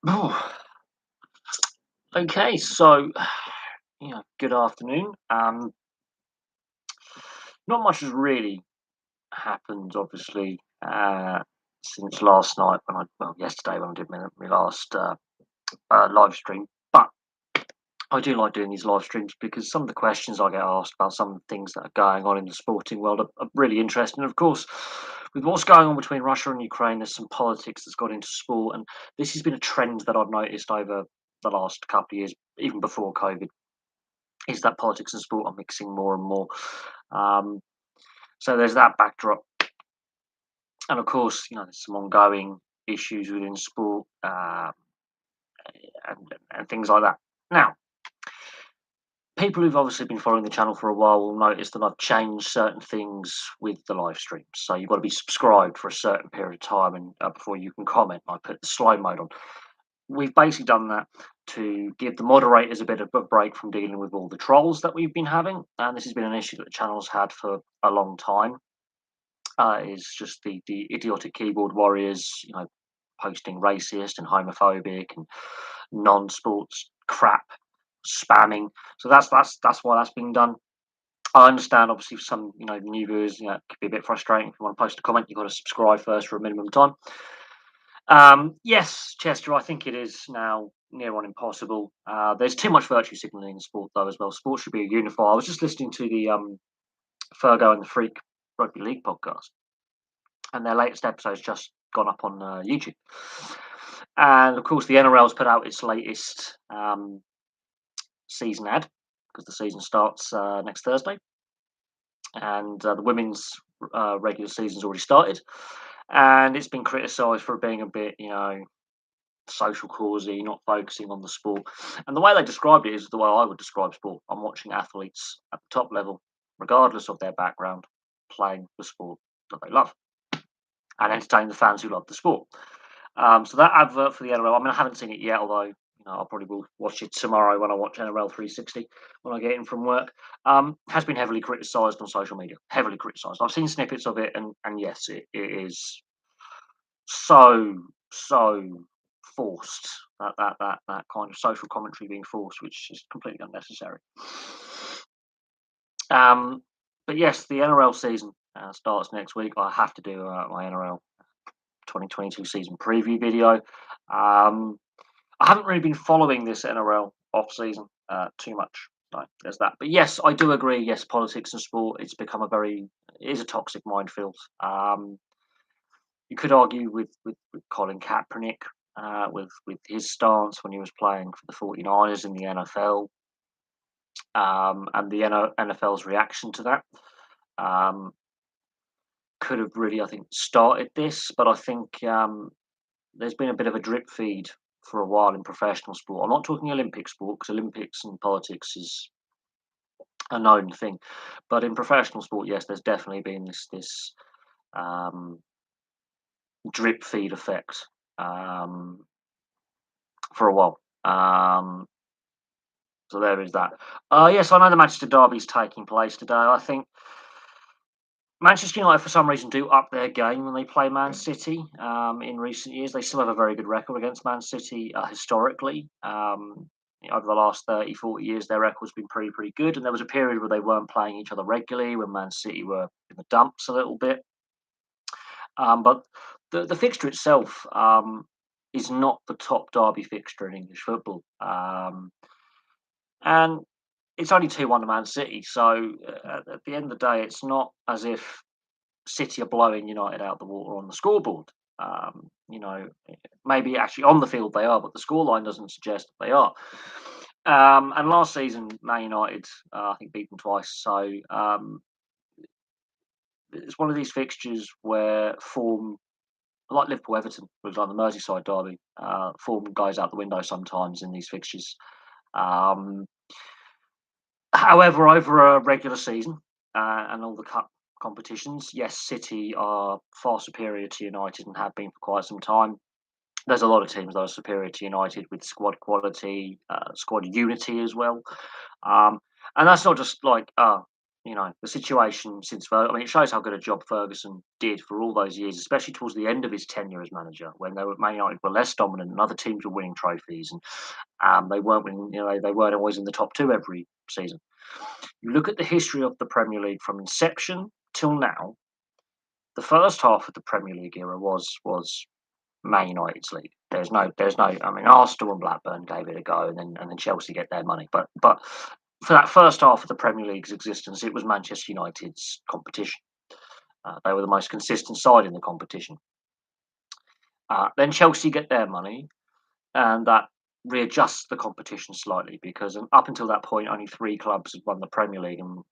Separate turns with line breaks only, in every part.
Oh, okay, so good afternoon. Not much has really happened, obviously, since last night yesterday when I did my last live stream. But I do like doing these live streams because some of the questions I get asked about some of the things that are going on in the sporting world are really interesting. Of course, with what's going on between Russia and Ukraine, there's some politics that's got into sport, and this has been a trend that I've noticed over the last couple of years, even before COVID. Is that politics and sport are mixing more and more. Um, so there's that backdrop, and of course, there's some ongoing issues within sport and things like that. Now, people who've obviously been following the channel for a while will notice that I've changed certain things with the live streams. So you've got to be subscribed for a certain period of time, and before you can comment, I put the slow mode on. We've basically done that to give the moderators a bit of a break from dealing with all the trolls that we've been having. And this has been an issue that the channel's had for a long time. Is just the idiotic keyboard warriors, posting racist and homophobic and non-sports crap, spamming. So that's why that's being done. I understand, obviously, for some new viewers, it could be a bit frustrating. If you want to post a comment, you've got to subscribe first for a minimum time. Yes, Chester, I think it is now near on impossible. There's too much virtue signaling in sport, though, as well. Sport should be a unifier. I was just listening to the Fergo and the Freak Rugby League podcast, and their latest episode's just gone up on YouTube. And of course, the NRL's put out its latest season ad because the season starts next Thursday, and the women's regular season's already started, and it's been criticised for being a bit, social causey, not focusing on the sport. And the way they described it is the way I would describe sport. I'm watching athletes at the top level, regardless of their background, playing the sport that they love and entertain the fans who love the sport. So that advert for the NRL, I mean, I haven't seen it yet, although I probably will watch it tomorrow when I watch NRL 360 when I get in from work. Has been heavily criticised on social media. Heavily criticised. I've seen snippets of it, and yes, it is so forced. That kind of social commentary being forced, which is completely unnecessary. But yes, the NRL season starts next week. I have to do my NRL 2022 season preview video. I haven't really been following this NRL off season too much. So there's that. But yes, I do agree. Yes, politics and sport, it's become it is a toxic minefield. You could argue with Colin Kaepernick, with his stance when he was playing for the 49ers in the NFL, and the NFL's reaction to that. Could have really, I think, started this, but I think there's been a bit of a drip feed for a while in professional sport. I'm not talking Olympic sport because Olympics and politics is a known thing, but in professional sport, yes, there's definitely been this um, drip feed effect for a while. So there is that. Yes, I know the Manchester Derby is taking place today. I think Manchester United, for some reason, do up their game when they play Man City. In recent years, they still have a very good record against Man City historically. Over the last 30, 40 years, their record's been pretty good. And there was a period where they weren't playing each other regularly, when Man City were in the dumps a little bit. But the fixture itself is not the top derby fixture in English football. And it's only 2-1 to Man City. So at the end of the day, it's not as if City are blowing United out the water on the scoreboard. Maybe actually on the field they are, but the scoreline doesn't suggest that they are. And last season, Man United, I think, beat them twice. So it's one of these fixtures where form, like Liverpool Everton, was like the Merseyside derby, form goes out the window sometimes in these fixtures. However, over a regular season and all the cup competitions, yes, City are far superior to United and have been for quite some time. There's a lot of teams that are superior to United with squad quality, squad unity as well. And that's not just like, the situation since it shows how good a job Ferguson did for all those years, especially towards the end of his tenure as manager, when Man United were less dominant and other teams were winning trophies, and they weren't winning. They weren't always in the top two every season. You look at the history of the Premier League from inception till now. The first half of the Premier League era was Man United's league. There's no. I mean, Arsenal and Blackburn gave it a go, and then Chelsea get their money. But for that first half of the Premier League's existence, it was Manchester United's competition. They were the most consistent side in the competition. Then Chelsea get their money, and that readjusts the competition slightly because up until that point, only three clubs had won the Premier League, and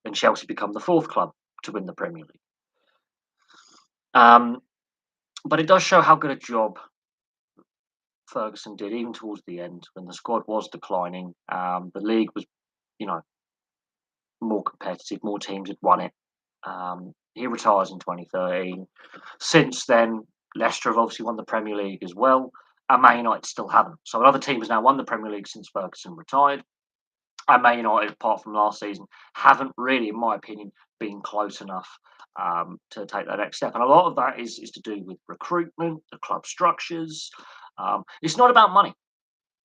then Chelsea become the fourth club to win the Premier League. But it does show how good a job Ferguson did, even towards the end when the squad was declining. The league was, more competitive, more teams had won it. He retires in 2013. Since then, Leicester have obviously won the Premier League as well, and Man United still haven't. So another team has now won the Premier League since Ferguson retired. And Man United, apart from last season, haven't really, in my opinion, been close enough to take that next step. And a lot of that is to do with recruitment, the club structures. It's not about money,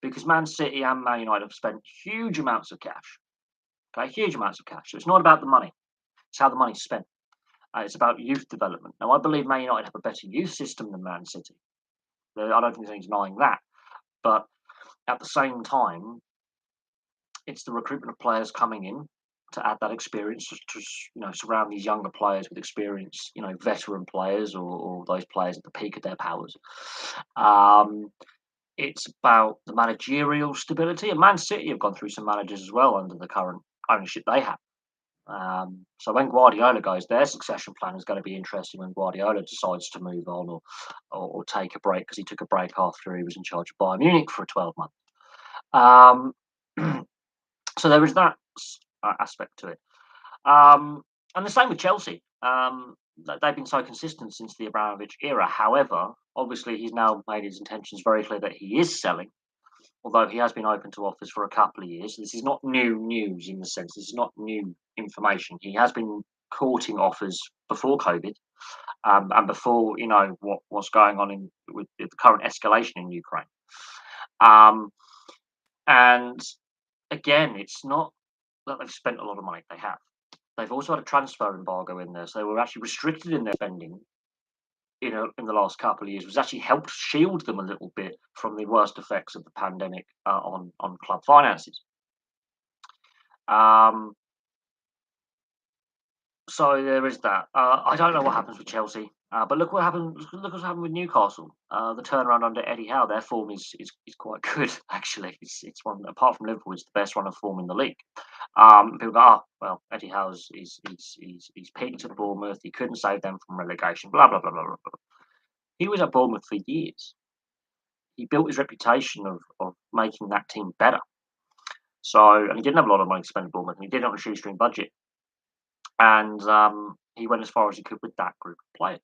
because Man City and Man United have spent huge amounts of cash. Okay, huge amounts of cash. So it's not about the money. It's how the money's spent. It's about youth development. Now, I believe Man United have a better youth system than Man City. I don't think there's any denying that. But at the same time, it's the recruitment of players coming in to add that experience, to surround these younger players with experience, veteran players or those players at the peak of their powers. It's about the managerial stability, and Man City have gone through some managers as well under the current ownership they have. So when Guardiola goes, their succession plan is going to be interesting when Guardiola decides to move on or take a break, because he took a break after he was in charge of Bayern Munich for 12 months. So there is that aspect to it. And the same with Chelsea. They've been so consistent since the Abramovich era. However, obviously he's now made his intentions very clear that he is selling, although he has been open to offers for a couple of years. This is not new news in the sense. This is not new information. He has been courting offers before COVID, and before what's going on with the current escalation in Ukraine. And again, it's not that they've spent a lot of money. They have. They've also had a transfer embargo in there, so they were actually restricted in their spending. In the last couple of years, was actually helped shield them a little bit from the worst effects of the pandemic on club finances. So there is that. I don't know what happens with Chelsea, but look what happened. Look what's happened with Newcastle. The turnaround under Eddie Howe. Their form is quite good, actually. It's one, apart from Liverpool, it's the best run of form in the league. People go, well, Eddie Howe's he's peaked at Bournemouth. He couldn't save them from relegation. Blah blah blah blah blah. He was at Bournemouth for years. He built his reputation of making that team better. So, and he didn't have a lot of money to spend at Bournemouth, and he did it on a shoestring budget. And he went as far as he could with that group of players.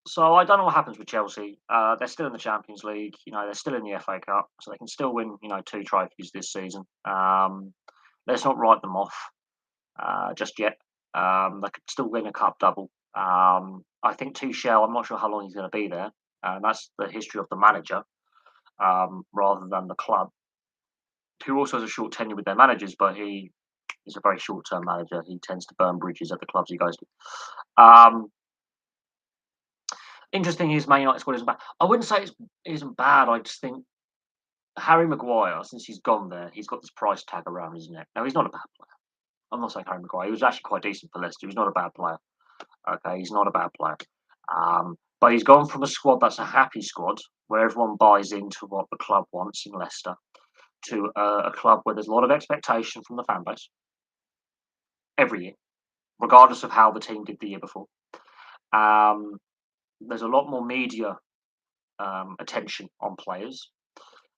So I don't know what happens with Chelsea. They're still in the Champions League. They're still in the FA Cup, so they can still win, 2 trophies this season. Let's not write them off just yet. They could still win a cup double. I think Tuchel, I'm not sure how long he's going to be there. That's the history of the manager rather than the club, who also has a short tenure with their managers, but he is a very short-term manager. He tends to burn bridges at the clubs he goes to. Interesting is Man United squad isn't bad. I wouldn't say it isn't bad. I just think Harry Maguire, since he's gone there, he's got this price tag around his neck. Now, he's not a bad player. I'm not saying Harry Maguire. He was actually quite decent for Leicester. He's not a bad player. Okay, he's not a bad player. But he's gone from a squad that's a happy squad, where everyone buys into what the club wants in Leicester, to a club where there's a lot of expectation from the fan base every year, regardless of how the team did the year before. There's a lot more media attention on players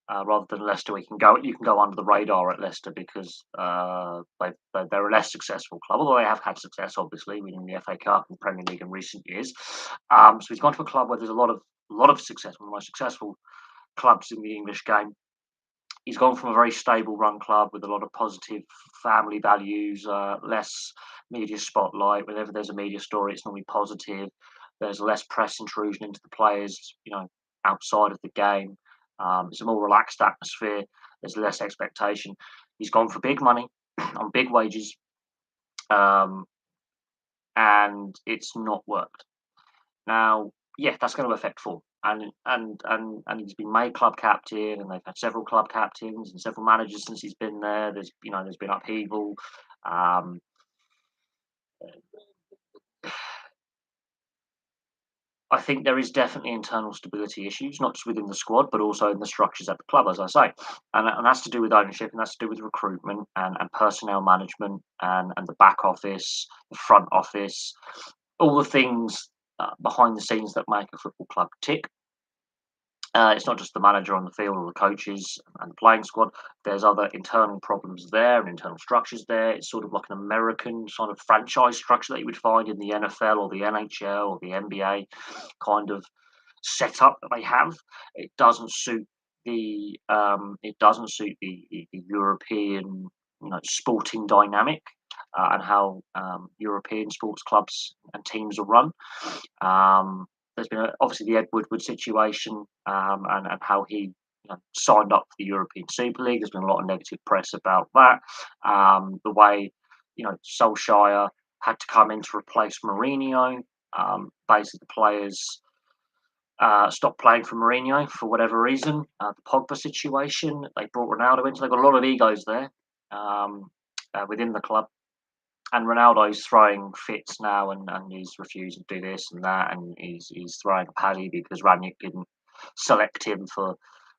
rather than Leicester. You can go under the radar at Leicester because they're a less successful club, although they have had success, obviously, winning the FA Cup and the Premier League in recent years. So he's gone to a club where there's a lot of success, one of the most successful clubs in the English game. He's gone from a very stable run club with a lot of positive family values, less media spotlight. Whenever there's a media story, it's normally positive. There's less press intrusion into the players, outside of the game. It's a more relaxed atmosphere. There's less expectation. He's gone for big money on big wages, um, and it's not worked. Now, yeah, that's going to affect form. And he's been made club captain, and they've had several club captains and several managers since he's been there. There's been upheaval. Um, I think there is definitely internal stability issues, not just within the squad, but also in the structures at the club, as I say, and that's to do with ownership, and that's to do with recruitment and personnel management and the back office, the front office, all the things behind the scenes that make a football club tick. It's not just the manager on the field or the coaches and the playing squad. There's other internal problems there and internal structures there. It's sort of like an American sort of franchise structure that you would find in the NFL or the NHL or the NBA kind of setup that they have. It doesn't suit the European sporting dynamic and how European sports clubs and teams are run. There's been obviously the Ed Woodward situation and how he signed up for the European Super League. There's been a lot of negative press about that. The way Solskjaer had to come in to replace Mourinho. Basically, the players stopped playing for Mourinho for whatever reason. The Pogba situation, they brought Ronaldo in, so they've got a lot of egos there within the club. And Ronaldo's throwing fits now, and he's refusing to do this and that, and he's throwing a paddy because Ranić didn't select him for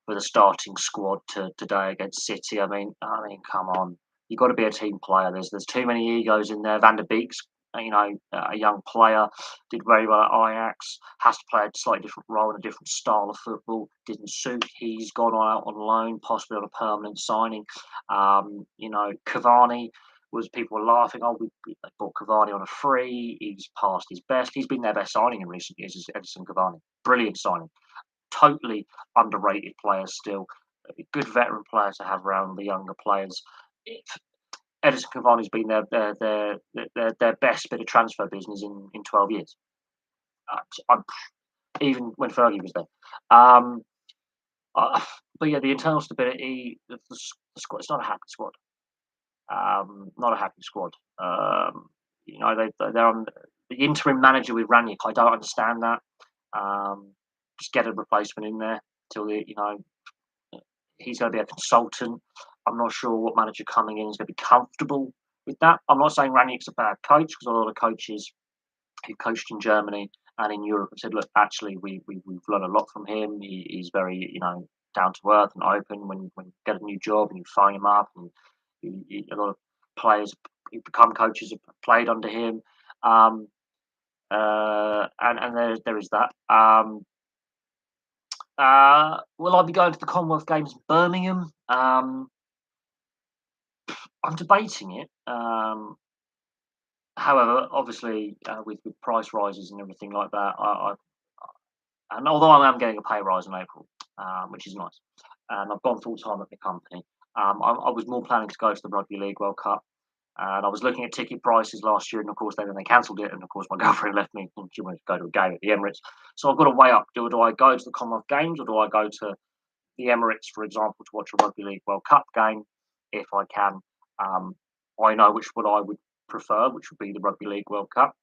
the starting squad today against City. Come on, you've got to be a team player. There's too many egos in there. Van der Beek's, a young player, did very well at Ajax. Has to play a slightly different role and a different style of football. Didn't suit. He's gone out on loan, possibly on a permanent signing. Cavani was people were laughing. Oh, they bought Cavani on a free. He's past his best. He's been their best signing in recent years. Is Edison Cavani? Brilliant signing. Totally underrated player still. A good veteran player to have around the younger players. Edison Cavani's been their best bit of transfer business in 12 years. Even when Fergie was there. But yeah, the internal stability, the squad. It's not a happy squad. Not a happy squad. They're on the interim manager with Ranić. I don't understand that. Just get a replacement in there till he's going to be a consultant. I'm not sure what manager coming in is going to be comfortable with that. I'm not saying Ranić's a bad coach because a lot of coaches who coached in Germany and in Europe have said, look, actually, we've learned a lot from him. He's very down to earth and open. When you get a new job and you phone him up, and a lot of players who become coaches have played under him. And there is that. Will I be going to the Commonwealth Games in Birmingham? I'm debating it. However, obviously, with price rises and everything like that, and although I am getting a pay rise in April, which is nice, and I've gone full time at the company, I was more planning to go to the Rugby League World Cup. And I was looking at ticket prices last year, and of course, then they cancelled it. And of course, my girlfriend left me, and she wanted to go to a game at the Emirates. So I've got to weigh up: do I go to the Commonwealth Games, or do I go to the Emirates, for example, to watch a Rugby League World Cup game if I can? I know which one I would prefer, which would be the Rugby League World Cup.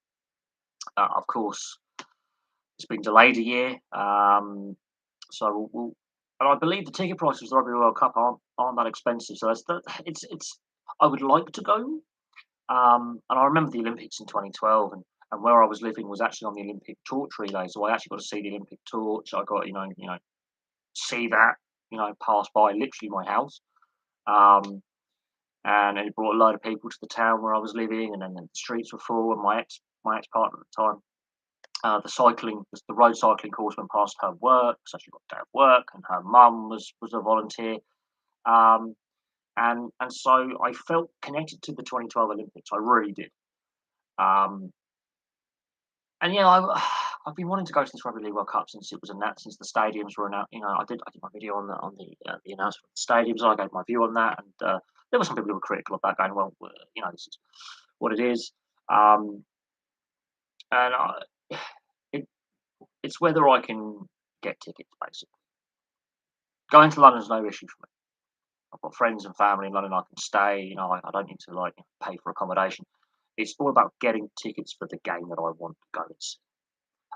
Of course, it's been delayed a year, so and I believe the ticket prices for the Rugby World Cup aren't that expensive. So it's. I would like to go. And I remember the Olympics in 2012, and where I was living was actually on the Olympic torch relay. So I actually got to see the Olympic torch. I got see that pass by literally my house. And it brought a load of people to the town where I was living, and then the streets were full. And my ex partner at the time, the road cycling course went past her work, so she got to work, and her mum was a volunteer. And so I felt connected to the 2012 Olympics. I really did. And yeah, I've been wanting to go to this Rugby League World Cup since it was announced, since the stadiums were announced. I did my video on the announcement of the stadiums. I gave my view on that, and there were some people who were critical of that, going, "Well, this is what it is." Um, and it, it's whether I can get tickets. Basically, going to London is no issue for me. I've got friends and family in London. I can stay. I don't need to pay for accommodation. It's all about getting tickets for the game that I want to go and see.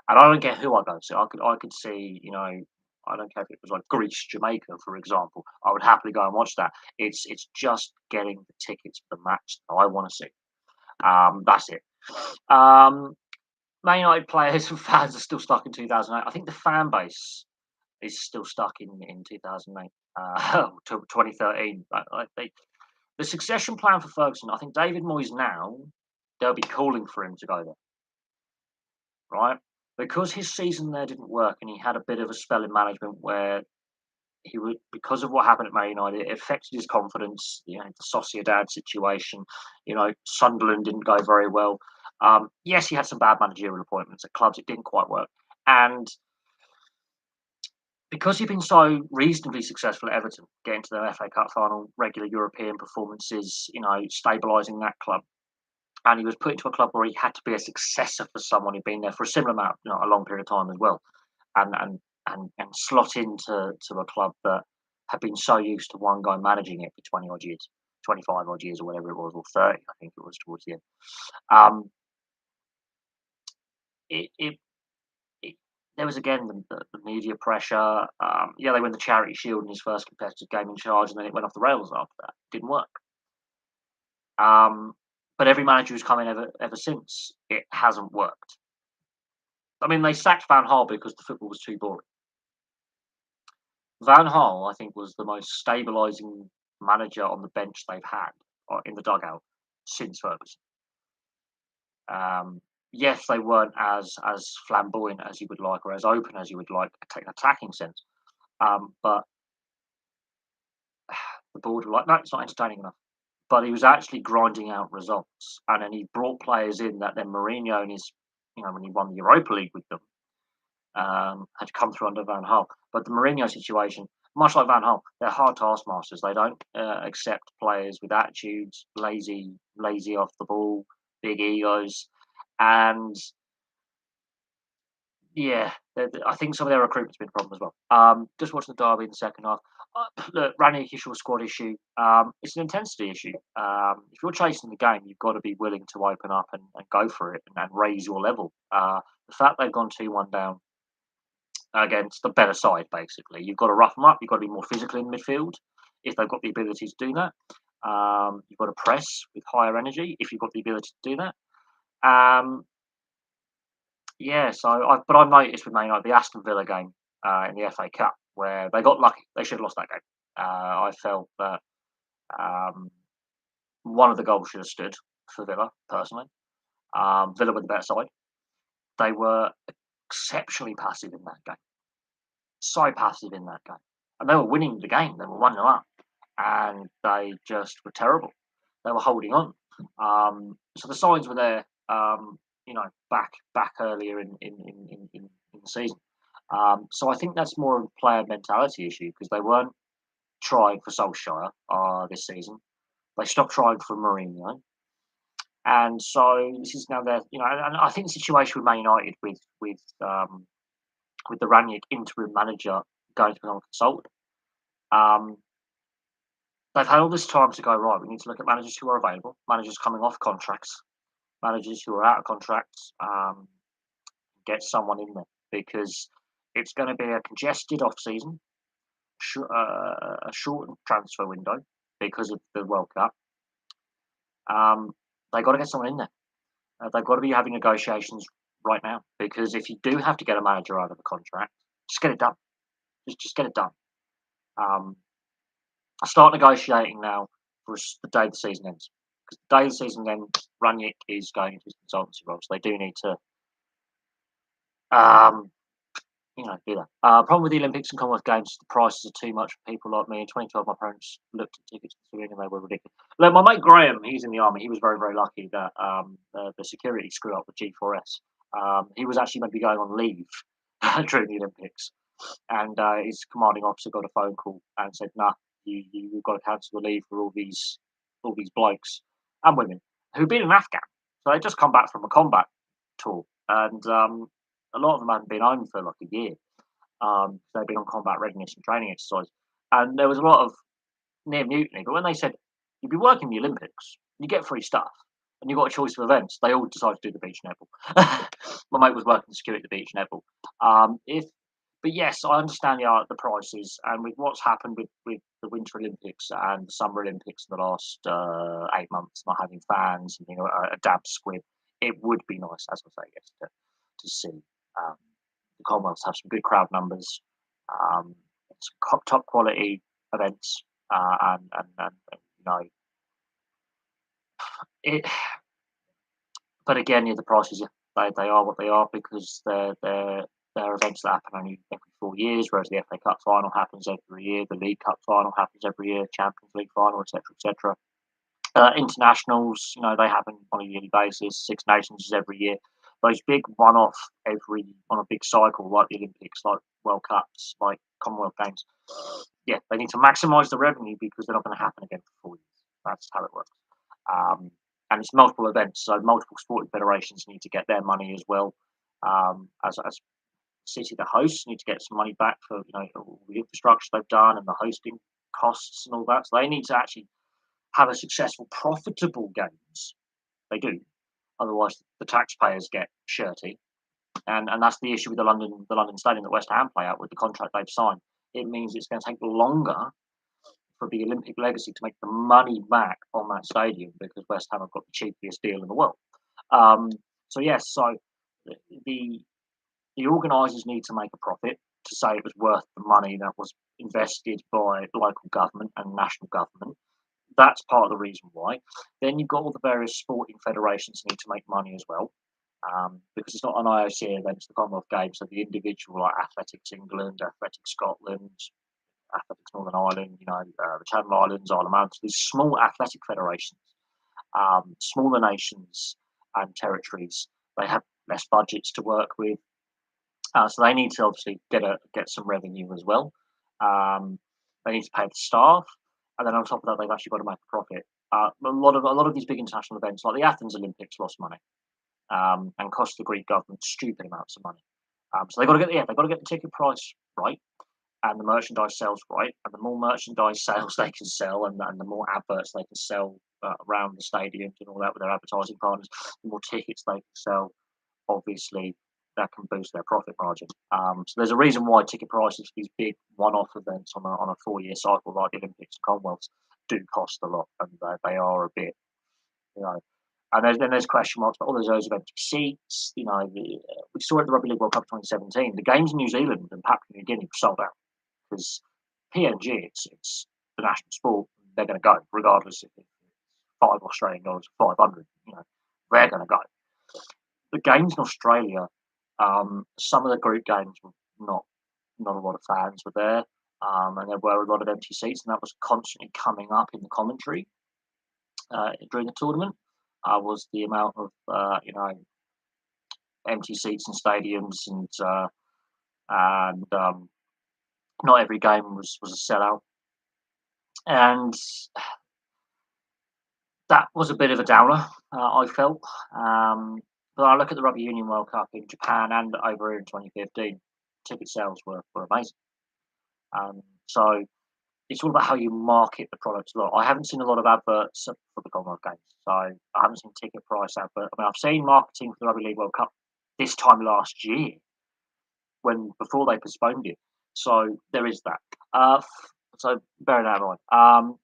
And I don't care who I go to. I could see, I don't care if it was like Greece, Jamaica, for example. I would happily go and watch that. It's just getting the tickets for the match that I want to see. That's it. Um, Man United players and fans are still stuck in 2008. I think the fan base is still stuck in 2008 to 2013. The succession plan for Ferguson. I think David Moyes now they'll be calling for him to go there, right? Because his season there didn't work, and he had a bit of a spell in management where he would, because of what happened at Man United, it affected his confidence. The Sociedad situation. Sunderland didn't go very well. Yes, he had some bad managerial appointments at clubs. It didn't quite work, and because he'd been so reasonably successful at Everton, getting to the FA Cup final, regular European performances, stabilising that club, and he was put into a club where he had to be a successor for someone who'd been there for a similar amount, a long period of time as well, and slot into a club that had been so used to one guy managing it for 20 odd years, 25 odd years, or whatever it was, or 30, I think it was towards the end. Um, it, it, it there was again the media pressure. They won the Charity Shield in his first competitive game in charge, and then it went off the rails after that. Didn't work. But every manager who's come in ever since, it hasn't worked. I mean, they sacked Van Gaal because the football was too boring. Van Gaal, I think, was the most stabilising manager on the bench they've had in the dugout since Ferguson. Yes, they weren't as flamboyant as you would like, or as open as you would like, in an attacking sense. But the board were like, no, it's not entertaining enough. But he was actually grinding out results, and then he brought players in that then Mourinho and his, when he won the Europa League with them, had come through under Van Gaal. But the Mourinho situation, much like Van Gaal, they're hard taskmasters. They don't accept players with attitudes, lazy off the ball, big egos, and yeah, I think some of their recruitment's been a problem as well. Just watching the derby in the second half. Look, Ranić issue, a squad issue. It's an intensity issue. If you're chasing the game, you've got to be willing to open up and go for it and raise your level. The fact they've gone 2-1 down against the better side, basically, you've got to rough them up. You've got to be more physical in midfield if they've got the ability to do that. You've got to press with higher energy if you've got the ability to do that. But I've noticed with Man United, the Aston Villa game in the FA Cup, where they got lucky. They should have lost that game. I felt that one of the goals should have stood for Villa, personally. Villa were the better side. They were exceptionally passive in that game. So passive in that game. And they were winning the game. They were 1-0 up. And they just were terrible. They were holding on. So the signs were there, back earlier in the season. So I think that's more of a player mentality issue because they weren't trying for Solskjaer this season. They stopped trying for Mourinho. And so this is now their, and I think the situation with Man United with the Ranić interim manager going to become a consultant, they've had all this time to go, right, we need to look at managers who are available, managers coming off contracts, managers who are out of contracts, get someone in there because it's going to be a congested off-season, a shortened transfer window because of the World Cup. They've got to get someone in there. They've got to be having negotiations right now because if you do have to get a manager out of a contract, just get it done. Just get it done. Start negotiating now for the day the season ends. Because the day the season ends, Ranić is going into his consultancy role, so they do need to, do that. Problem with the Olympics and Commonwealth Games, the prices are too much for people like me. In 2012, my parents looked at tickets to and they were ridiculous. Look, my mate Graham, he's in the army. He was very, very lucky that the security screwed up with G4S. He was actually meant to be going on leave during the Olympics, and his commanding officer got a phone call and said, "Nah, you've got to cancel the leave for all these blokes and women who've been in Afghan. So they just come back from a combat tour, and a lot of them hadn't been home for like a year. They've been on combat readiness and training exercise, and there was a lot of near mutiny. But when they said you'd be working the Olympics, you get free stuff, and you got a choice of events, they all decided to do the beach netball. My mate was working security at the beach netball. If but yes, I understand the prices, and with what's happened with the Winter Olympics and the Summer Olympics in the last 8 months, not having fans and a damp squib, it would be nice, as I say, yes, to see um, the Commonwealth have some good crowd numbers, um, some top quality events, and it. But again, the prices they are what they are because they're events that happen only every 4 years, whereas the FA Cup final happens every year, the League Cup final happens every year, Champions League final, etc., etc. Internationals, they happen on a yearly basis. Six Nations is every year. Those big one-off every on a big cycle like the Olympics, like World Cups, like Commonwealth Games. Yeah, they need to maximise the revenue because they're not going to happen again for 4 years. That's how it works. Um, and it's multiple events, so multiple sporting federations need to get their money as well. As city, the hosts need to get some money back for all the infrastructure they've done and the hosting costs and all that. So they need to actually have a successful, profitable games. They do. Otherwise, the taxpayers get shirty, and that's the issue with the London Stadium that West Ham play out with the contract they've signed. It means it's going to take longer for the Olympic legacy to make the money back on that stadium because West Ham have got the cheapest deal in the world. Um, so yes, so the the organisers need to make a profit to say it was worth the money that was invested by local government and national government. That's part of the reason why. Then you've got all the various sporting federations need to make money as well. Because it's not an IOC event, it's the Commonwealth Games, so the individual like Athletics England, Athletics Scotland, Athletics Northern Ireland, the Channel Islands, Isle of Man, these small athletic federations, smaller nations and territories, they have less budgets to work with, so they need to obviously get some revenue as well. Um, they need to pay the staff, and then on top of that, they've actually got to make a profit. A lot of these big international events, like the Athens Olympics, lost money and cost the Greek government stupid amounts of money. So they've got to get the ticket price right and the merchandise sales right, and the more merchandise sales they can sell, and the more adverts they can sell around the stadiums and all that with their advertising partners, the more tickets they can sell. Obviously, that can boost their profit margin. So there's a reason why ticket prices for these big one-off events on a 4-year cycle like the Olympics and Commonwealths do cost a lot, and they are a bit, you know. And there's question marks about all those events seats. We saw at the Rugby League World Cup 2017, the games in New Zealand and Papua New Guinea were sold out because PNG, it's the national sport. They're going to go regardless if it's $5 Australian, 500. They're going to go. The games in Australia, some of the group games were not a lot of fans were there, and there were a lot of empty seats, and that was constantly coming up in the commentary during the tournament. Was the amount of empty seats in stadiums, and not every game was a sellout, and that was a bit of a downer. I felt, but I look at the Rugby Union World Cup in Japan and over here in 2015. Ticket sales were amazing. So it's all about how you market the product a lot. I haven't seen a lot of adverts for the Commonwealth Games, so I haven't seen ticket price advert. I mean, I've seen marketing for the Rugby League World Cup this time last year before they postponed it. So there is that. So bearing that in mind.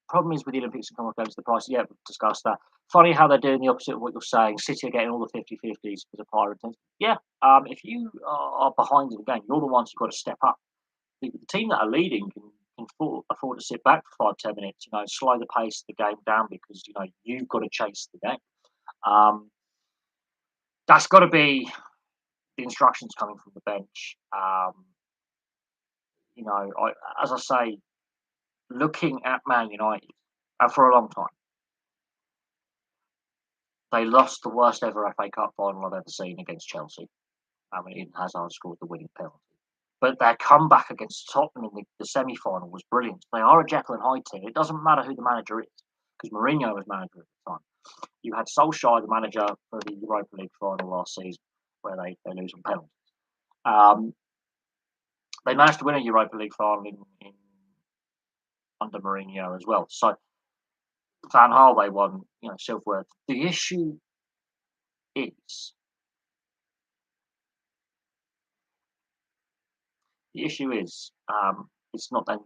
Problem is with the Olympics and Commonwealth Games, the price. Yeah, we've discussed that. Funny how they're doing the opposite of what you're saying. City are getting all the 50-50s because of higher intensity. Yeah, if you are behind in the game, you're the ones who've got to step up. The team that are leading can afford to sit back for 5-10 minutes, slow the pace of the game down because you've got to chase the game. That's got to be the instructions coming from the bench. As I say, looking at Man United for a long time, They lost the worst ever FA Cup final I've ever seen against Chelsea. I mean, Eden Hazard scored the winning penalty. But their comeback against Tottenham in the semi-final was brilliant. They are a Jekyll and Hyde team. It doesn't matter who the manager is, because Mourinho was manager at the time. You had Solskjaer, the manager for the Europa League final last season, where they lose on penalties. They managed to win a Europa League final in under Mourinho as well. So Van Gaal, they won, silverware. The issue is it's not then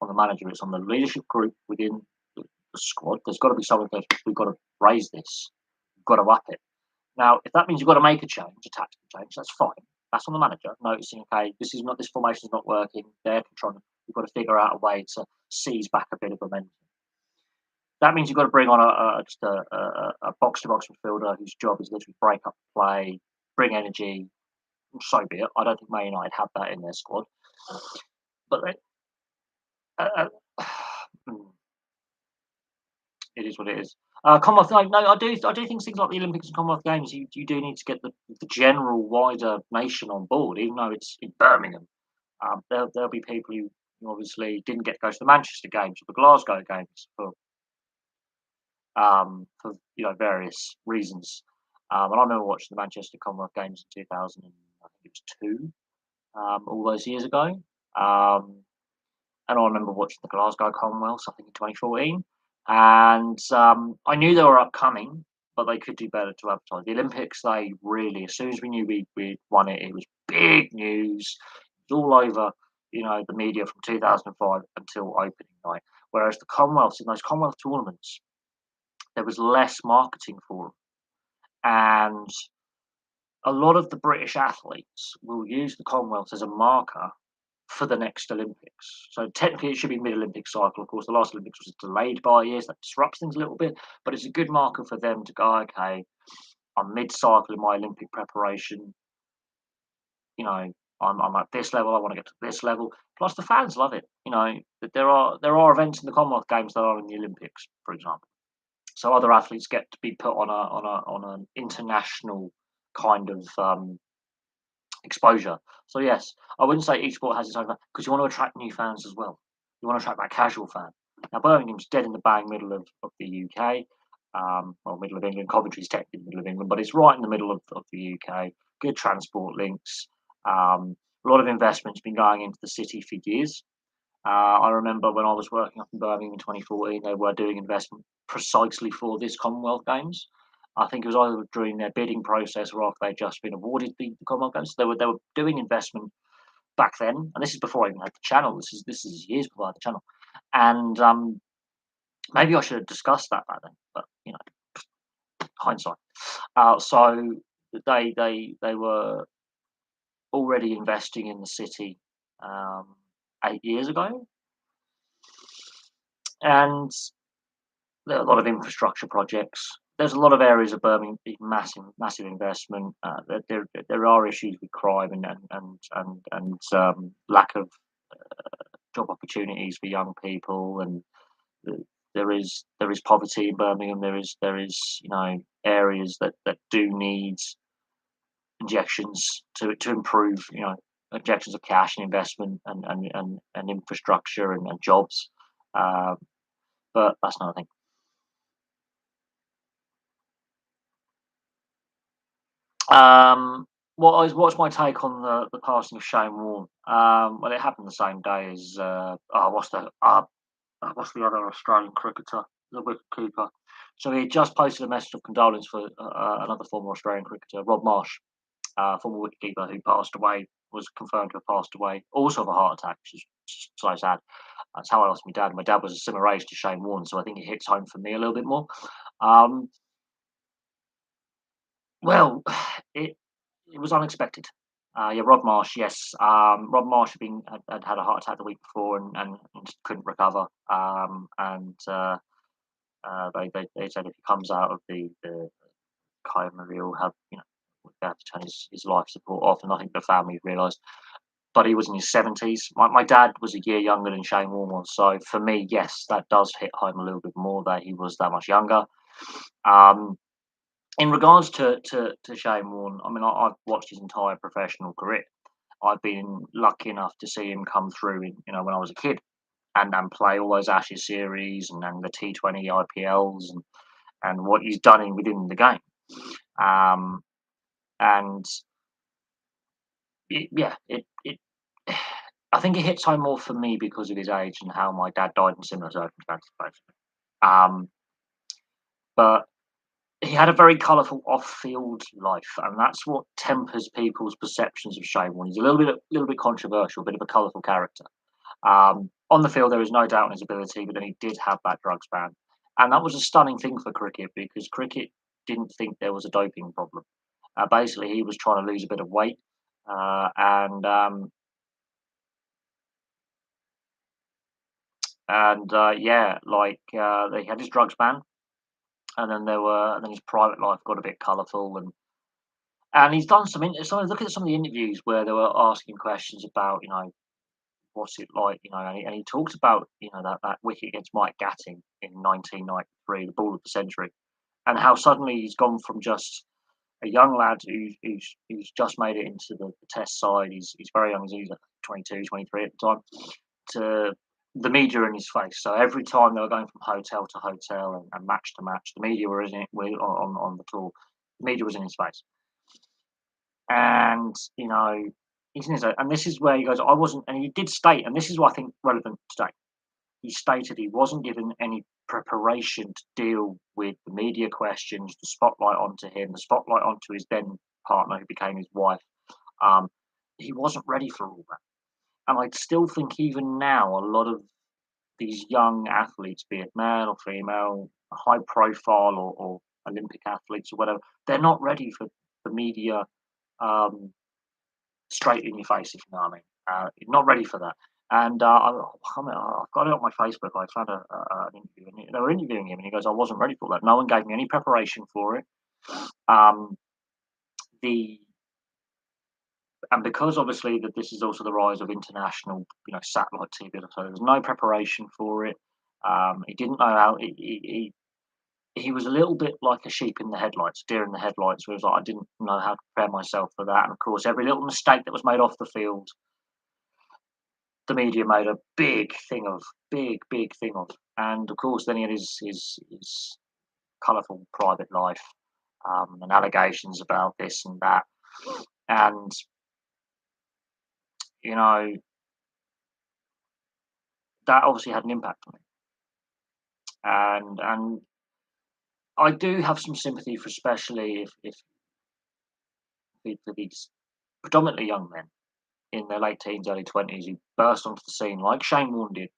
on the manager; it's on the leadership group within the squad. There's got to be someone that goes, we've got to raise this, we've got to up it. Now, if that means you've got to make a change, a tactical change, that's fine. That's on the manager noticing, okay, this formation is not working. They're trying. We've got to figure out a way to seize back a bit of momentum. That means you've got to bring on just a box-to-box midfielder whose job is literally break up the play, bring energy. So be it. I don't think Man United have that in their squad, but it is what it is. Commonwealth, no, I do think things like the Olympics and Commonwealth Games, you do need to get the general wider nation on board, even though it's in Birmingham. There'll be people who obviously didn't get to go to the Manchester Games or the Glasgow Games for various reasons. And I remember watching the Manchester Commonwealth Games in 2000, I think it was 2, all those years ago. And I remember watching the Glasgow Commonwealths, I think in 2014. And I knew they were upcoming, but they could do better to advertise. The Olympics, they really, as soon as we knew we'd won it, it was big news. It was all over, the media from 2005 until opening night. Whereas the Commonwealths, in those Commonwealth tournaments, there was less marketing for them. And a lot of the British athletes will use the Commonwealth as a marker for the next Olympics. So technically it should be mid-Olympic cycle. Of course, the last Olympics was delayed by years. That disrupts things a little bit, but it's a good marker for them to go, okay, I'm mid-cycle in my Olympic preparation. I'm at this level. I want to get to this level. Plus, the fans love it. That there are events in the Commonwealth Games that are in the Olympics, for example. So other athletes get to be put on an international kind of exposure. So yes, I wouldn't say each sport has its own fan because you want to attract new fans as well. You want to attract that casual fan. Now Birmingham's dead in the bang middle of the UK. Middle of England. Coventry's technically the middle of England, but it's right in the middle of the UK. Good transport links. A lot of investment's been going into the city for years. I remember when I was working up in Birmingham in 2014, they were doing investment precisely for this Commonwealth Games. I think it was either during their bidding process or after they'd just been awarded the Commonwealth Games. So they were doing investment back then, and this is before I even had the channel. This is years before I had the channel, and maybe I should have discussed that back then. But hindsight. So they were already investing in the city 8 years ago, and there are a lot of infrastructure projects. There's a lot of areas of Birmingham, massive investment. There are issues with crime and lack of job opportunities for young people, and there is poverty in Birmingham. There is areas that do need injections to improve. Injections of cash and investment and infrastructure and jobs. But that's another thing. What's my take on the passing of Shane Warne? Well, it happened the same day as what's the other Australian cricketer, the wicketkeeper. So he just posted a message of condolence for another former Australian cricketer, Rob Marsh, former wicketkeeper who passed away, was confirmed to have passed away, also of a heart attack, which is so sad. That's how I lost my dad. My dad was a similar age to Shane Warne, so I think it hits home for me a little bit more. Well, it was unexpected. Rob Marsh, yes. Rob Marsh had a heart attack the week before and couldn't recover. They said if he comes out of the coma, he'll have to turn his life support off, and I think the family realised. But he was in his 70s. My dad was a year younger than Shane Warne was, so for me, yes, that does hit home a little bit more that he was that much younger. In regards to Shane Warne, I mean, I've watched his entire professional career. I've been lucky enough to see him come through in, when I was a kid and play all those Ashes series and the T20 IPLs and what he's done within the game. Um, and it I think it hits home more for me because of his age and how my dad died in similar circumstances, basically. Um, but he had a very colourful off-field life, and that's what tempers people's perceptions of Shane Warne. He's a little bit controversial, a bit of a colourful character. On the field, there is no doubt in his ability, but then he did have that drugs ban, and that was a stunning thing for cricket because cricket didn't think there was a doping problem. Basically, he was trying to lose a bit of weight, uh, and um, yeah, they had his drugs ban, and then his private life got a bit colourful, and he's done so. Look at some of the interviews where they were asking questions about, what's it like, and he talks about, that wicket against Mike Gatting in 1993, the ball of the century, and how suddenly he's gone from just a young lad who's just made it into the Test side. He's very young. He's like 22, 23 at the time. To the media in his face. So every time they were going from hotel to hotel and match to match, the media were in it on the tour. The media was in his face, and he's in his and this is where he goes. I wasn't, and he did state, and this is what I think relevant today. He stated he wasn't given any preparation to deal with the media questions, the spotlight onto him, the spotlight onto his then partner, who became his wife. Um, he wasn't ready for all that, and I still think even now a lot of these young athletes, be it male or female, high profile or Olympic athletes or whatever, they're not ready for the media um, straight in your face, if you know what I mean. Not ready for that. And I've got it on my Facebook. I found an interview, and they were interviewing him, and he goes, "I wasn't ready for that. No one gave me any preparation for it." Um, the and because obviously that this is also the rise of international, satellite TV, so there was no preparation for it. He didn't know how. He was a little bit like a sheep in the headlights, deer in the headlights. Where it was like I didn't know how to prepare myself for that, and of course, every little mistake that was made off the field, the media made a big thing of. And of course, then he had his colourful private life, and allegations about this and that, and you know that obviously had an impact on him. And I do have some sympathy for, especially if for these predominantly young men in their late teens, early 20s who burst onto the scene like Shane Warne did,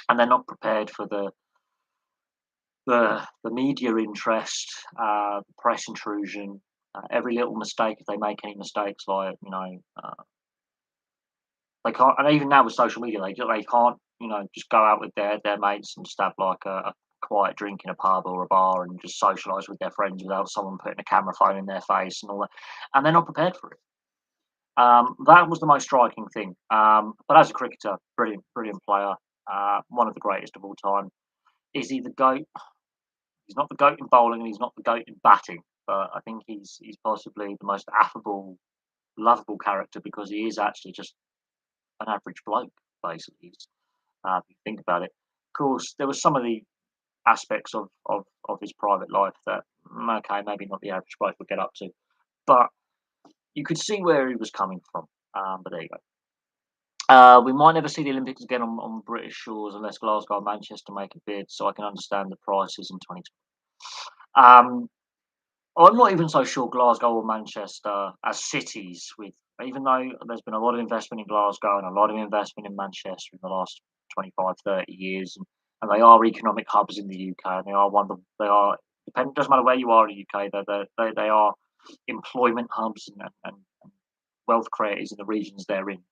and they're not prepared for the media interest, the press intrusion, every little mistake. If they make any mistakes, like they can't, and even now with social media, they can't, just go out with their mates and just have like a quiet drink in a pub or a bar and just socialise with their friends without someone putting a camera phone in their face and all that, and they're not prepared for it. That was the most striking thing. But as a cricketer, brilliant player, one of the greatest of all time. Is he the goat? He's not the goat in bowling, and he's not the goat in batting. But I think he's possibly the most affable, lovable character because he is actually just an average bloke, basically. If you think about it, of course, there were some of the aspects of his private life that, okay, maybe not the average bloke would get up to, but you could see where he was coming from. But there you go. We might never see the Olympics again on British shores unless Glasgow and Manchester make a bid, so I can understand the prices in 2020. I'm not even so sure Glasgow or Manchester as cities, with even though there's been a lot of investment in Glasgow and a lot of investment in Manchester in the last 25, 30 years, and they are economic hubs in the UK, and they are they are, doesn't matter where you are in the UK, they are employment hubs and wealth creators in the regions they're in.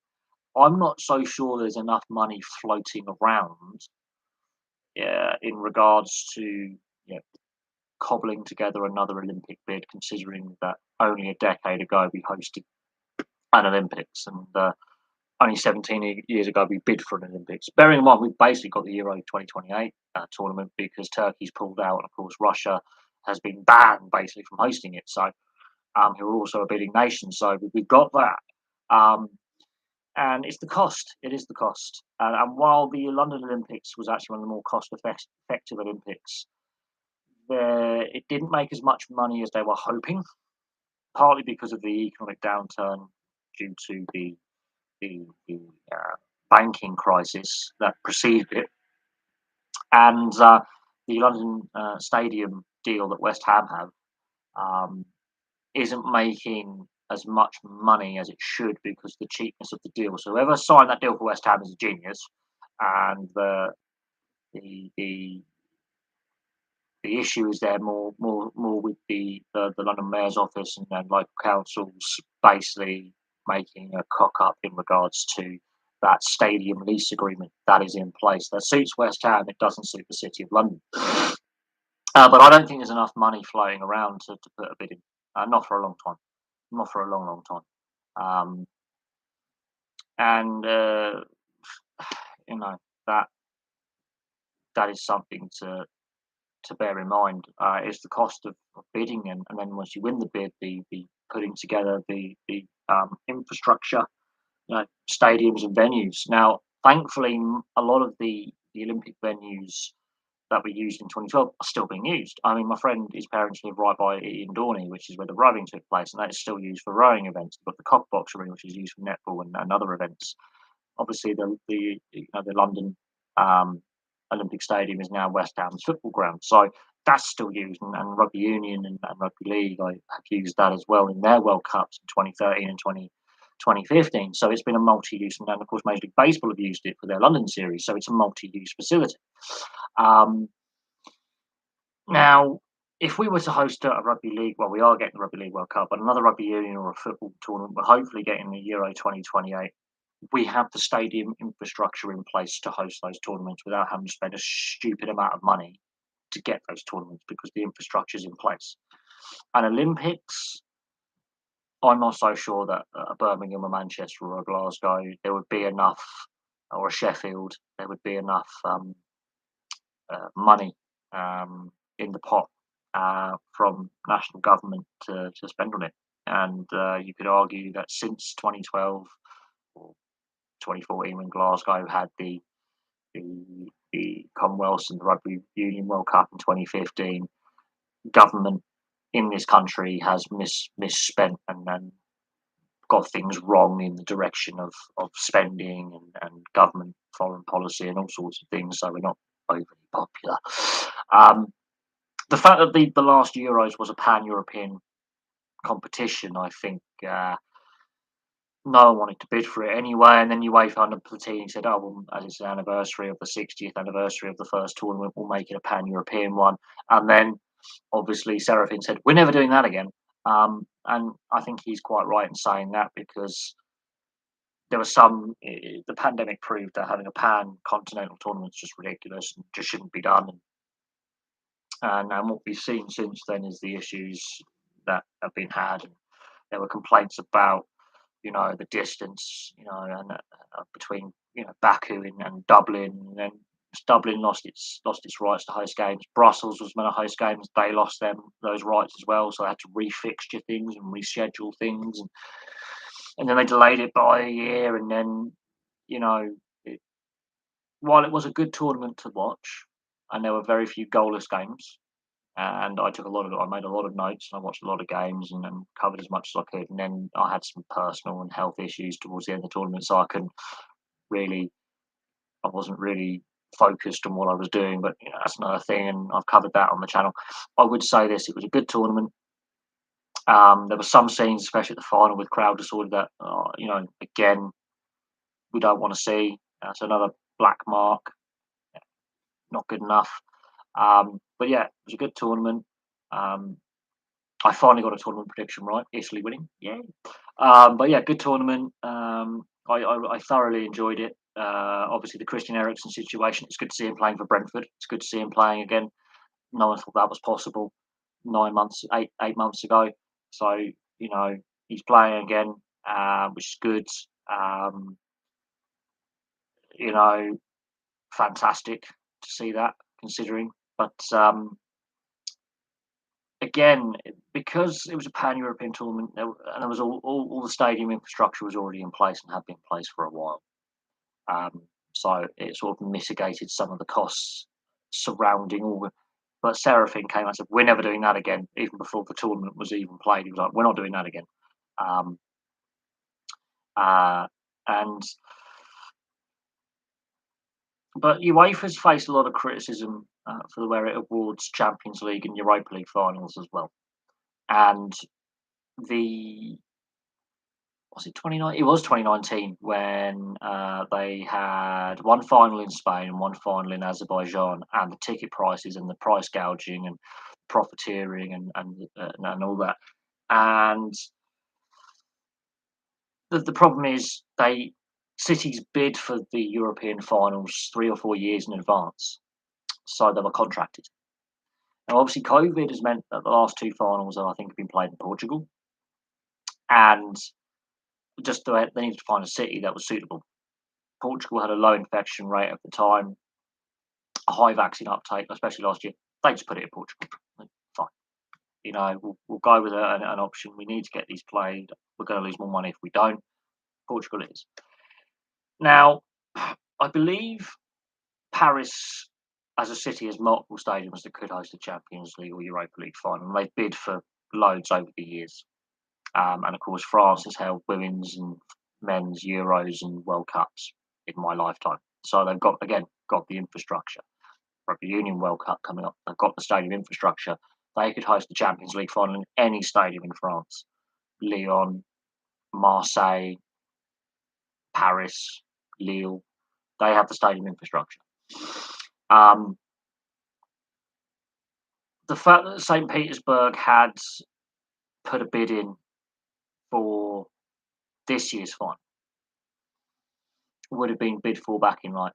I'm not so sure there's enough money floating around, in regards to, cobbling together another Olympic bid, considering that only a decade ago we hosted an Olympics, and only 17 years ago we bid for an Olympics. Bearing in mind, we've basically got the Euro 2028 tournament because Turkey's pulled out, and of course Russia has been banned basically from hosting it. So who are also a bidding nation. So we've got that. Um, and it's the cost. It is the cost. And while the London Olympics was actually one of the more cost-effective Olympics, it didn't make as much money as they were hoping, partly because of the economic downturn due to the banking crisis that preceded it, and the London Stadium deal that West Ham have um, isn't making as much money as it should because of the cheapness of the deal. So whoever signed that deal for West Ham is a genius, and the the the issue is there more with the London Mayor's office and then local councils basically making a cock up in regards to that stadium lease agreement that is in place. That suits West Ham, it doesn't suit the City of London. But I don't think there's enough money flowing around to put a bid in. Not for a long time. Not for a long, long time. Um, and you know that that is something to bear in mind. Is the cost of bidding, and then once you win the bid, the putting together the infrastructure, stadiums and venues. Now, thankfully, a lot of the Olympic venues that were used in 2012 are still being used. I mean, my friend, his parents live right by in Dorney, which is where the rowing took place, and that is still used for rowing events. But the Cockbox Arena, which is used for netball and other events. Obviously, the London um, Olympic Stadium is now West Ham's football ground, so that's still used, and rugby union and rugby league have used that as well in their World Cups in 2013 and 2015. So it's been a multi-use, and then of course Major League Baseball have used it for their London series, so it's a multi-use facility. Um, Now, if we were to host a rugby league, well, we are getting the Rugby League World Cup, but another rugby union or a football tournament, we're hopefully getting the Euro 2028. We have the stadium infrastructure in place to host those tournaments without having to spend a stupid amount of money to get those tournaments because the infrastructure is in place. And Olympics, I'm not so sure that a Birmingham, a Manchester, or a Glasgow, there would be enough, or a Sheffield, there would be enough money in the pot from national government to spend on it. And you could argue that since 2012 or 2014, when Glasgow had the Commonwealth and the Rugby Union World Cup in 2015, government in this country has misspent and got things wrong in the direction of spending and government foreign policy and all sorts of things. So we're not overly popular. Um, the fact that the last Euros was a pan-European competition, I think no one wanted to bid for it anyway. And then UEFA under Platini said, "Oh, well, as it's an anniversary of the 60th anniversary of the first tournament, we'll make it a pan-European one." And then obviously Serafin said, "We're never doing that again." And I think he's quite right in saying that because there was the pandemic proved that having a pan-continental tournament is just ridiculous and just shouldn't be done. And what we've seen since then is the issues that have been had. And there were complaints about, the distance, and between Baku and Dublin, and then Dublin lost its rights to host games. Brussels was meant to host games; they lost those rights as well, so they had to refixture things and reschedule things, and then they delayed it by a year. And then, you know, it, while it was a good tournament to watch, and there were very few goalless games, and I made a lot of notes, and I watched a lot of games, and covered as much as I could. And then I had some personal and health issues towards the end of the tournament, so really, I wasn't really focused on what I was doing. But that's another thing, and I've covered that on the channel. I would say this: it was a good tournament. There were some scenes, especially at the final, with crowd disorder that, again, we don't want to see. So another black mark, not good enough. But yeah, it was a good tournament. Um, I finally got a tournament prediction right. Italy winning, yay! But yeah, good tournament. I thoroughly enjoyed it. Obviously, the Christian Eriksen situation. It's good to see him playing for Brentford. It's good to see him playing again. No one thought that was possible 9 months, 8 months ago. So he's playing again, which is good. Um, you know, Fantastic to see that, considering. But again, because it was a pan-European tournament, and there was all the stadium infrastructure was already in place and had been in place for a while. Um, so it sort of mitigated some of the costs surrounding all the. But Serafin came out and said, "We're never doing that again." Even before the tournament was even played, he was like, "We're not doing that again." Um, uh, and but UEFA's faced a lot of criticism for the way it awards Champions League and Europa League finals as well. And the was it 29? It was 2019 when they had one final in Spain and one final in Azerbaijan, and the ticket prices and the price gouging and profiteering and all that. And the problem is they cities bid for the European finals 3 or 4 years in advance, so they were contracted. Now, obviously, COVID has meant that the last two finals, I think, have been played in Portugal, and they needed to find a city that was suitable. Portugal had a low infection rate at the time, a high vaccine uptake, especially last year. They just put it in Portugal. Like, fine, we'll go with an option. We need to get these played. We're going to lose more money if we don't. Portugal is now. I believe Paris, as a city, has multiple stadiums that could host the Champions League or Europa League final. And they've bid for loads over the years. And of course, France has held women's and men's Euros and World Cups in my lifetime. So they've got the infrastructure. Rugby Union World Cup coming up. They've got the stadium infrastructure. They could host the Champions League final in any stadium in France. Lyon, Marseille, Paris, Lille. They have the stadium infrastructure. Um, the fact that St. Petersburg had put a bid in for this year's final would have been bid for back in like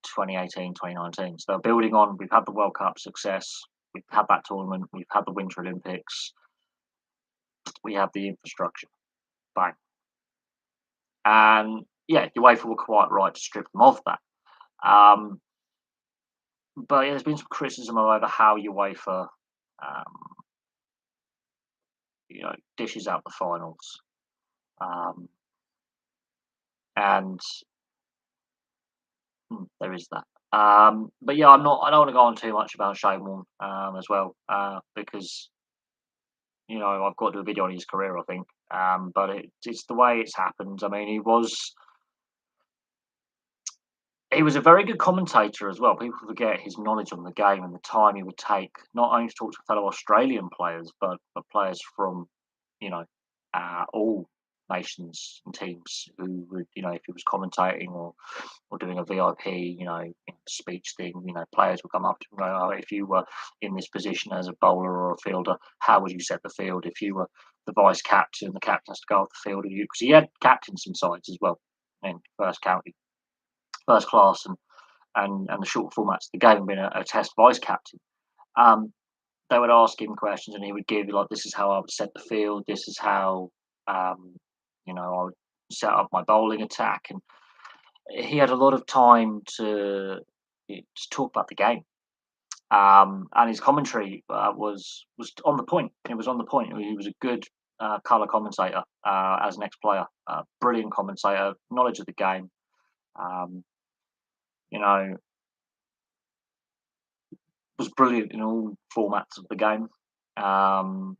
2018, 2019. So they're building on. We've had the World Cup success. We've had that tournament. We've had the Winter Olympics. We have the infrastructure. Bang. And yeah, UEFA were quite right to strip them of that. Um, but yeah, there's been some criticism over how UEFA, um, dishes out the finals. Um, and there is that. But yeah, I don't want to go on too much about Shane Warne as well because I've got to do a video on his career, I think. But it's the way it's happened. I mean, he was a very good commentator as well. People forget his knowledge on the game and the time he would take, not only to talk to fellow Australian players, but players from, you know, all nations and teams who would, if he was commentating or doing a VIP, speech thing, players would come up to him and go, "Oh, if you were in this position as a bowler or a fielder, how would you set the field? If you were the vice captain, the captain has to go off the field, because he had captains some sides as well in first county, first class, and the short formats of the game, being a test vice captain. Um, they would ask him questions, and he would give you like, "This is how I would set the field. This is how um, I would set up my bowling attack." And he had a lot of time to talk about the game. And his commentary was on the point. It was on the point. He was a good colour commentator as an ex-player. Brilliant commentator, knowledge of the game. Um, you know, was brilliant in all formats of the game. Um,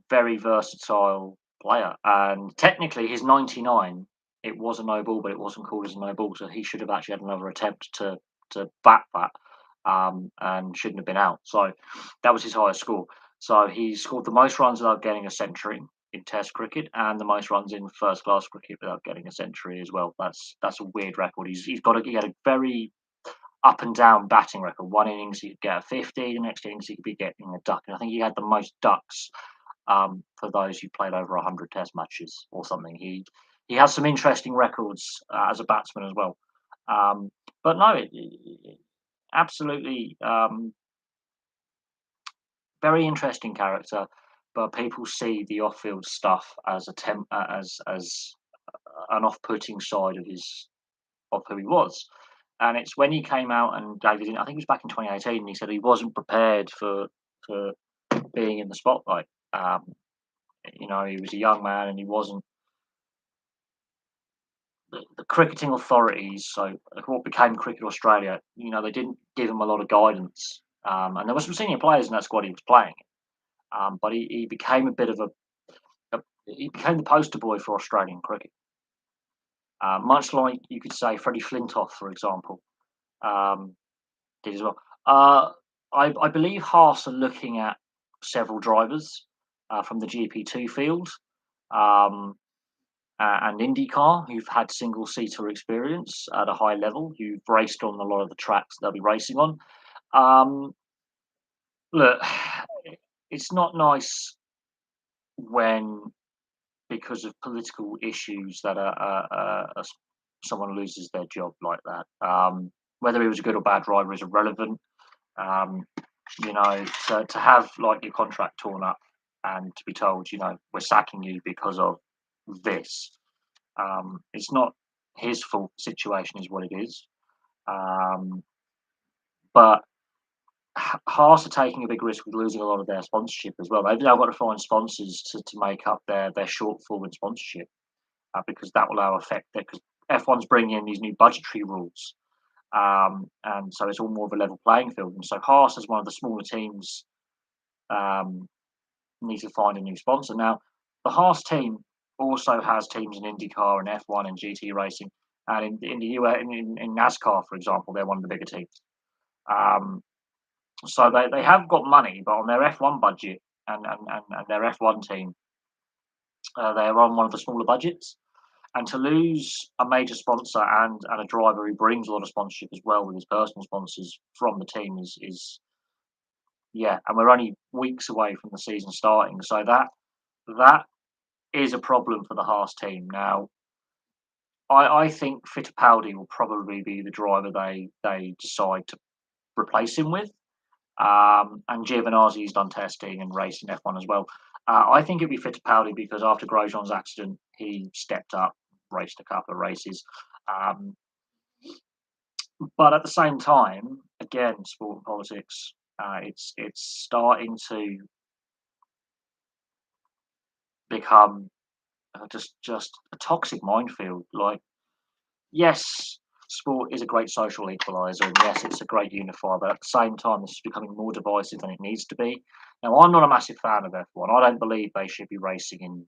Very versatile player, and technically his 99, it was a no ball, but it wasn't called as a no ball, so he should have actually had another attempt to bat that, and shouldn't have been out. So that was his highest score. So he scored the most runs without getting a century in Test cricket, and the most runs in first class cricket without getting a century as well. That's a weird record. He had a very up and down batting record. One innings he could get a 50, the next innings he could be getting a duck. And I think he had the most ducks for those who played over 100 Test matches or something. He has some interesting records as a batsman as well. But no, absolutely very interesting character. But people see the off-field stuff as as an off-putting side of who he was. And it's when he came out and gave it in, I think it was back in 2018, and he said he wasn't prepared for being in the spotlight. He was a young man, and he wasn't the cricketing authorities. So what became Cricket Australia, they didn't give him a lot of guidance. And there were some senior players in that squad he was playing. But he became a bit of he became the poster boy for Australian cricket. Much like you could say Freddie Flintoff, for example, did as well. I believe Haas are looking at several drivers from the GP2 field and IndyCar who've had single-seater experience at a high level, who've raced on a lot of the tracks they'll be racing on. Look, it's not nice when, because of political issues, that someone loses their job like that. Whether he was a good or bad driver is irrelevant. To have like your contract torn up and to be told, we're sacking you because of this. It's not his fault. Situation is what it is. But Haas are taking a big risk with losing a lot of their sponsorship as well. They've now got to find sponsors to make up their shortfall in sponsorship, because that will now affect it, because F1's bringing in these new budgetary rules. And so it's all more of a level playing field. And so Haas, as one of the smaller teams, needs to find a new sponsor. Now, the Haas team also has teams in IndyCar and F1 and GT racing, and in the US, in NASCAR, for example, they're one of the bigger teams. So they have got money, but on their F1 budget and their F1 team, they're on one of the smaller budgets. And to lose a major sponsor and a driver who brings a lot of sponsorship as well with his personal sponsors from the team is and we're only weeks away from the season starting. So that is a problem for the Haas team. Now, I think Fittipaldi will probably be the driver they decide to replace him with. And Giovinazzi's done testing and racing F1 as well. I think it'd be Fittipaldi because after Grosjean's accident, he stepped up, raced a couple of races. But at the same time, again, sport and politics, it's starting to become just a toxic minefield. Like, yes, sport is a great social equalizer, and yes, it's a great unifier, but at the same time, this is becoming more divisive than it needs to be. Now, I'm not a massive fan of F1. I don't believe they should be racing in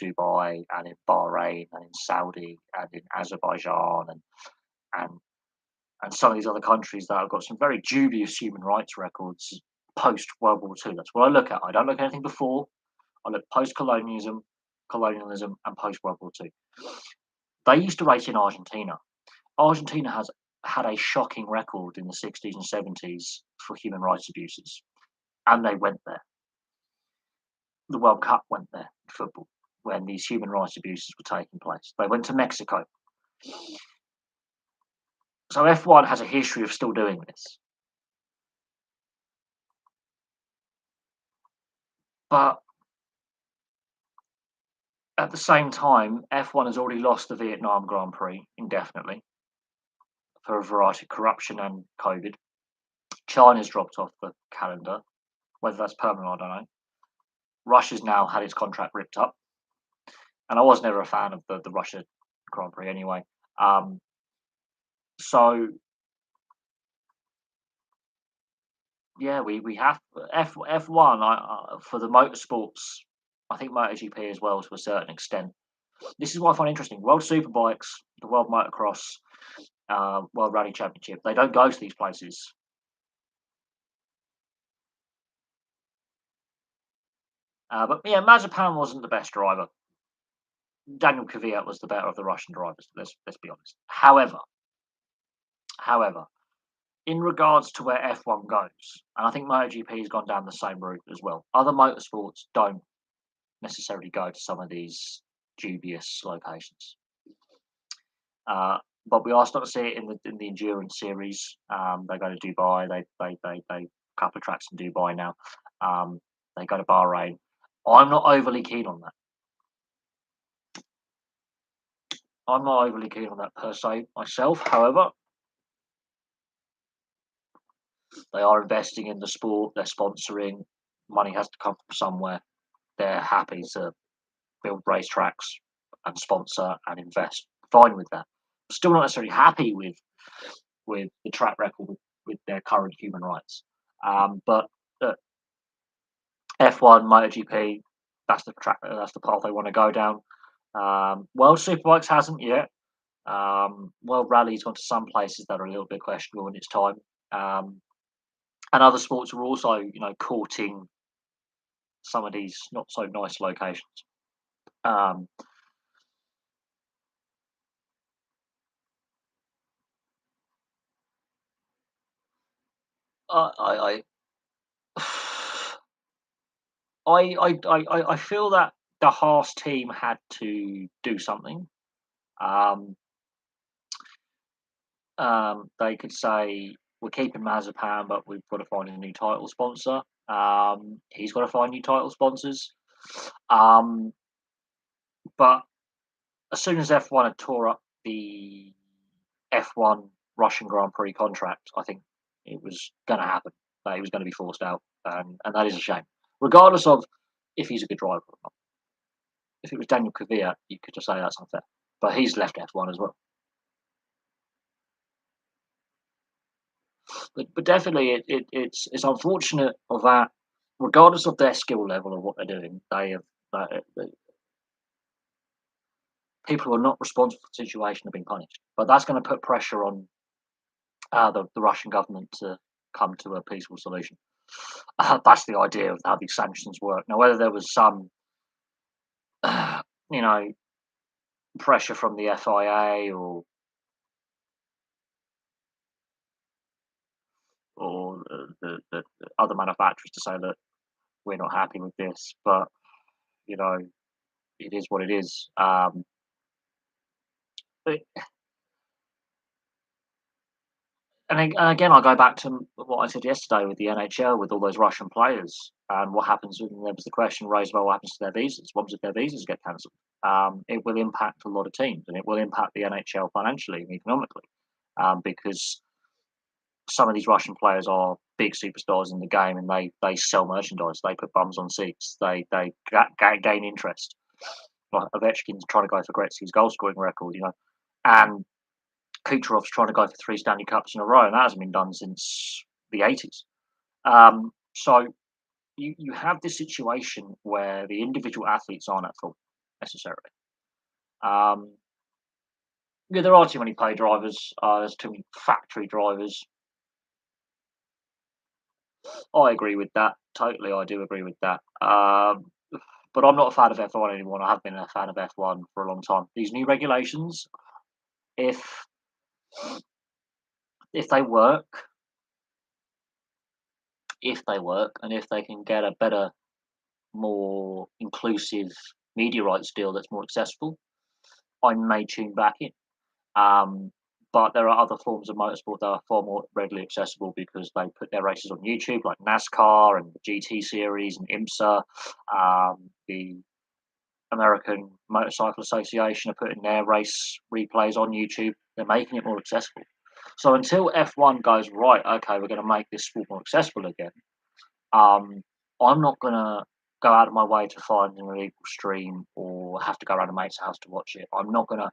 Dubai and in Bahrain and in Saudi and in Azerbaijan and some of these other countries that have got some very dubious human rights records post World War II. That's what I look at. I don't look at anything before. I look post colonialism, and post World War II. They used to race in Argentina. Argentina has had a shocking record in the 60s and 70s for human rights abuses, and they went there. The World Cup went there in football when these human rights abuses were taking place. They went to Mexico. So F1 has a history of still doing this. But at the same time, F1 has already lost the Vietnam Grand Prix indefinitely for a variety of corruption and COVID. China's dropped off the calendar. Whether that's permanent, I don't know. Russia's now had its contract ripped up. And I was never a fan of the Russia Grand Prix anyway. So, yeah, we have F1 for the motorsports. I think MotoGP as well to a certain extent. This is what I find interesting. World Superbikes, the World Motocross, World Rally Championship, they don't go to these places. But yeah, Mazepin wasn't the best driver. Daniel Kvyat was the better of the Russian drivers. Let's be honest. However, in regards to where F1 goes, and I think MotoGP has gone down the same route as well. Other motorsports don't necessarily go to some of these dubious locations, but we are starting to see it in the endurance series. They go to Dubai. They a couple of tracks in Dubai now. They go to Bahrain. I'm not overly keen on that. I'm not overly keen on that per se myself. However, they are investing in the sport. They're sponsoring. Money has to come from somewhere. They're happy to build racetracks and sponsor and invest. Fine with that. Still not necessarily happy with the track record with their current human rights. But F1, MotoGP, that's the track. That's the path they want to go down. World Superbikes hasn't yet. World Rally's gone to some places that are a little bit questionable in its time. And other sports are also, courting some of these not so nice locations. Um, I, I feel that the Haas team had to do something. Um, they could say we're keeping Mazepin, but we've got to find a new title sponsor. He's got to find new title sponsors. But as soon as F1 had tore up the F1 Russian Grand Prix contract, I think it was going to happen. That he was going to be forced out, and that is a shame. Regardless of if he's a good driver or not. If it was Daniel Kvyat, you could just say that's unfair. But he's left F1 as well. But definitely, it's unfortunate of that. Regardless of their skill level or what they're doing, they have people who are not responsible for the situation are being punished. But that's going to put pressure on the Russian government to come to a peaceful solution. That's the idea of how these sanctions work. Now, whether there was some, you know, pressure from the FIA or the other manufacturers to say that we're not happy with this, but you know, it is what it is. But, and again, I go back to what I said yesterday with the NHL, with all those Russian players, and what happens with them. There was the question raised about what happens to their visas. What happens if their visas get cancelled? It will impact a lot of teams, and it will impact the NHL financially and economically, because some of these Russian players are big superstars in the game, and they sell merchandise. They put bums on seats. They gain interest. Like Ovechkin's trying to go for Gretzky's goal scoring record, and Kucherov's trying to go for 3 Stanley Cups in a row, and that hasn't been done since the 80s. So you have this situation where the individual athletes aren't at fault necessarily. Um, yeah, there are too many pay drivers. There's too many factory drivers. I agree with that. Totally, I do agree with that. But I'm not a fan of F1 anymore. I have been a fan of F1 for a long time. These new regulations, if if they work, and if they can get a better, more inclusive media rights deal that's more accessible, I may tune back in. Um, but there are other forms of motorsport that are far more readily accessible because they put their races on YouTube, like NASCAR and the GT series and IMSA. The American Motorcycle Association are putting their race replays on YouTube. They're making it more accessible. So until F1 goes, right, okay, we're going to make this sport more accessible again, um, I'm not going to go out of my way to find an illegal stream or have to go around a mate's house to watch it. I'm not going to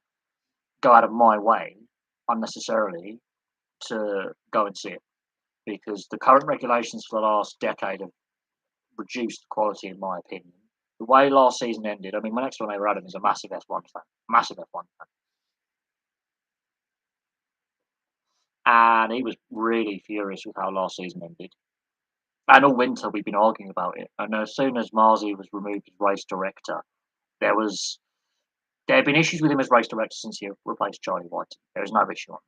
go out of my way unnecessarily to go and see it because the current regulations for the last decade have reduced the quality, in my opinion. The way last season ended, I mean, my next door neighbour Adam is a massive F1 fan, massive F1 fan, and he was really furious with how last season ended. And all winter we've been arguing about it. And as soon as Marzi was removed as race director, there was there have been issues with him as race director since he replaced Charlie White. There is no issue on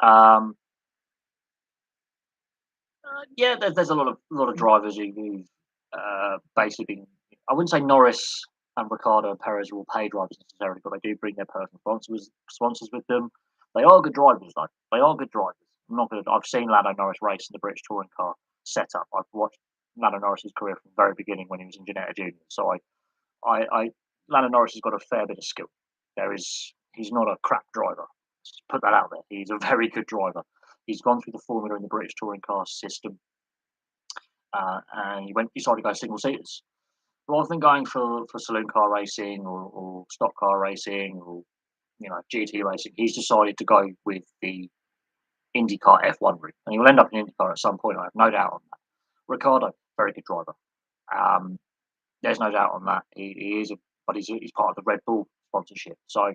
that. Yeah, there's a lot of drivers who've basically been. I wouldn't say Norris and Ricardo and Perez are all paid drivers necessarily, but they do bring their personal sponsors with them. They are good drivers, though. They are good drivers. I'm not going to. I've seen Lando Norris race in the British touring car setup. I've watched Lando Norris's career from the very beginning when he was in Ginetta Junior. So I Lando Norris has got a fair bit of skill. He's not a crap driver. Let's put that out there. He's a very good driver. He's gone through the formula in the British touring car system. and he decided to go single seaters rather than going for saloon car racing or stock car racing or GT racing. He's decided to go with the IndyCar F1 route, and he will end up in IndyCar at some point. I have no doubt on that. Ricardo, very good driver. Um, there's no doubt on that. He is, but he's part of the Red Bull sponsorship. So,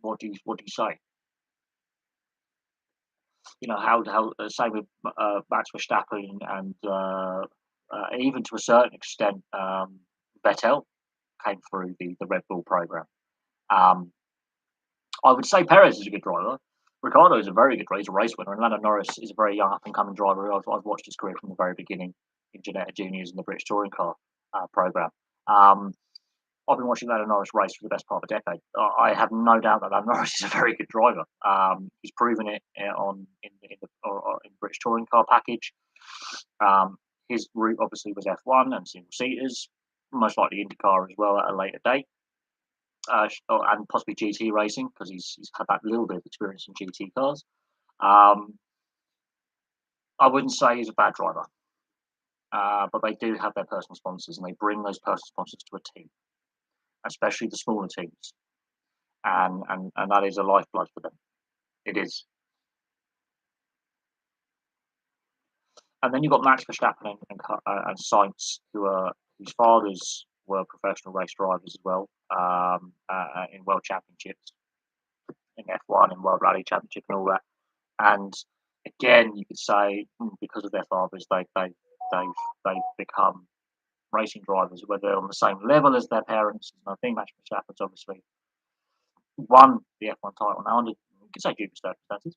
what do you say? How same with Max Verstappen and even to a certain extent Vettel came through the Red Bull program. Um, I would say Perez is a good driver. Ricardo is a very good driver. He's a race winner, and Lando Norris is a very young up and coming driver. I've watched his career from the very beginning in Ginetta Juniors and the British Touring Car program. Um, I've been watching Lando Norris race for the best part of a decade. I have no doubt that Lando Norris is a very good driver. He's proven it in the British Touring Car package. His route obviously was F1 and single seaters, most likely IndyCar as well at a later date, and possibly GT racing because he's had that little bit of experience in GT cars. Um, I wouldn't say he's a bad driver, but they do have their personal sponsors and they bring those personal sponsors to a team, especially the smaller teams. And that is a lifeblood for them. It is. And then you've got Max Verstappen and Sainz, whose fathers were professional race drivers as well in world championships, in F1, in World Rally Championship, and all that. And again, you could say because of their fathers, they've become racing drivers, whether they're on the same level as their parents. And I think Max Verstappen's obviously won the F1 title now under, you could say, due to circumstances.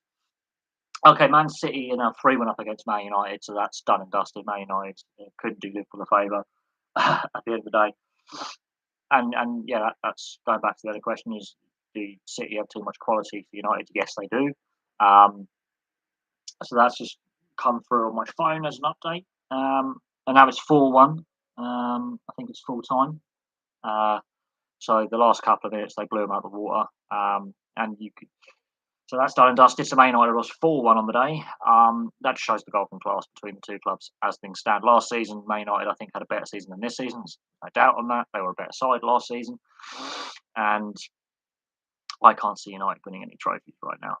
Okay, Man City in a 3-1 up against Man United, so that's done and dusted. Man United couldn't do Liverpool a favour at the end of the day. And yeah, that's going back to the other question: is do City have too much quality for United? Yes, they do. So that's just come through on my phone as an update. And now it's 4-1. I think it's full time. So the last couple of minutes they blew them out of the water. And you could So that's done and dusted. So Man United lost 4-1 on the day. That shows the golden class between the two clubs as things stand. Last season, Man United, I think, had a better season than this season. There's no doubt on that. They were a better side last season. And I can't see United winning any trophies right now.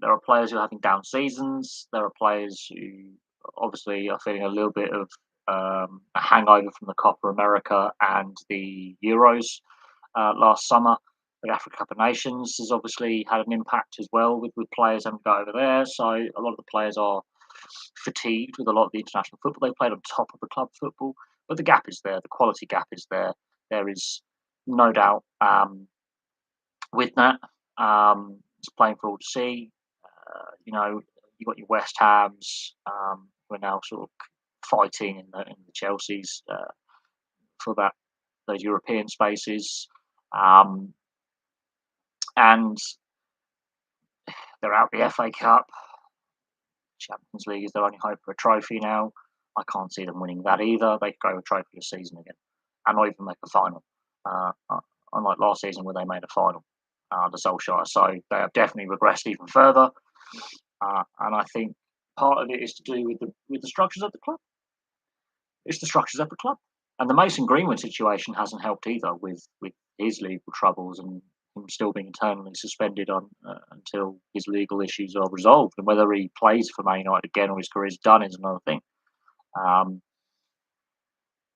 There are players who are having down seasons. There are players who obviously are feeling a little bit of a hangover from the Copa America and the Euros last summer. The Africa Cup of Nations has obviously had an impact as well with players having to go over there. So a lot of the players are fatigued with a lot of the international football they played on top of the club football. But the gap is there. The quality gap is there. There is no doubt with that. It's playing for all to see. You've got your West Hams who are now sort of fighting in the Chelseas for those European spaces. And they're out the FA Cup. Champions League is their only hope for a trophy now. I can't see them winning that either. They could go with a trophy a season again and not even make a final. Unlike last season where they made a final, the Solskjaer. So they have definitely regressed even further. And I think part of it is to do with the structures of the club. It's the structures of the club. And the Mason Greenwood situation hasn't helped either with his legal troubles and him still being eternally suspended until his legal issues are resolved. And whether he plays for Man United again or his career is done is another thing.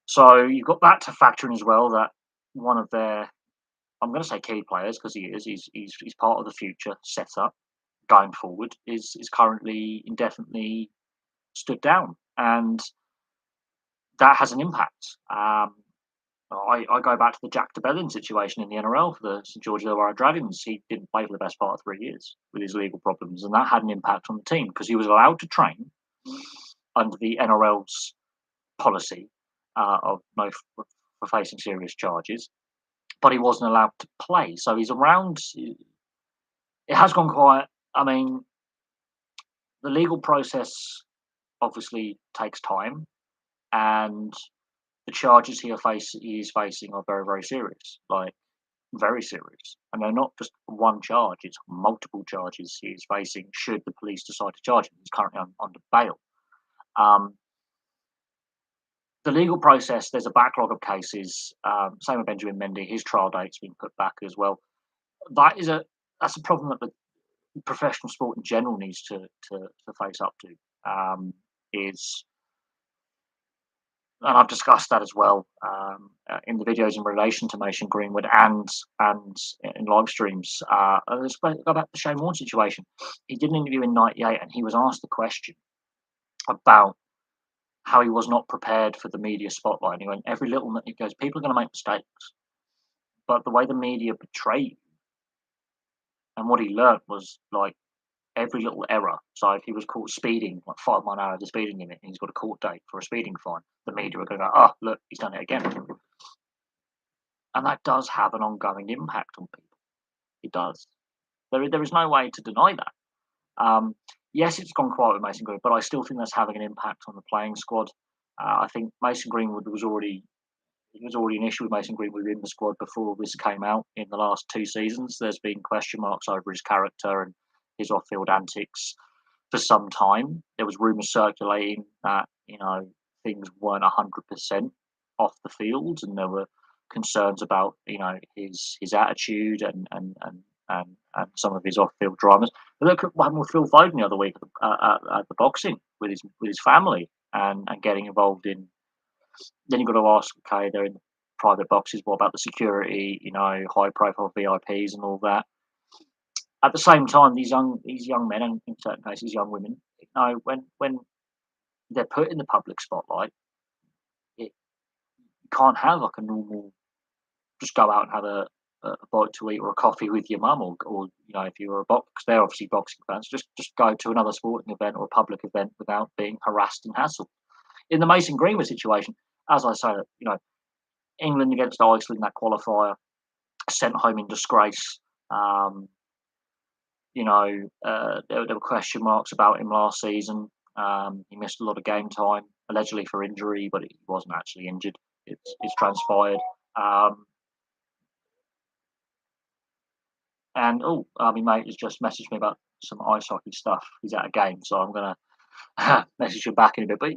So you've got that to factor in as well, that one of their, I'm going to say key players because he's part of the future setup going forward, is currently indefinitely stood down. And that has an impact. I go back to the Jack de Belin situation in the NRL for the St George Illawarra Dragons. He didn't play for the best part of 3 years with his legal problems, and that had an impact on the team because he was allowed to train under the NRL's policy of no for facing serious charges, but he wasn't allowed to play. So he's around. It has gone quiet. I mean, the legal process obviously takes time, and the charges he is facing are very, very serious, like very serious. And they're not just one charge, it's multiple charges he is facing should the police decide to charge him. He's currently under bail. Um, the legal process, there's a backlog of cases. Same with Benjamin Mendy, his trial date's been put back as well. That is a that's a problem that the professional sport in general needs to face up to. Is And I've discussed that as well in the videos in relation to Mason Greenwood and in live streams. Let's go back to the Shane Warne situation. He did an interview in '98, and he was asked the question about how he was not prepared for the media spotlight. And he went, every little, he goes, people are going to make mistakes, but the way the media portray you, and what he learned was like every little error. So if he was caught speeding like 5 mile an hour of the speeding limit and he's got a court date for a speeding fine, the media are going to go, oh, look, he's done it again. And that does have an ongoing impact on people. It does. There is no way to deny that. Yes, it's gone quiet with Mason Greenwood, but I still think that's having an impact on the playing squad. I think Mason Greenwood was already an issue with Mason Greenwood in the squad before this came out in the last 2 seasons. There's been question marks over his character and his off-field antics for some time. There was rumours circulating that things weren't 100% off the field, and there were concerns about his attitude and some of his off-field dramas. But look at what happened with Phil Foden the other week at the boxing with his family and getting involved in. Then you've got to ask, okay, they're in private boxes. What about the security? High-profile VIPs and all that. At the same time, these young men and in certain cases young women, when they're put in the public spotlight, you can't have like a normal just go out and have a bite to eat or a coffee with your mum or if you're a box, they're obviously boxing fans, just go to another sporting event or a public event without being harassed and hassled. In the Mason Greenwood situation, as I say, England against Iceland, that qualifier, sent home in disgrace. There were question marks about him last season. He missed a lot of game time, allegedly for injury, but he wasn't actually injured. It's transpired. My mate has just messaged me about some ice hockey stuff. He's at a game, so I'm going to message him back in a bit. But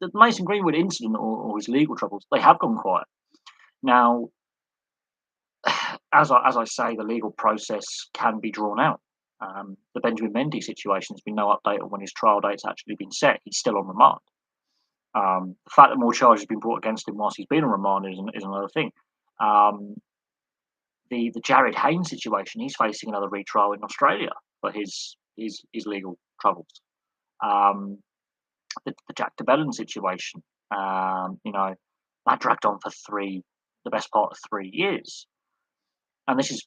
the Mason Greenwood incident or his legal troubles, they have gone quiet. Now, as I say, the legal process can be drawn out. The Benjamin Mendy situation, has been no update on when his trial date's actually been set. He's still on remand. The fact that more charges have been brought against him whilst he's been on remand is another thing. The Jared Haynes situation, he's facing another retrial in Australia for his legal troubles. The Jack DeBellin situation, that dragged on for the best part of 3 years. And this is,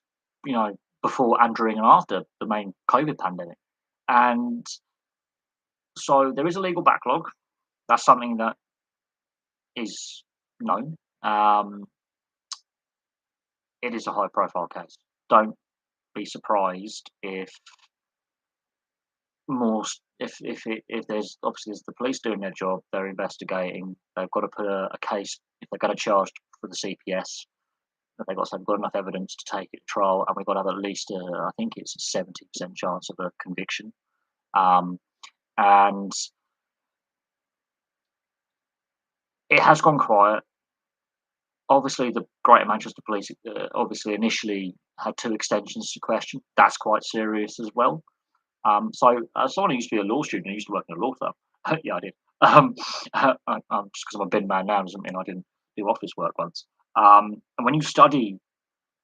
before and during and after the main COVID pandemic. And so there is a legal backlog. That's something that is known. It is a high profile case. Don't be surprised if there's obviously there's the police doing their job, they're investigating, they've got to put a case, if they're going to charge for the CPS, that they've got enough evidence to take it to trial, and we've got to have at least I think it's a 70% chance of a conviction. And it has gone quiet. Obviously, the Greater Manchester Police obviously initially had 2 extensions to question. That's quite serious as well. So as someone who used to be a law student, I used to work in a law firm. Yeah, I did. Just because I'm a bin man now doesn't mean I didn't do office work once. And when you study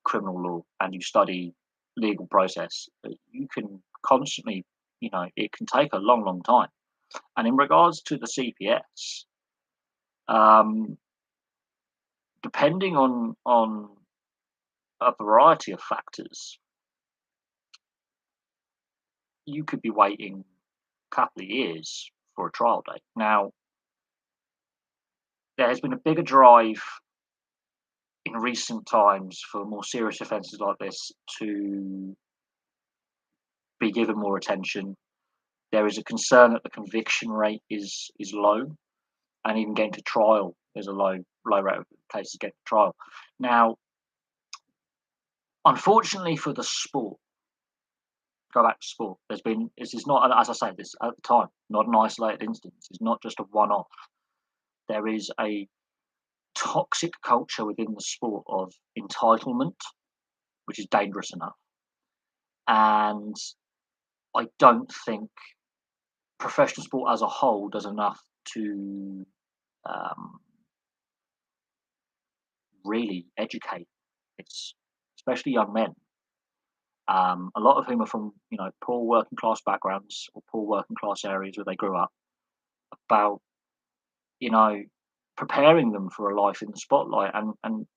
criminal law and you study legal process, you can constantly, it can take a long, long time. And in regards to the CPS, depending on a variety of factors, you could be waiting a couple of years for a trial date. Now, there has been a bigger drive in recent times for more serious offences like this to be given more attention. There is a concern that the conviction rate is low, and even getting to trial, there's a low rate of cases getting to trial. Now, unfortunately for the sport, Go back to sport. This is not, as I say, this at the time, not an isolated instance. It's not just a one-off. There is a toxic culture within the sport of entitlement, which is dangerous enough. And I don't think professional sport as a whole does enough to um, really educate its, especially young men, a lot of whom are from poor working class backgrounds or poor working class areas where they grew up, about you know preparing them for a life in the spotlight. And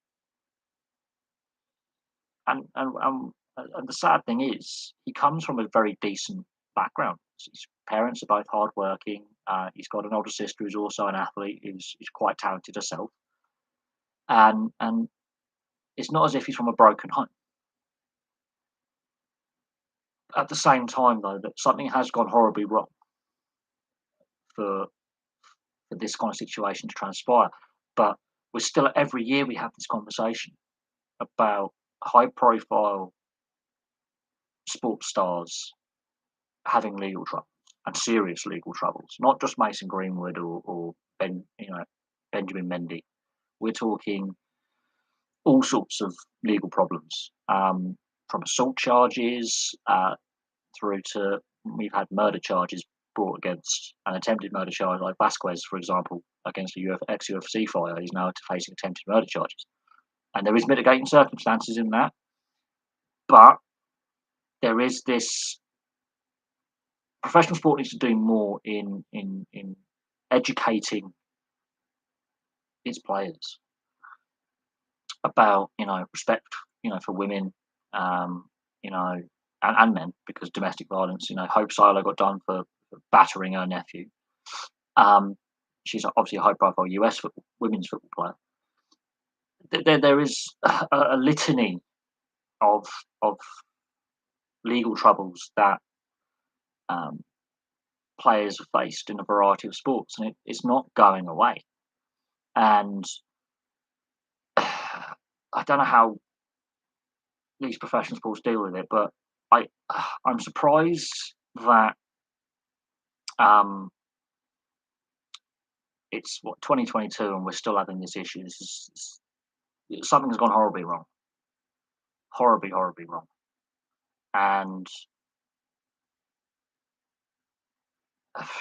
the sad thing is, he comes from a very decent background. His parents are both hardworking. He's got an older sister who's also an athlete, who's quite talented herself, and it's not as if he's from a broken home. At the same time, though, that something has gone horribly wrong for this kind of situation to transpire. But we're still, every year we have this conversation about high profile sports stars having legal troubles and serious legal troubles, not just Mason Greenwood or Benjamin Mendy. We're talking all sorts of legal problems, from assault charges through to, we've had murder charges brought against, an attempted murder charge, like Vasquez, for example, against a ex UFC fighter. He's now facing attempted murder charges, and there is mitigating circumstances in that, but there is this. Professional sport needs to do more in educating its players about respect, for women, um, you know, and men, because domestic violence. Hope Silo got done for battering her nephew. She's obviously a high-profile US women's football player. There is a litany of of legal troubles that um, players have faced in a variety of sports, and it's not going away. And I don't know how these professional sports deal with it, but I I'm surprised that um, it's 2022 and we're still having this issue. Something's gone horribly wrong, and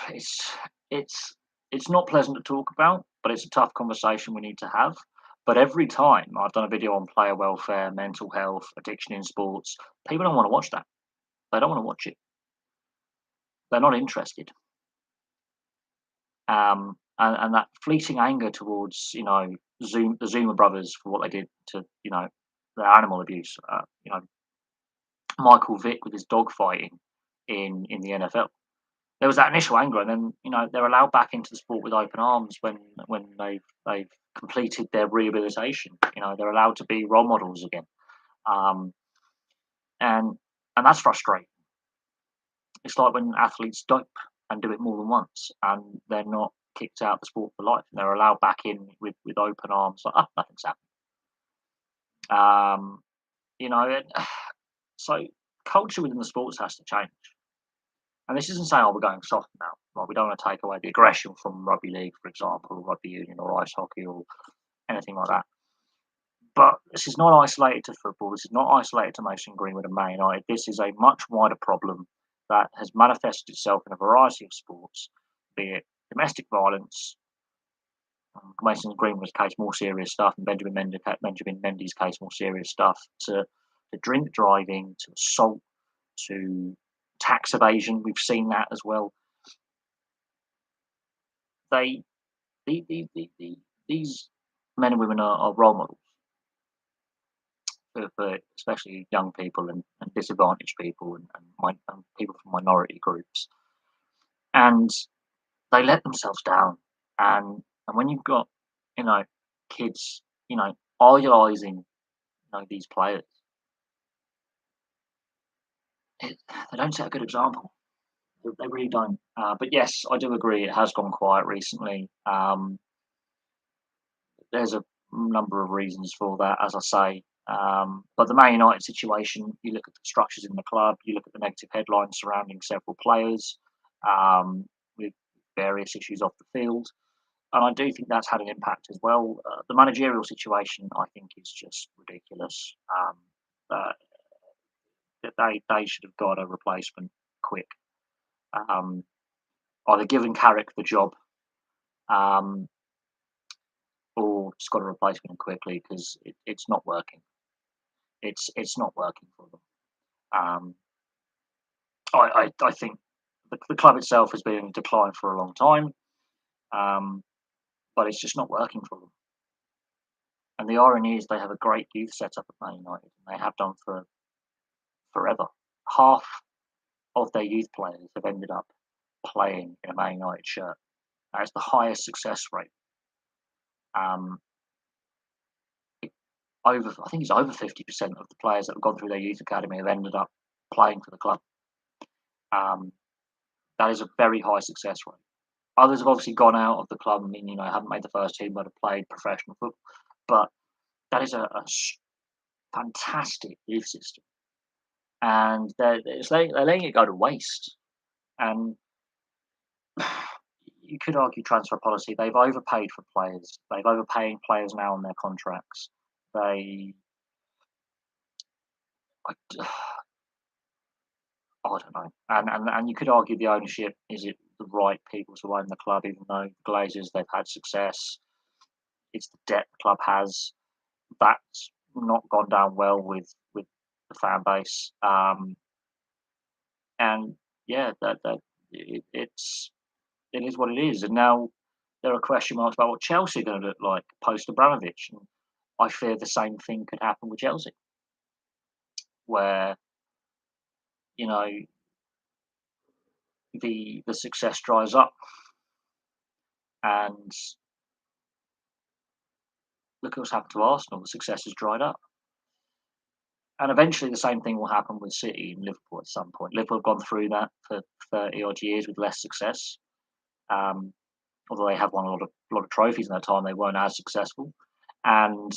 it's it's it's not pleasant to talk about, but it's a tough conversation we need to have. But every time I've done a video on player welfare, mental health, addiction in sports, people don't want to watch that. They don't want to watch it. They're not interested. And that fleeting anger towards the Zuma brothers for what they did to their animal abuse. Michael Vick with his dog fighting in the NFL. There was that initial anger, and then they're allowed back into the sport with open arms when they've completed their rehabilitation. They're allowed to be role models again, um, and that's frustrating. It's like when athletes dope and do it more than once, and they're not kicked out of the sport for life, and they're allowed back in with open arms, like, nothing's happened. So culture within the sports has to change. And this isn't saying, oh, we're going soft now. Like, we don't want to take away the aggression from rugby league, for example, or rugby union, or ice hockey, or anything like that. But this is not isolated to football. This is not isolated to Mason Greenwood and Man United. This is a much wider problem that has manifested itself in a variety of sports, be it domestic violence, Mason Greenwood's case, more serious stuff, and Benjamin Mendy's case, more serious stuff, to drink driving, to assault, to tax evasion. We've seen that as well. They, these men and women are role models for especially young people and disadvantaged people and people from minority groups, and they let themselves down. And when you've got kids idolizing these players, they don't set a good example. They really don't. But yes, I do agree. It has gone quiet recently. There's a number of reasons for that. As I say, But the Man United situation, you look at the structures in the club, you look at the negative headlines surrounding several players with various issues off the field, and I do think that's had an impact as well. The managerial situation, I think, is just ridiculous. Uh, that they should have got a replacement quick. Um, Either given Carrick the job, um, or just got a replacement quickly because it's not working. It's not working for them. Um, I think the club itself has been in decline for a long time, um, but it's just not working for them. And the irony is they have a great youth setup at Man United, and they have done for forever. Half of their youth players have ended up playing in a Man United shirt. That is the highest success rate. Um, I think it's over 50% of the players that have gone through their youth academy have ended up playing for the club. Um, that is a very high success rate. Others have obviously gone out of the club and haven't made the first team but have played professional football. But that is a fantastic youth system, and they're letting it go to waste. And you could argue transfer policy. They've overpaid for players. They've overpaying players now on their contracts. They, I, I don't know. And you could argue the ownership, is it the right people to own the club, even though the Glazers, they've had success. It's the debt the club has. That's not gone down well with the fan base. And yeah, it is what it is. And now there are question marks about what Chelsea are going to look like post Abramovich. And I fear the same thing could happen with Chelsea, where you know the success dries up, and look at what's happened to Arsenal. The success has dried up, and eventually the same thing will happen with City and Liverpool at some point. Liverpool have gone through that for 30 odd years with less success. Um, Although they have won a lot of trophies in that time, they weren't as successful. And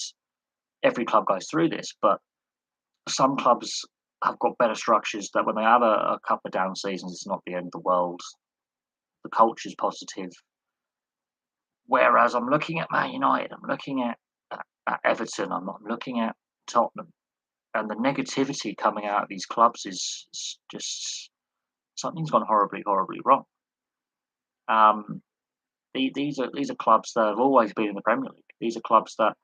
every club goes through this, but some clubs have got better structures that when they have a couple of down seasons, it's not the end of the world. The culture's positive. Whereas I'm looking at Man United, I'm looking at Everton, I'm looking at Tottenham, and the negativity coming out of these clubs is just something's gone horribly, horribly wrong. These are clubs that have always been in the Premier League. These are clubs that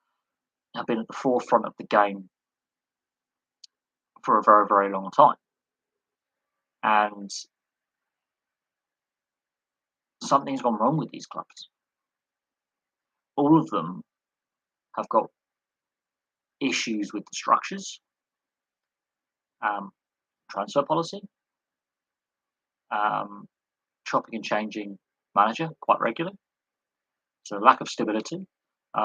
have been at the forefront of the game for a very, very long time. And something's gone wrong with these clubs. All of them have got issues with the structures, um, transfer policy, um, chopping and changing manager quite regularly. So lack of stability.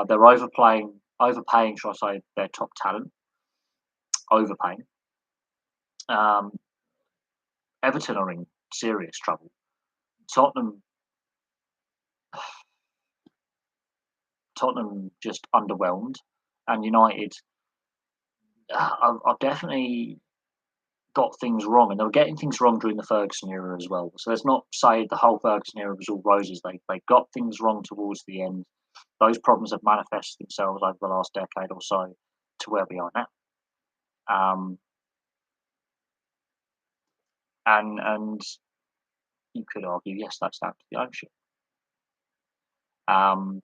They're overpaying, shall I say, their top talent, overpaying. Um, Everton are in serious trouble. Tottenham, Tottenham just underwhelmed, and United are definitely got things wrong, and they were getting things wrong during the Ferguson era as well. So let's not say the whole Ferguson era was all roses. They got things wrong towards the end. Those problems have manifested themselves over the last decade or so to where we are now. And you could argue, yes, that's down to the ownership. Um,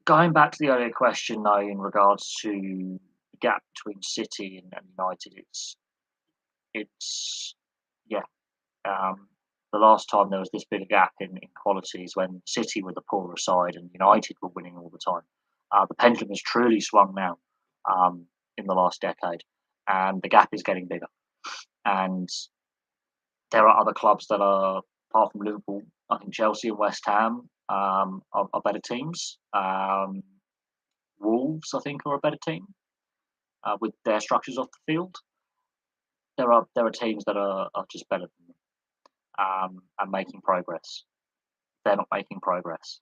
Going back to the earlier question, though, in regards to the gap between City and United, it's yeah. The last time there was this big gap in qualities when City were the poorer side and United were winning all the time. The pendulum has truly swung now in the last decade, and the gap is getting bigger. And there are other clubs that are, apart from Liverpool, I think Chelsea and West Ham are better teams. Wolves, I think, are a better team with their structures off the field. There are teams that are just better than them and making progress. They're not making progress.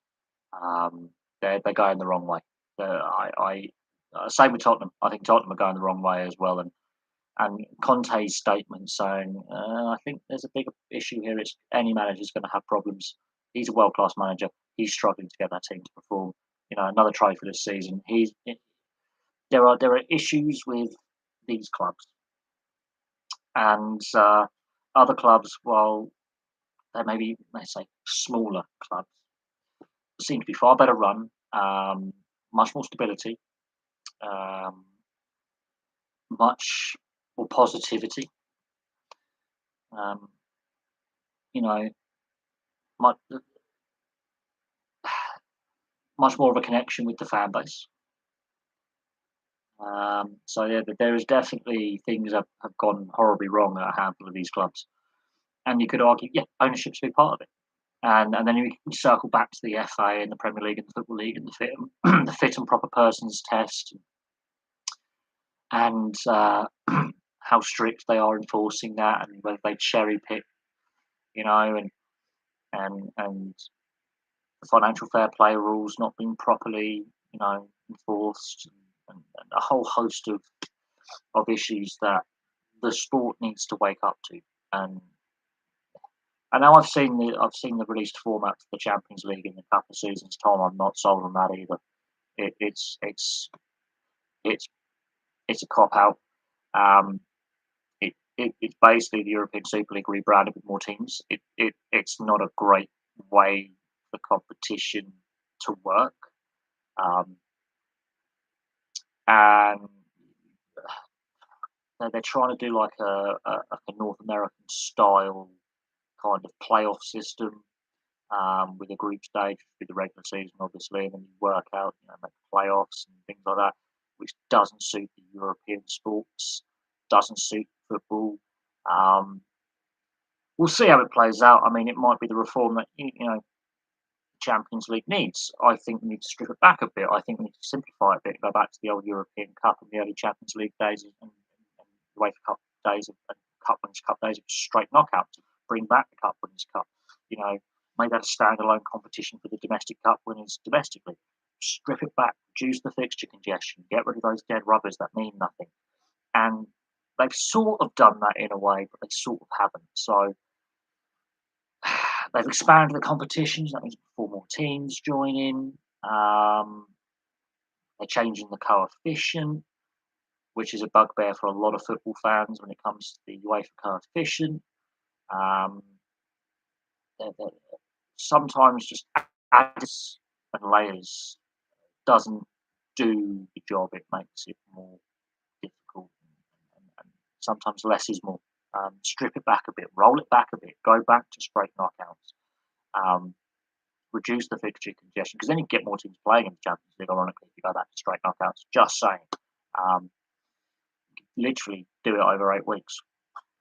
They're going the wrong way. I Same with Tottenham. I think Tottenham are going the wrong way as well, and Conte's statement saying, "I think there's a bigger issue here. It's any manager's going to have problems. He's a world class manager. He's struggling to get that team to perform. Another trophy this season. There are issues with these clubs and other clubs. While they maybe let's say smaller clubs seem to be far better run, much more stability, um, much more positivity. Um, you know, much much more of a connection with the fan base. So yeah, there is definitely things have gone horribly wrong at a handful of these clubs, and you could argue, yeah, ownership's a big part of it. And then you can circle back to the FA and the Premier League and the Football League and the the fit and proper persons test, and how strict they are enforcing that, and whether they cherry pick, and and the financial fair play rules not being properly, enforced, and a whole host of issues that the sport needs to wake up to. And now I've seen the released format for the Champions League in a couple of seasons. Tom, I'm not sold on that either. It's it's a cop out. Um, it's basically the European Super League rebranded with more teams. It's not a great way for competition to work. Um, and they're trying to do like a North American style kind of playoff system, with a group stage with the regular season, obviously, and then you work out, make playoffs and things like that, which doesn't suit the European sports, doesn't suit football. Um, we'll see how it plays out. I mean, it might be the reform that Champions League needs. I think we need to strip it back a bit. I think we need to simplify it a bit, go back to the old European Cup and the early Champions League days and UEFA Cup days and Cup Winners' Cup days of straight knockouts. Bring back the Cup Winners' Cup. You know, make that a standalone competition for the domestic cup winners domestically. Strip it back, reduce the fixture congestion, get rid of those dead rubbers that mean nothing. And they've sort of done that in a way, but they sort of haven't. So they've expanded the competitions. That means 4 more teams join in. They're changing the coefficient, which is a bugbear for a lot of football fans when it comes to the UEFA coefficient. Um, they're sometimes just adds and layers doesn't do the job. It makes it more difficult, and sometimes less is more. Strip it back a bit, roll it back a bit, go back to straight knockouts. Um, Reduce the fixture congestion because then you get more teams playing in the Champions League. Ironically, if you go back to straight knockouts, just saying. Um, Literally do it over 8 weeks.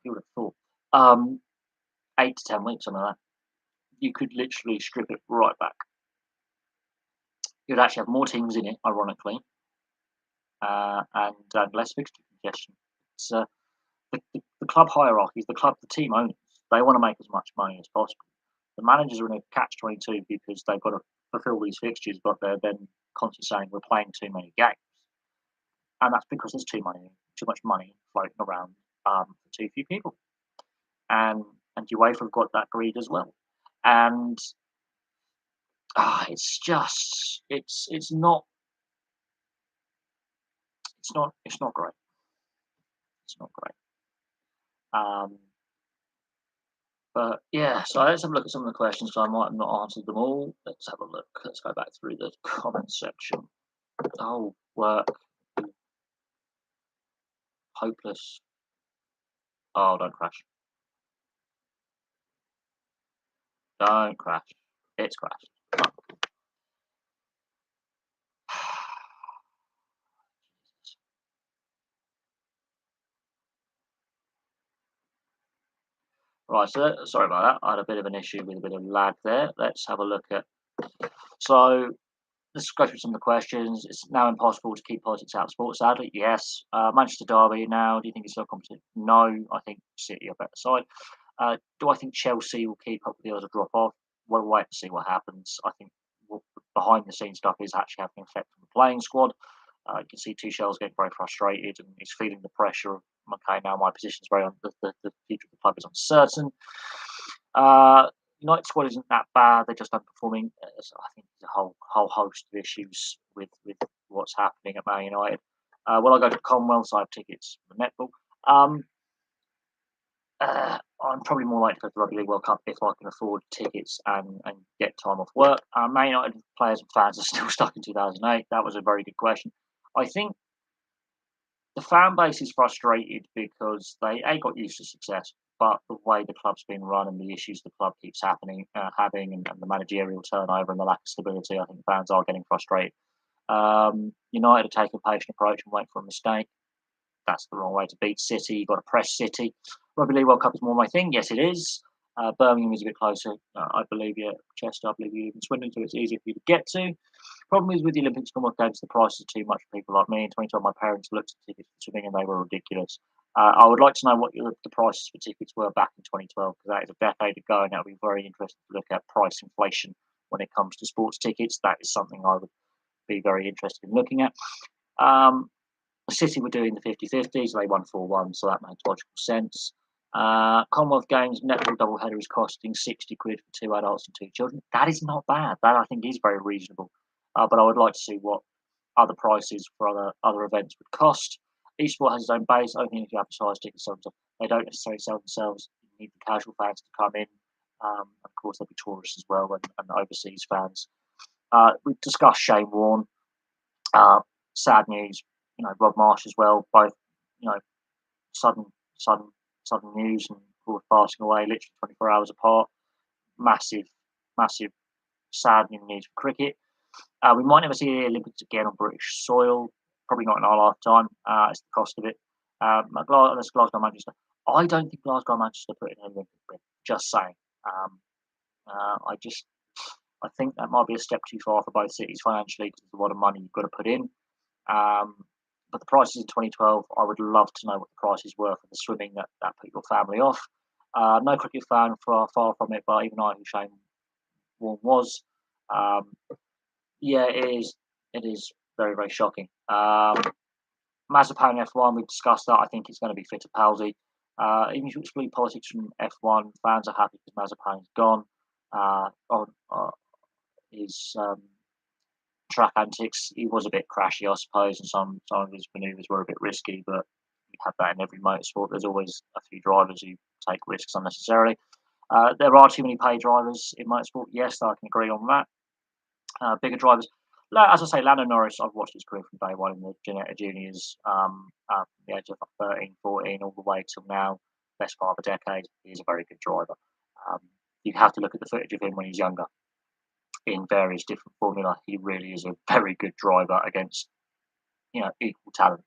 Who would have thought? 8 to 10 weeks, something like that. You could literally strip it right back. You'd actually have more teams in it, ironically, and less fixture congestion. It's the club hierarchies, the team owners. They want to make as much money as possible. The managers are in a catch-22 because they've got to fulfil these fixtures, but they're then constantly saying we're playing too many games, and that's because there's too much money floating around for too few people, and UEFA have got that greed as well, and it's just it's not great. It's not great. Um, but yeah, so let's have a look at some of the questions. So I might have not answered them all. Let's have a look. Let's go back through the comment section. Oh, work. Hopeless. Oh, don't crash. Don't crash. It's crashed. Right, so sorry about that. I had a bit of an issue with a bit of lag there. Let's have a look at. So let's go through some of the questions. It's now impossible to keep politics out of sport, sadly. Yes. Manchester Derby now. Do you think it's still competitive? No. I think City are better side. Do I think Chelsea will keep up with the other drop off? We'll wait to see what happens. I think what behind the scenes stuff is actually having an effect on the playing squad. You can see Tuchel's getting very frustrated and he's feeling the pressure of, okay, now my position is the future of the club is uncertain. Uh, United squad isn't that bad; they're just underperforming. So I think there's a whole host of issues with what's happening at Man United. Will I go to Commonwealth? So I have tickets for netball. Um, I'm probably more likely to go to the Rugby League World Cup if I can afford tickets and get time off work. Man United players and fans are still stuck in 2008. That was a very good question. I think the fan base is frustrated because they got used to success, but the way the club's been run and the issues the club keeps having, and the managerial turnover and the lack of stability, I think fans are getting frustrated. United take a patient approach and wait for a mistake. That's the wrong way to beat City. You've got to press City. Rugby League World Cup is more my thing. Yes, it is. Birmingham is a bit closer. I believe you. Chester, I believe you in Swindon, so it's easier for you to get to. Problem is with the Olympics Commonwealth Games, the price is too much for people like me. In 2012, my parents looked at tickets for swimming and they were ridiculous. I would like to know what the prices for tickets were back in 2012 because that is a decade ago, and that would be very interesting to look at price inflation when it comes to sports tickets. That is something I would be very interested in looking at. Um, City were doing the 50-50s. They won 4-1, so that makes logical sense. Commonwealth Games netball doubleheader is costing 60 quid for 2 adults and 2 children. That is not bad. That I think is very reasonable. But I would like to see what other prices for other events would cost. Each sport has its own base. Only if you advertise tickets, they don't necessarily sell themselves. You need the casual fans to come in. Of course, there'll be tourists as well and overseas fans. We've discussed Shane Warne. Uh, Sad news. Rob Marsh as well. Both, you know, sudden, sudden, sudden news and both passing away literally 24 hours apart. Massive, massive, saddening news for cricket. We might never see the Olympics again on British soil. Probably not in our lifetime. It's the cost of it. Glasgow, Manchester. I don't think Glasgow, Manchester put in an Olympic bid. Just saying. Um, I think that might be a step too far for both cities financially because there's a lot of money you've got to put in. Um, but the prices in 2012, I would love to know what the prices were for the swimming that put your family off. No cricket fan, far from it, but even I, who Shane Warne was, um, yeah, it is very, very shocking. Mazepin F1, we've discussed that. I think it's going to be Fittipaldi. Even if you exclude politics from F1, fans are happy because Mazepin's gone. On his track antics, he was a bit crashy, I suppose, and some of his manoeuvres were a bit risky, but you have that in every motorsport. There's always a few drivers who take risks unnecessarily. There are too many paid drivers in motorsport. Yes, I can agree on that. Bigger drivers. As I say, Lando Norris, I've watched his career from day one in the juniors, from the age of 13, 14, all the way till now, best part of a decade. He's a very good driver. Um, you have to look at the footage of him when he's younger in various different formula. He really is a very good driver against equal talent.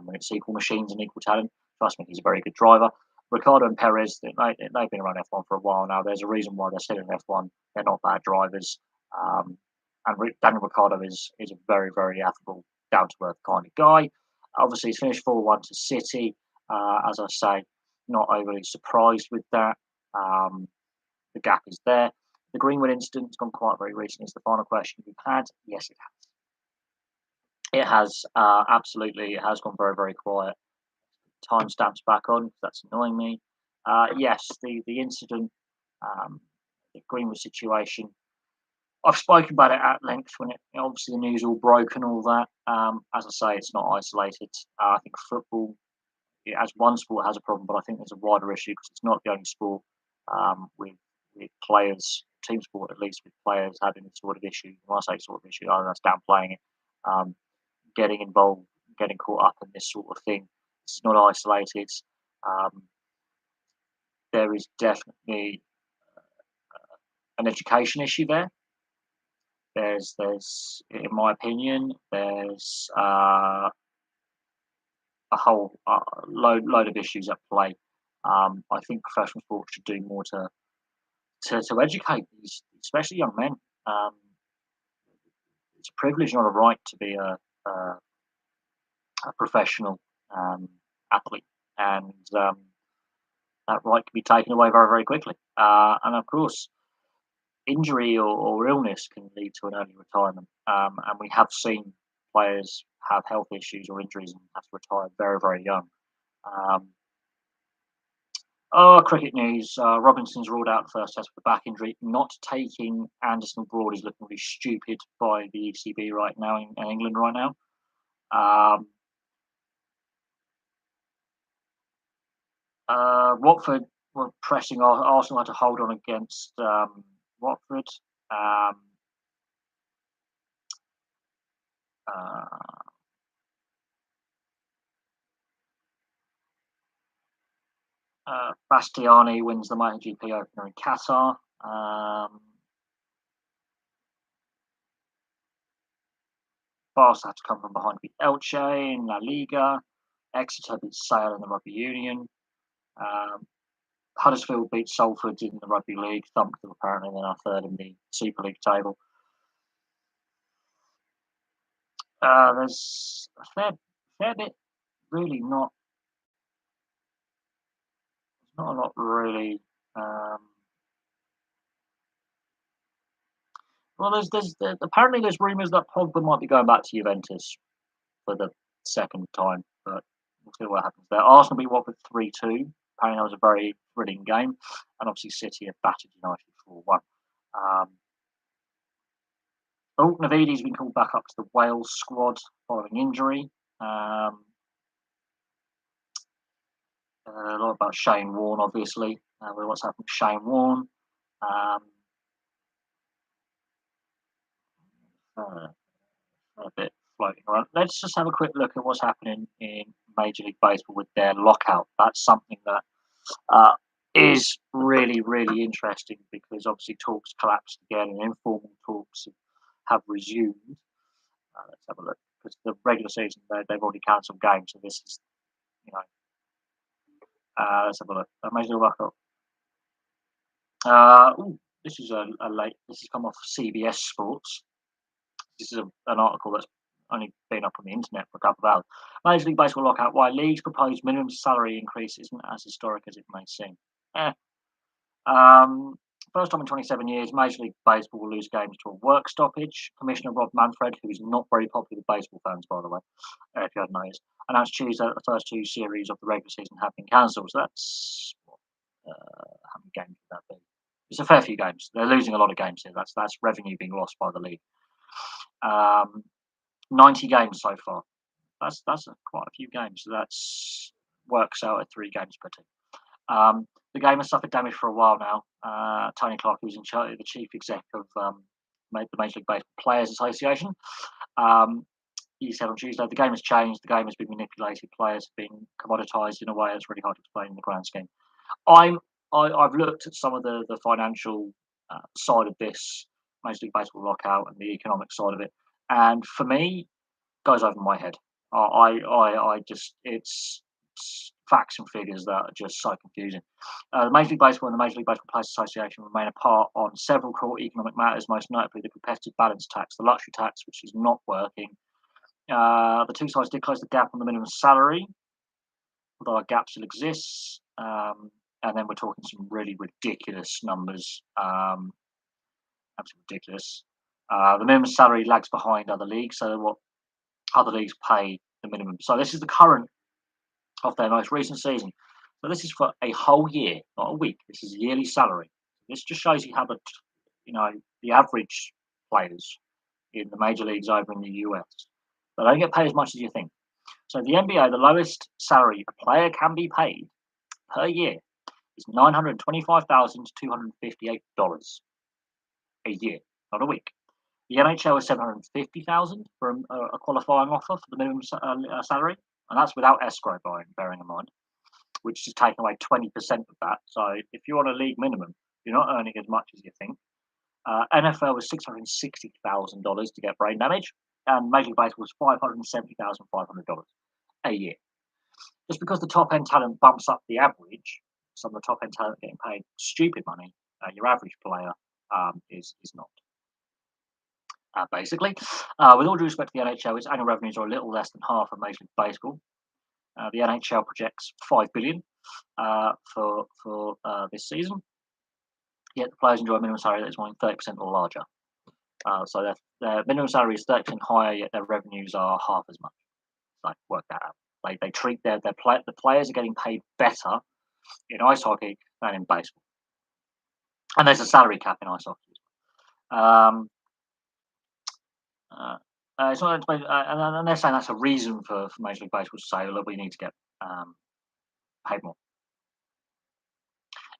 When it's equal machines and equal talent, trust me, he's a very good driver. Ricciardo and Perez, they've been around F1 for a while now. There's a reason why they're still in F1. They're not bad drivers. And Daniel Ricciardo is a very, very affable, down to earth kind of guy. Obviously, he's finished 4-1 to City. As I say, not overly surprised with that. The gap is there. The Greenwood incident's gone quite very recently. It's the final question we've had. Yes, it has. It has, absolutely. It has gone very, very quiet. Timestamps back on. That's annoying me. Yes, the incident, the Greenwood situation. I've spoken about it at length when obviously the news all broke and all that. As I say, it's not isolated. I think football, as one sport, has a problem, but I think there's a wider issue because it's not the only sport with players, team sport at least, with players having this sort of issue. When I say sort of issue, that's downplaying it. Getting involved, getting caught up in this sort of thing. It's not isolated. There is definitely an education issue there. There's, in my opinion, there's a whole load of issues at play. I think professional sports should do more to educate these, especially young men. It's a privilege, not a right, to be a professional athlete, and that right can be taken away very, very quickly. And of course, injury or illness can lead to an early retirement. And we have seen players have health issues or injuries and have to retire very, very young. Um, Cricket news. Robinson's ruled out the first test with a back injury. Not taking Anderson abroad is looking really stupid by the ECB right now in England right now. Watford were pressing. Arsenal had to hold on against Watford. Bastiani wins the MotoGP opener in Qatar. Barca had to come from behind to beat Elche in La Liga. Exeter beat Sale in the Rugby Union. Huddersfield beat Salford in the Rugby League. Thumped them apparently. They're now third in the Super League table. There's a fair bit, really not a lot really. Well, there's apparently there's rumours that Pogba might be going back to Juventus for the second time, but we'll see what happens there. Arsenal beat Watford 3-2. Apparently that was a very thrilling game, and obviously City have battered United 4-1. Navidi's been called back up to the Wales squad following injury. A lot about Shane Warne, obviously. What's happened to Shane Warne? A bit floating around. Let's just have a quick look at what's happening in Major League Baseball with their lockout. That's something that is really, really interesting because obviously talks collapsed again and informal talks have resumed. Let's have a look because the regular season they've already cancelled games, so this is, let's have a look. Major League Lockout. This is a late. This has come off CBS Sports. This is an article that's only been up on the internet for a couple of hours. Major League Baseball lockout. Why leagues proposed minimum salary increase isn't as historic as it may seem. First time in 27 years, Major League Baseball will lose games to a work stoppage. Commissioner Rob Manfred, who is not very popular with baseball fans, by the way, if you hadn't noticed, announced Tuesday that the first two series of the regular season have been cancelled. So that's how many games would that be? It's a fair few games. They're losing a lot of games here. That's revenue being lost by the league. 90 games so far. That's quite a few games. So that's works out at 3 games per team. The game has suffered damage for a while now. Tony Clark, who's in charge, the chief exec of the Major League Baseball Players Association, he said on Tuesday the game has changed. The game has been manipulated. Players have been commoditized in a way that's really hard to explain in the grand scheme. I've looked at some of the financial side of this Major League Baseball lockout and the economic side of it, and for me, goes over my head. I just it's facts and figures that are just so confusing. The Major League Baseball and the Major League Baseball Players Association remain apart on several core economic matters, most notably the competitive balance tax, the luxury tax, which is not working. The two sides did close the gap on the minimum salary, although a gap still exists. And then we're talking some really ridiculous numbers. Absolutely ridiculous. The minimum salary lags behind other leagues, so what other leagues pay the minimum. So this is the current of their most recent season. So this is for a whole year, not a week. This is yearly salary. This just shows you how the average players in the major leagues over in the US, they don't get paid as much as you think. So the NBA, the lowest salary a player can be paid per year is $925,258 a year, not a week. The NHL is $750,000 for a qualifying offer for the minimum salary, and that's without escrow bearing in mind, which is taking away 20% of that. So if you're on a league minimum, you're not earning as much as you think. NFL was $660,000 to get brain damage, and Major League Baseball was $570,500 a year. Just because the top end talent bumps up the average, some of the top end talent getting paid stupid money, your average player is not. Basically, with all due respect to the NHL, its annual revenues are a little less than half of Major League Baseball. The NHL projects $5 billion for this season. Yet the players enjoy a minimum salary that is more than 30% or larger. So their minimum salary is 30% higher, yet their revenues are half as much. Like, work that out. They treat the players are getting paid better in ice hockey than in baseball, and there's a salary cap in ice hockey. Um, it's not, and they're saying that's a reason for Major League Baseball to say, look, we need to get paid more.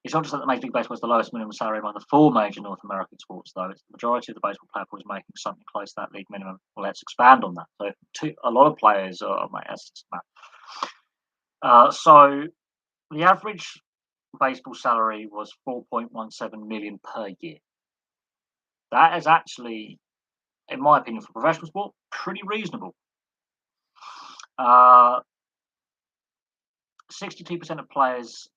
It's not just that the Major League Baseball is the lowest minimum salary among the four major North American sports, though. It's the majority of the baseball player pool is making something close to that league minimum. Well, let's expand on that. So, a lot of players are, that's just math. So, the average baseball salary was 4.17 million per year. That is actually, in my opinion, for professional sport, pretty reasonable. 62% of players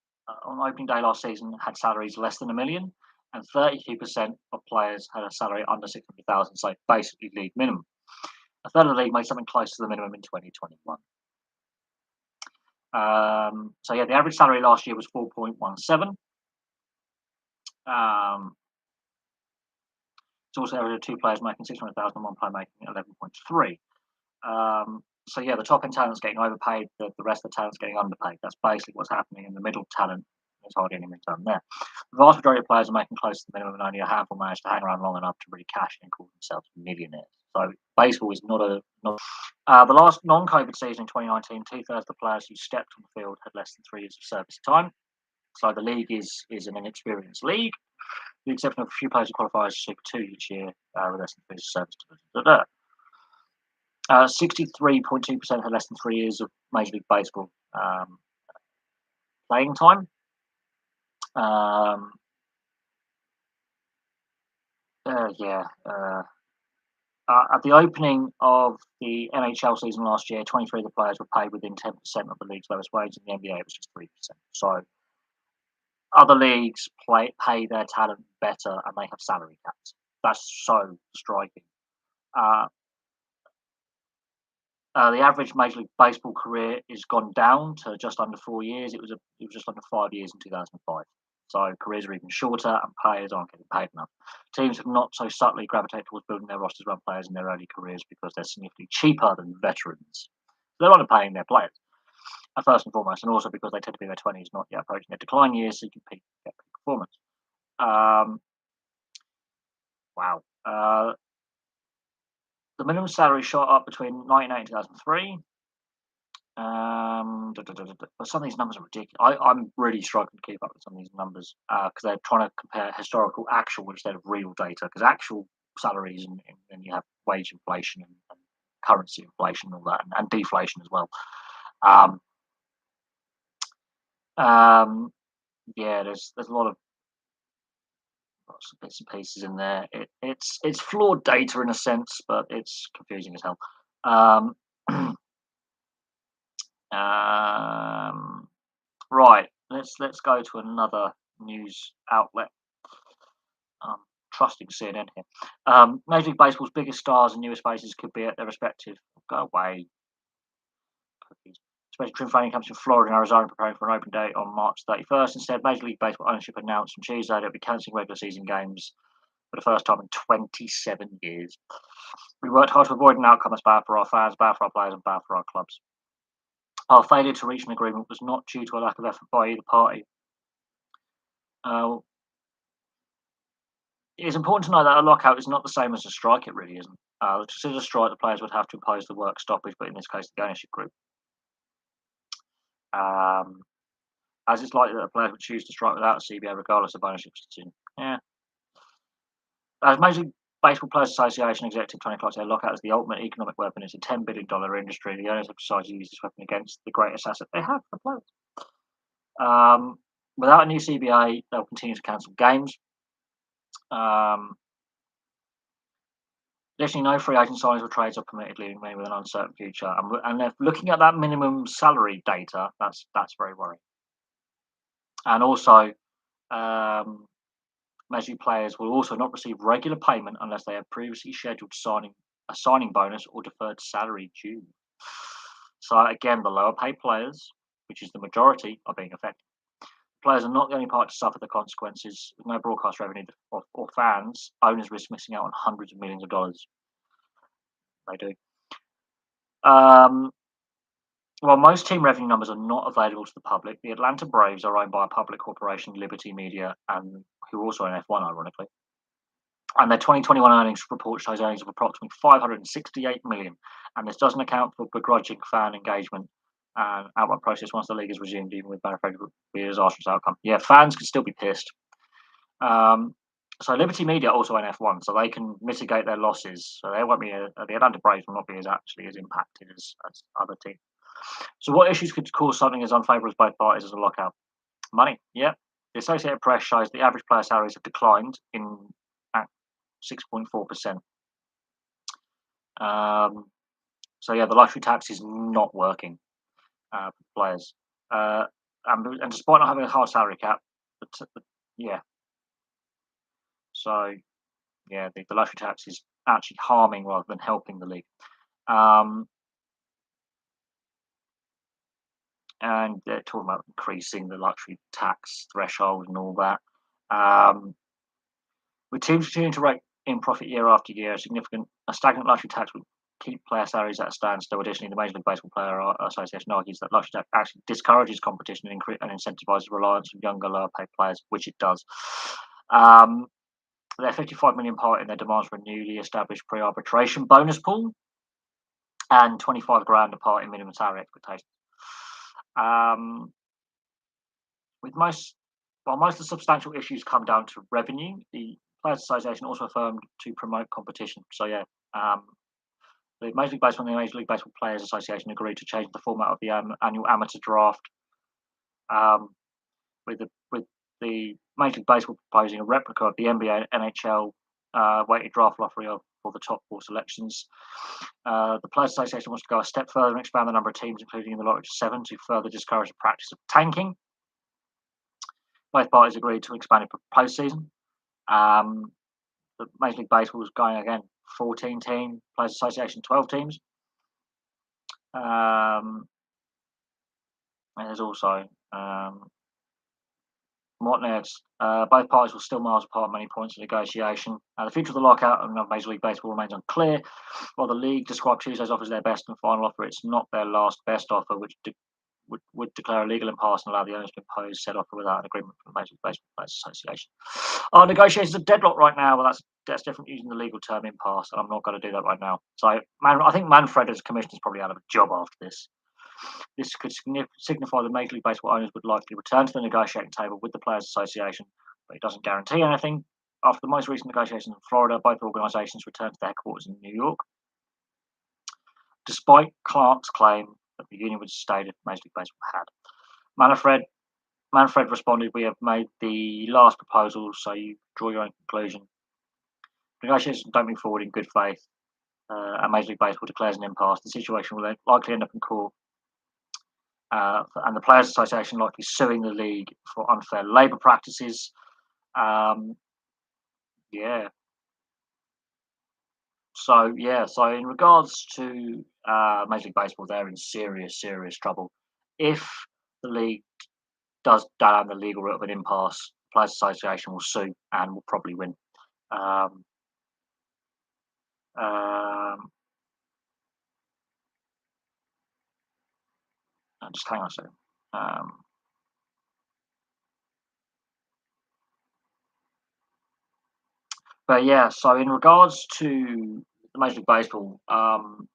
on opening day last season had salaries less than $1 million, and 32% of players had a salary under 600,000, so basically league minimum. A third of the league made something close to the minimum in 2021. So yeah, the average salary last year was 4.17. It's also average of two players making 600,000 and one player making 11.3. So yeah, the top end talent's getting overpaid. The rest of the talent's getting underpaid. That's basically what's happening in the middle talent. There's hardly anything done there. The vast majority of players are making close to the minimum, and only a handful manage to hang around long enough to really cash in and call themselves millionaires. So baseball is not the last non-COVID season in 2019. 2/3 of the players who stepped on the field had less than 3 years of service time. So the league is an inexperienced league, with the exception of a few players who qualify as Super 2 each year with less than 3 years of service. 63.2% had less than 3 years of Major League Baseball playing time. At the opening of the NHL season last year, 23 of the players were paid within 10% of the league's lowest wage. In the NBA, it was just 3%. So other leagues pay their talent better, and they have salary caps. That's so striking. The average Major League Baseball career has gone down to just under 4 years. It was just under 5 years in 2005. So careers are even shorter, and players aren't getting paid enough. Teams have not so subtly gravitated towards building their rosters around players in their early careers because they're significantly cheaper than veterans. They're underpaying their players, first and foremost, and also because they tend to be in their 20s, not yet approaching their decline years, so you can get peak performance. Wow. The minimum salary shot up between 1980 and 2003. But some of these numbers are ridiculous. I'm really struggling to keep up with some of these numbers because they're trying to compare historical actual instead of real data. Because actual salaries and you have wage inflation and currency inflation and all that, and deflation as well. Yeah, there's a lot of lots of bits and pieces in there. It's flawed data in a sense, but it's confusing as hell. Right, let's go to another news outlet. Trusting CNN here. Major League Baseball's biggest stars and newest faces could be at their respective. Go away. Cookies. Special trim training camps in Florida and Arizona preparing for an open date on March 31st. Instead, Major League Baseball ownership announced on Tuesday they'll be cancelling regular season games for the first time in 27 years. We worked hard to avoid an outcome that's bad for our fans, bad for our players, and bad for our clubs. Our failure to reach an agreement was not due to a lack of effort by either party. It is important to know that a lockout is not the same as a strike. It really isn't. To consider a strike, the players would have to impose the work stoppage, but in this case, the ownership group. As it's likely that the players would choose to strike without a CBA regardless of ownership decision. Yeah. As Major League Baseball Players Association Executive Tony Clark said, lockout is the ultimate economic weapon. It's a $10 billion industry. The owners have decided to use this weapon against the greatest asset they have, the players. Without a new CBA, they'll continue to cancel games. Additionally, no free agent signings or trades are permitted, leaving many with an uncertain future. And if looking at that minimum salary data, that's very worrying. And also, Major League players will also not receive regular payment unless they have previously scheduled a signing bonus or deferred salary due. So again, the lower paid players, which is the majority, are being affected. Players are not the only part to suffer the consequences. With no broadcast revenue or fans, owners risk missing out on hundreds of millions of dollars. They do. While most team revenue numbers are not available to the public, the Atlanta Braves are owned by a public corporation, Liberty Media, and who also own F1, ironically. And their 2021 earnings report shows earnings of approximately 568 million, and this doesn't account for begrudging fan engagement and outright protest once the league is resumed, even with manufactured be a disastrous outcome. Yeah, fans could still be pissed. So Liberty Media also own F1, so they can mitigate their losses. So they won't be the Atlanta Braves will not be as impacted as other teams. So what issues could cause something as unfavourable as both parties as a lockout? Money, yeah. The Associated Press shows the average player salaries have declined at 6.4%. So yeah, the luxury tax is not working for players, and despite not having a hard salary cap, yeah. So yeah, the luxury tax is actually harming rather than helping the league. And they're talking about increasing the luxury tax threshold and all that. With teams continuing to rake in profit year after year, a stagnant luxury tax would keep player salaries at a standstill. Additionally, the Major League Baseball Player Association argues that luxury tax actually discourages competition and incentivizes reliance on younger, lower-paid players, which it does. Their 55 million part in their demands for a newly established pre-arbitration bonus pool, and 25 grand a part in minimum salary expectations. While most of the substantial issues come down to revenue, the Players Association also affirmed to promote competition. So yeah, the Major League Baseball and the Major League Baseball Players Association agreed to change the format of the annual amateur draft, with the Major League Baseball proposing a replica of the NBA and NHL weighted draft lottery for the top 4 selections. The Players Association wants to go a step further and expand the number of teams, including in the lottery, to 7 to further discourage the practice of tanking. Both parties agreed to expand it postseason. The Major League Baseball is going again 14 team, Players Association 12 teams. And there's also what next? Both parties will still miles apart many points of negotiation. The future of the lockout and of Major League Baseball remains unclear. While the league described Tuesday's offer as their best and final offer, it's not their last best offer, which would declare a legal impasse and allow the owners to impose said offer without an agreement from the Major League Baseball Players Association. Our negotiations are deadlocked right now. Well, that's different using the legal term impasse, and I'm not going to do that right now. So, I think Manfred as commissioner is probably out of a job after this. This could signify the Major League Baseball owners would likely return to the negotiating table with the Players Association, but it doesn't guarantee anything. After the most recent negotiations in Florida, both organisations returned to their headquarters in New York, despite Clark's claim that the union would stay if Major League Baseball had. Manfred responded, "We have made the last proposal, so you draw your own conclusion. Negotiations don't move forward in good faith, and Major League Baseball declares an impasse. The situation will likely end up in court, and the Players Association likely suing the league for unfair labour practices." Yeah. So in regards to Major League Baseball, they're in serious trouble. If the league does down the legal route of an impasse, Players Association will sue and will probably win. Just hang on a second. But yeah, so in regards to the Major League Baseball, the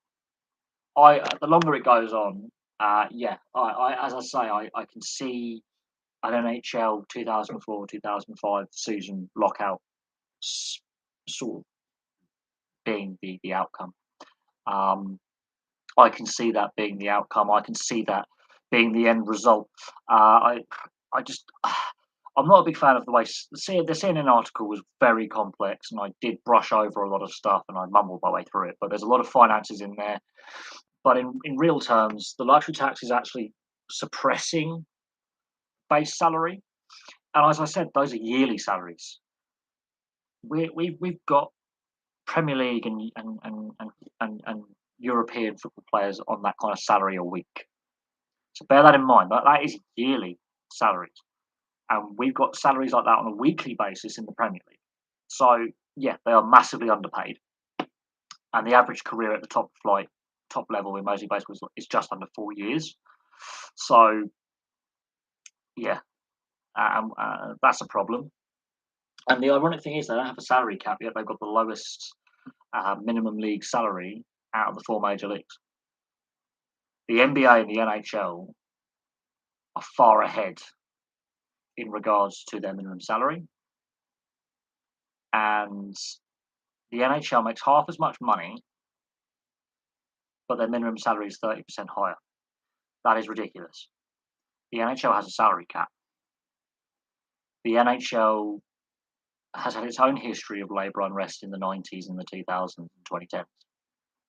longer it goes on, I as I say, I can see an NHL 2004-2005 season lockout sort of being the outcome. I can see that being the outcome. I can see that being the end result. I'm not a big fan of the way the CNN article was very complex, and I did brush over a lot of stuff, and I mumbled my way through it. But there's a lot of finances in there. But in real terms, the luxury tax is actually suppressing base salary, and as I said, those are yearly salaries. We've got Premier League and European football players on that kind of salary a week. So bear that in mind. That is yearly salaries, and we've got salaries like that on a weekly basis in the Premier League. So yeah, they are massively underpaid. and the average career at the top level in Major League Baseball is just under 4 years. So yeah, that's a problem. And the ironic thing is they don't have a salary cap yet. They've got the lowest minimum league salary out of the 4 major leagues. The NBA and the NHL are far ahead in regards to their minimum salary, and the NHL makes half as much money, but their minimum salary is 30% higher. That is ridiculous. The NHL has a salary cap. The NHL has had its own history of labour unrest in the 90s and the 2000s and 2010s.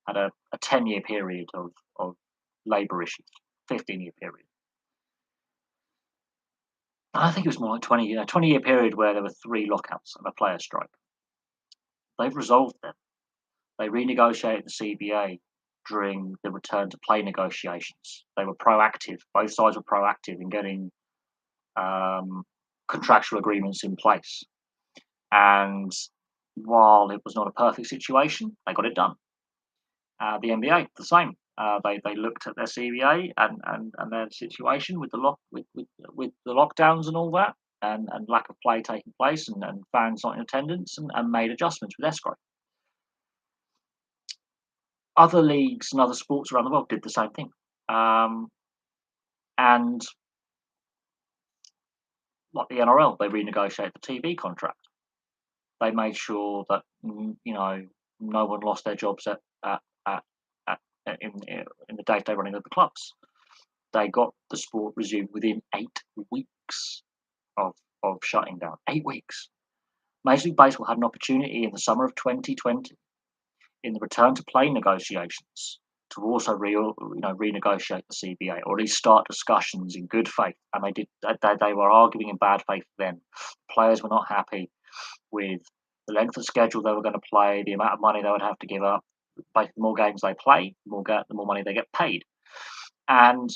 Had a 10-year period of labour issues, 15-year period. I think it was more like 20-year period where there were 3 lockouts and a player strike. They've resolved them. They renegotiated the CBA during the return to play negotiations. They were proactive. Both sides were proactive in getting contractual agreements in place. And while it was not a perfect situation, they got it done. The NBA, the same. They looked at their CBA and their situation with the lockdowns and all that, and lack of play taking place, and fans not in attendance, and made adjustments with escrow. Other leagues and other sports around the world did the same thing, and like the NRL, they renegotiated the TV contract. They made sure that no one lost their jobs in the day-to-day running of the clubs. They got the sport resumed within 8 weeks of shutting down. 8 weeks. Major League Baseball had an opportunity in the summer of 2020, in the return to play negotiations, to also renegotiate the CBA, or at least start discussions in good faith. And they did. They were arguing in bad faith then. Players were not happy with the length of schedule they were going to play, the amount of money they would have to give up. The more games they play, the more money they get paid. And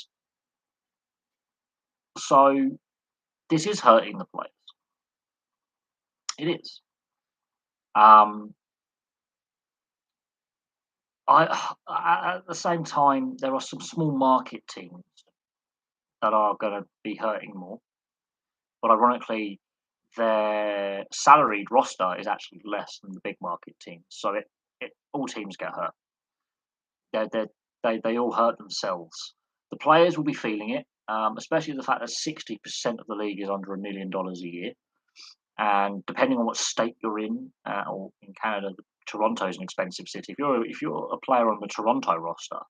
so this is hurting the players. It is. At the same time, there are some small market teams that are going to be hurting more. But ironically, their salaried roster is actually less than the big market teams. So all teams get hurt. They all hurt themselves. The players will be feeling it, especially the fact that 60% of the league is under $1 million a year. And depending on what state you're in, or in Canada, Toronto is an expensive city. If you're a player on the Toronto roster,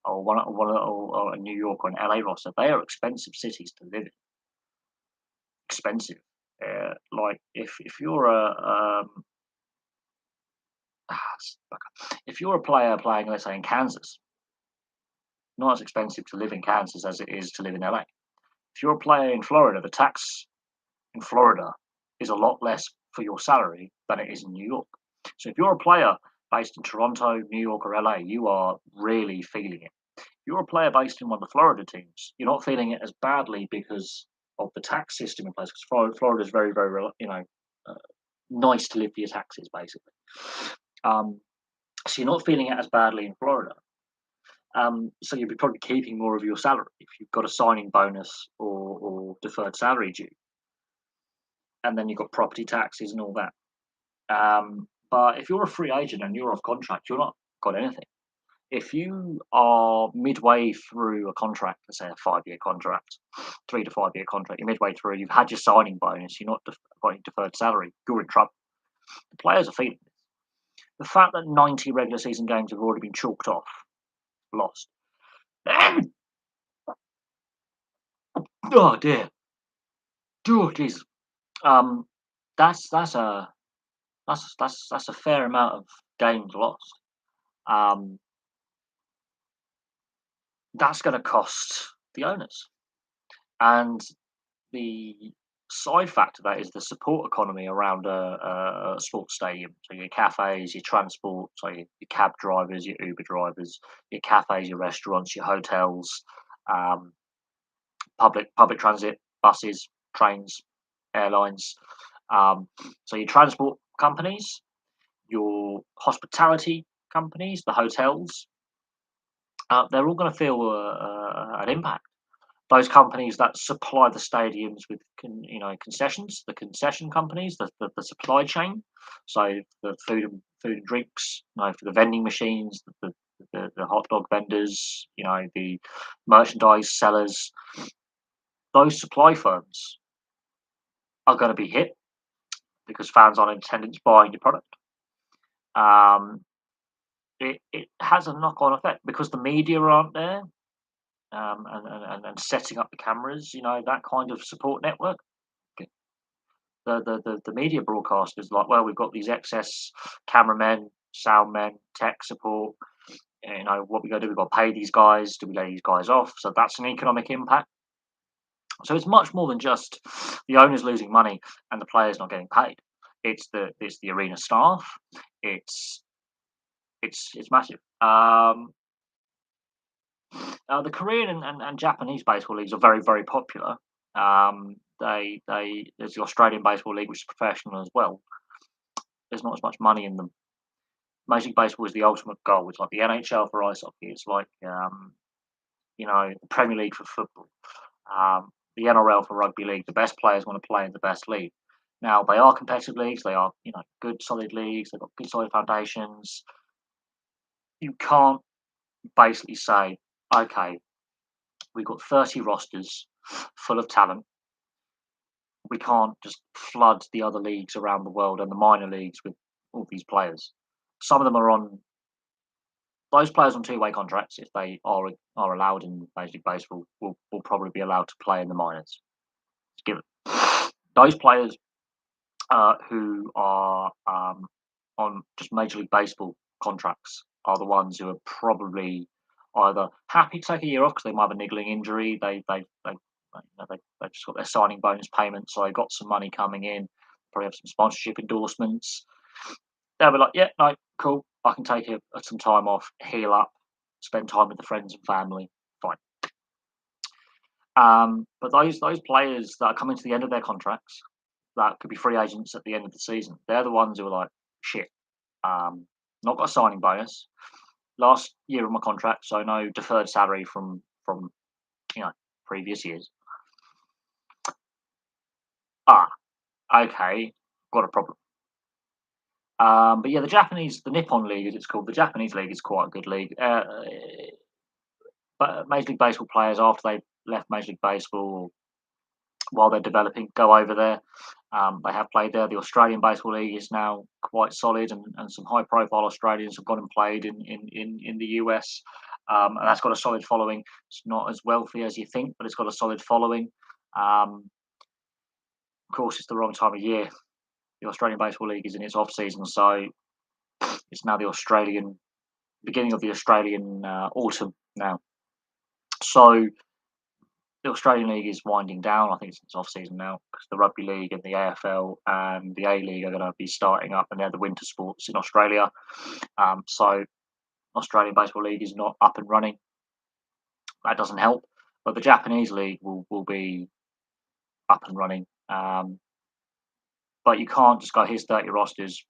or a New York or an LA roster, they are expensive cities to live in. Expensive. Like if you're if you're a player playing, let's say, in Kansas, not as expensive to live in Kansas as it is to live in LA. If you're a player in Florida, the tax in Florida is a lot less for your salary than it is in New York. So if you're a player based in Toronto, New York, or LA, you are really feeling it. If you're a player based in one of the Florida teams, you're not feeling it as badly because of the tax system in place. Because Florida is very, very, nice to live for your taxes, basically. So you're not feeling it as badly in Florida. So you'll be probably keeping more of your salary if you've got a signing bonus or deferred salary due. And then you've got property taxes and all that. But if you're a free agent and you're off contract, you're not got anything. If you are midway through a contract, let's say a 5-year contract, 3 to 5 year contract, you're midway through, you've had your signing bonus, you're not got any deferred salary, you're in trouble. The players are feeling this. The fact that 90 regular season games have already been chalked off, lost. Oh dear. Oh jeez. That's a fair amount of games lost. That's going to cost the owners, and the side factor that is the support economy around a sports stadium. So your cafes, your transport, so your cab drivers, your Uber drivers, your cafes, your restaurants, your hotels, public transit, buses, trains, airlines. So your transport companies, your hospitality companies, the hotels, they're all going to feel an impact. Those companies that supply the stadiums with concessions, the concession companies, the supply chain, so the food and drinks, for the vending machines, the hot dog vendors, the merchandise sellers, those supply firms are going to be hit because fans aren't in attendance buying your product. Um, it has a knock-on effect because the media aren't there, and setting up the cameras, that kind of support network. The media broadcasters like, well, we've got these excess cameramen, sound men, tech support. What we got to do? We've got to pay these guys. Do we lay these guys off? So that's an economic impact. So it's much more than just the owners losing money and the players not getting paid. It's the arena staff. It's massive. The Korean and Japanese baseball leagues are very, very popular. There's the Australian baseball league, which is professional as well. There's not as much money in them. Major League Baseball is the ultimate goal. It's like the NHL for ice hockey. It's like the Premier League for football. The NRL for rugby league. The best players want to play in the best league. Now they are competitive leagues. They are good solid leagues. They've got good solid foundations. You can't basically say, okay, we've got 30 rosters full of talent. We can't just flood the other leagues around the world and the minor leagues with all these players. Some of them are on those players on two-way contracts. If they are allowed in Major League Baseball, will probably be allowed to play in the minors. It's given. Those players who are on just Major League Baseball contracts are the ones who are probably either happy to take a year off because they might have a niggling injury. They've just got their signing bonus payment, so they've got some money coming in. Probably have some sponsorship endorsements. They'll be like, yeah, no, cool. I can take some time off, heal up, spend time with the friends and family. Fine. But those players that are coming to the end of their contracts, that could be free agents at the end of the season, they're the ones who are like, shit, not got a signing bonus. Last year of my contract, so no deferred salary from previous years. Okay, got a problem. But yeah, the Nippon League, as it's called, the Japanese league is quite a good league. But Major League Baseball players, after they've left Major League Baseball, while they're developing, go over there. They have played there. The Australian Baseball League is now quite solid, and some high-profile Australians have gone and played in the US, and that's got a solid following. It's not as wealthy as you think, but it's got a solid following. Of course, it's the wrong time of year. The Australian Baseball League is in its off-season, so it's now the beginning of the Australian autumn now. So the Australian League is winding down. I think it's off season now because the Rugby League and the AFL and the A League are going to be starting up, and they're the winter sports in Australia. So Australian Baseball League is not up and running. That doesn't help. But the Japanese League will be up and running. But you can't just go, here's 30 rosters,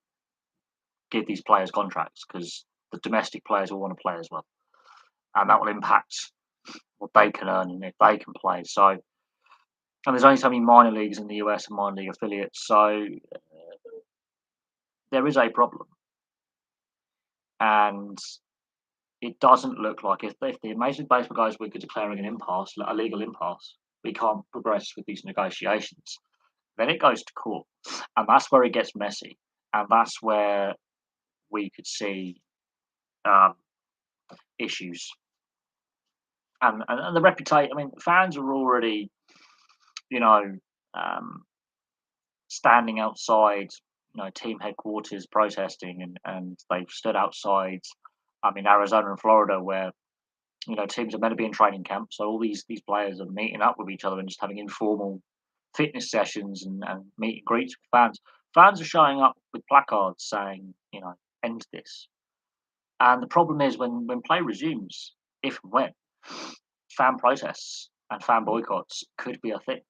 give these players contracts, because the domestic players will want to play as well. And that will impact what they can earn and if they can play. So, and there's only so many minor leagues in the US and minor league affiliates, so there is a problem. And it doesn't look like if the Major League Baseball guys were declaring an impasse, a legal impasse, we can't progress with these negotiations. Then it goes to court, and that's where it gets messy, and that's where we could see issues. And the reputation. I mean, fans are already, standing outside, team headquarters protesting, and they've stood outside. Arizona and Florida, where teams are meant to be in training camp, so all these players are meeting up with each other and just having informal fitness sessions and meet and greets with fans. Fans are showing up with placards saying, end this. And the problem is when play resumes, if and when, fan protests and fan boycotts could be a thing.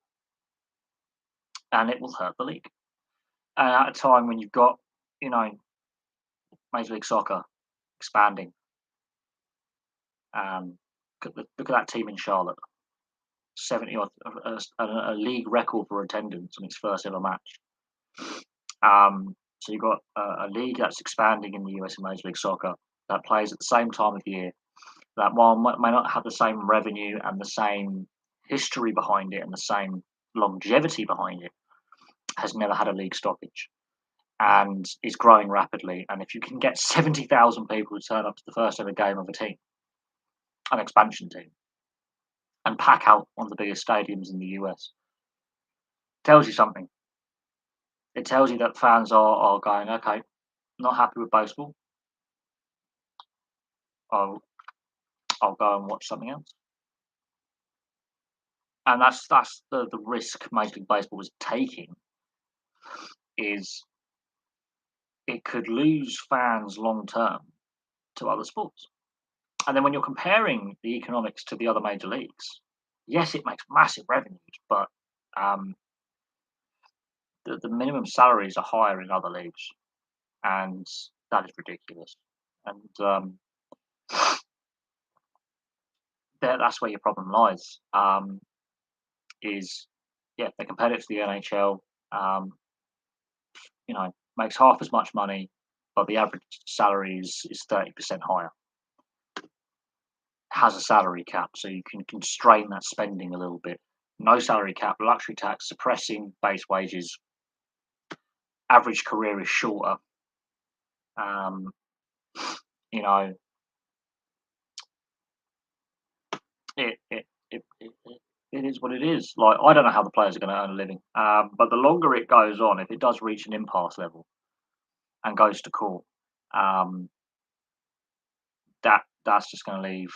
And it will hurt the league. And at a time when you've got, Major League Soccer expanding. Look at that team in Charlotte, 70 odd, a league record for attendance on its first ever match. So you've got a league that's expanding in the US in Major League Soccer that plays at the same time of year, that while may not have the same revenue and the same history behind it and the same longevity behind it, has never had a league stoppage and is growing rapidly. And if you can get 70,000 people to turn up to the first ever game of a team, an expansion team, and pack out one of the biggest stadiums in the US, tells you something. It tells you that fans are going, okay, not happy with baseball. I'll I'll go and watch something else. And that's the risk Major League Baseball is taking, is it could lose fans long term to other sports. And then when you're comparing the economics to the other major leagues, yes, it makes massive revenues, but um, the minimum salaries are higher in other leagues, and that is ridiculous. And that's where your problem lies. Is yeah, they compare it to the NHL. Um, makes half as much money, but the average salary is 30% higher. Has a salary cap, so you can constrain that spending a little bit. No salary cap, luxury tax, suppressing base wages. Average career is shorter. Um, you know, it is what it is. Like, I don't know how the players are going to earn a living, but the longer it goes on, if it does reach an impasse level and goes to court, um, that's just going to leave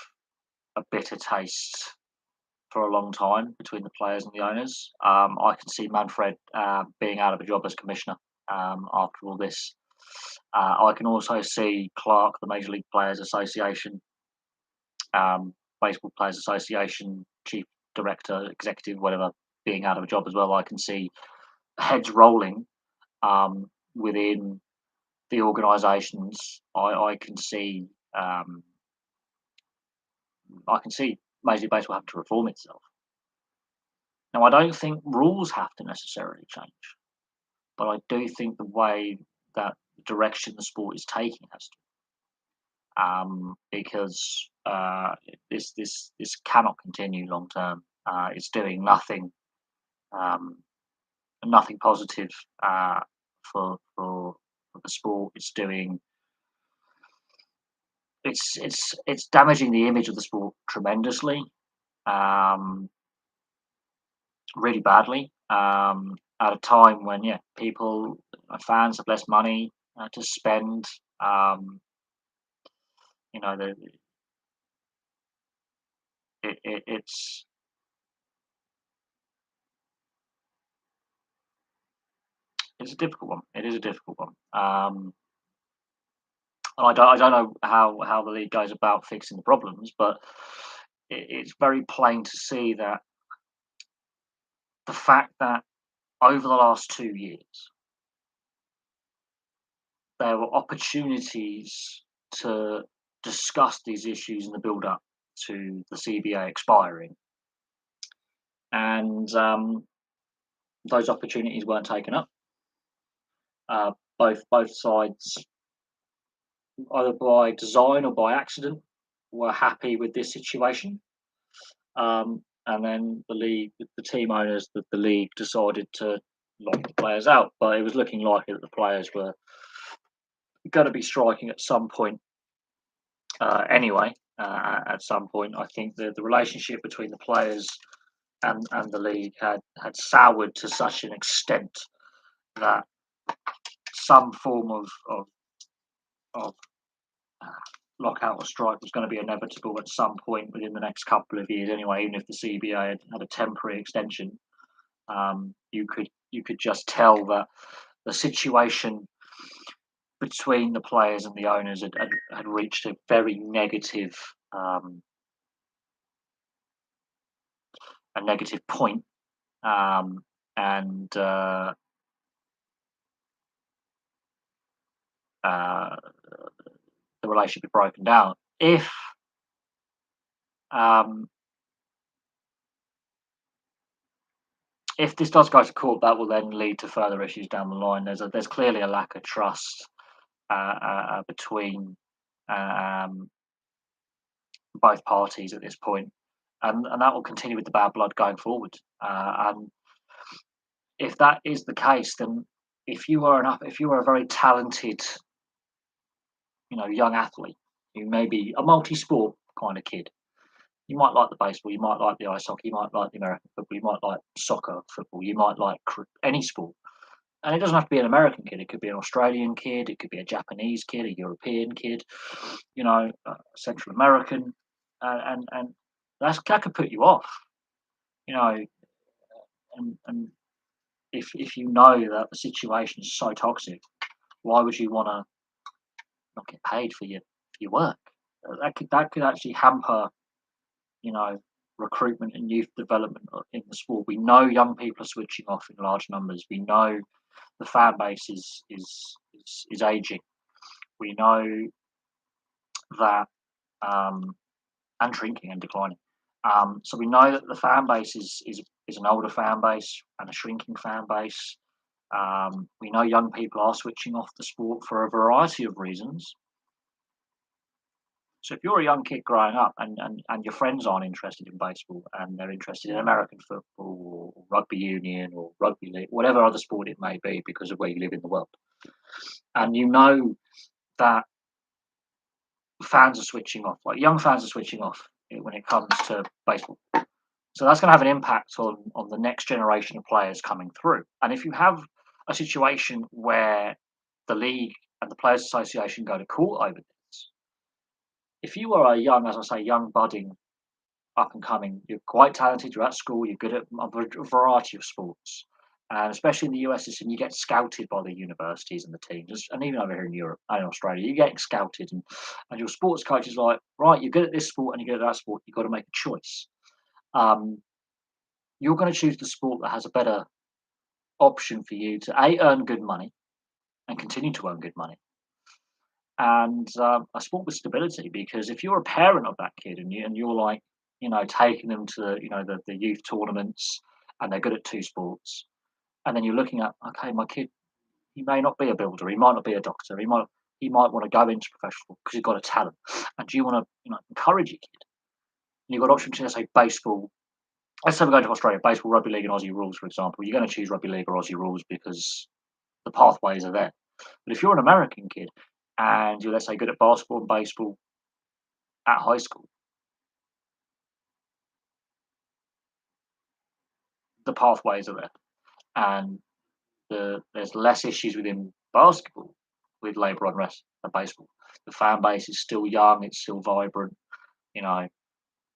a bitter taste for a long time between the players and the owners. I can see Manfred being out of a job as commissioner after all this. I can also see Clark, the Major League Players Association, Baseball Players Association chief director, executive, whatever, being out of a job as well. I can see heads rolling within the organisations. I can see Major League Baseball having to reform itself. Now, I don't think rules have to necessarily change, but I do think the way that the direction the sport is taking has to, because this cannot continue long term. It's doing um, nothing positive for the sport. It's damaging the image of the sport tremendously. Um, really badly, at a time when people, fans have less money to spend. Um, you know, the, it's a difficult one. It is a difficult one. And I don't know how the league goes about fixing the problems, but it's very plain to see that the fact that over the last 2 years there were opportunities to discuss these issues in the build up to the CBA expiring, and those opportunities weren't taken up. Both sides, either by design or by accident, were happy with this situation. And then the team owners, the league decided to lock the players out. But it was looking likely that the players were going to be striking at some point anyway. At some point, I think the relationship between the players and the league had soured to such an extent that some form of lockout or strike was going to be inevitable at some point within the next couple of years anyway. Even if the CBA had a temporary extension, you could just tell that the situation between the players and the owners had reached a very negative point, and the relationship be broken down. Um, if this does go to court, that will then lead to further issues down the line. There's clearly a lack of trust between um, both parties at this point, and that will continue with the bad blood going forward. And if that is the case, then if you are a very talented, young athlete, you may be a multi-sport kind of kid. You might like the baseball, you might like the ice hockey, you might like the American football, you might like soccer, football, you might like any sport. And it doesn't have to be an American kid. It could be an Australian kid. It could be a Japanese kid, a European kid, Central American, and that could put you off. You know, and if you know that the situation is so toxic, why would you want to not get paid for your work? That could actually hamper, you know, recruitment and youth development in the sport. We know young people are switching off in large numbers. We know the fan base is aging. We know that and shrinking and declining. So we know that the fan base is an older fan base and a shrinking fan base. We know young people are switching off the sport for a variety of reasons. So if you're a young kid growing up and your friends aren't interested in baseball and they're interested in American football or rugby union or rugby league, whatever other sport it may be because of where you live in the world, and you know that fans are switching off, like young fans are switching off when it comes to baseball. So that's going to have an impact on the next generation of players coming through. And if you have a situation where the league and the Players Association go to court over this, if you are a young, as I say, young budding up and coming, you're quite talented, you're at school, you're good at a variety of sports. And especially in the US, and you get scouted by the universities and the teams, and even over here in Europe and in Australia, you're getting scouted, and your sports coach is like, right, you're good at this sport and you're good at that sport, you've got to make a choice. You're going to choose the sport that has a better option for you to earn good money and continue to earn good money, and a sport with stability. Because if you're a parent of that kid and you're like, taking them to the youth tournaments and they're good at two sports, and then you're looking at, okay, my kid, he may not be a builder, he might not be a doctor, he might want to go into professional because he's got a talent, and do you want to encourage your kid? And you've got options to, let's say, baseball. Let's say we go to Australia, baseball, rugby league, and Aussie rules, for example. You're going to choose rugby league or Aussie rules because the pathways are there. But if you're an American kid and you're, let's say, good at basketball and baseball at high school, the pathways are there, and there's less issues within basketball with labour unrest than baseball. The fan base is still young, it's still vibrant. You know,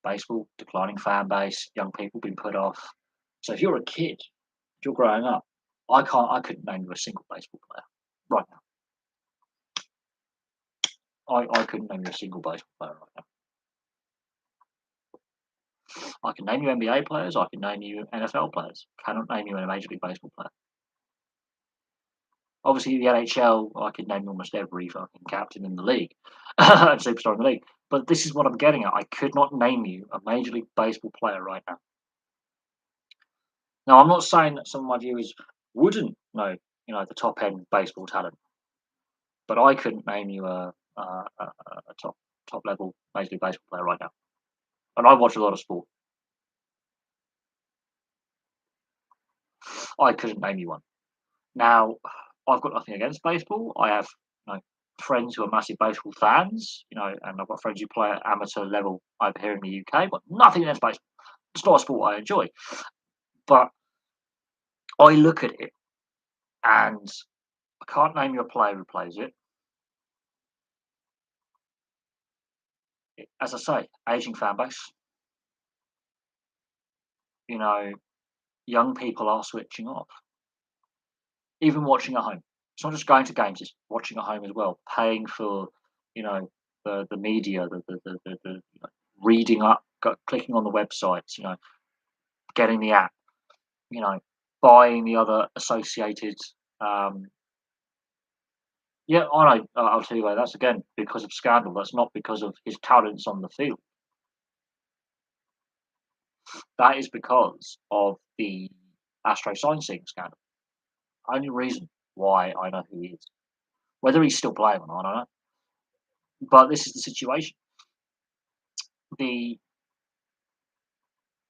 baseball declining fan base, young people being put off. So if you're a kid, if you're growing up, I couldn't name you a single baseball player right now. I couldn't name you a single baseball player right now. I can name you NBA players, I can name you NFL players. Cannot name you a Major League Baseball player. Obviously, the NHL, I could name almost every fucking captain in the league and superstar in the league. But this is what I'm getting at. I could not name you a Major League Baseball player right now. Now, I'm not saying that some of my viewers wouldn't know, the top end baseball talent, but I couldn't name you a top level Major League Baseball player right now. And I watch a lot of sport. I couldn't name you one. Now, I've got nothing against baseball. I have, friends who are massive baseball fans, and I've got friends who play at amateur level over here in the UK, but nothing against baseball. It's not a sport I enjoy. But I look at it and I can't name you a player who plays it. As I say, aging fan base. Young people are switching off. Even watching at home. It's not just going to games, it's watching at home as well. Paying for, the media, reading up, clicking on the websites, getting the app, buying the other associated Yeah, I know. I'll tell you why. That's again because of scandal. That's not because of his talents on the field. That is because of the Astro signing scandal. Only reason why I know who he is. Whether he's still playing or not, I don't know. But this is the situation. The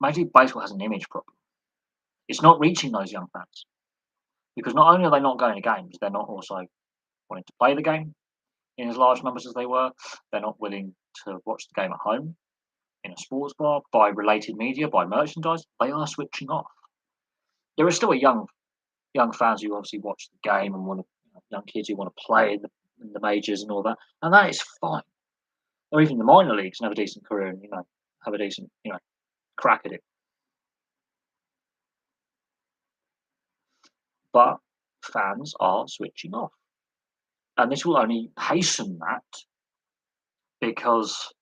Major League Baseball has an image problem. It's not reaching those young fans because not only are they not going to games, they're not also wanting to play the game in as large numbers as they were. They're not willing to watch the game at home in a sports bar, buy related media, buy merchandise. They are switching off. There are still a young fans who obviously watch the game and want to, young kids who want to play in the majors and all that, and that is fine. Or even the minor leagues and have a decent career and have a decent crack at it. But fans are switching off, and this will only hasten that because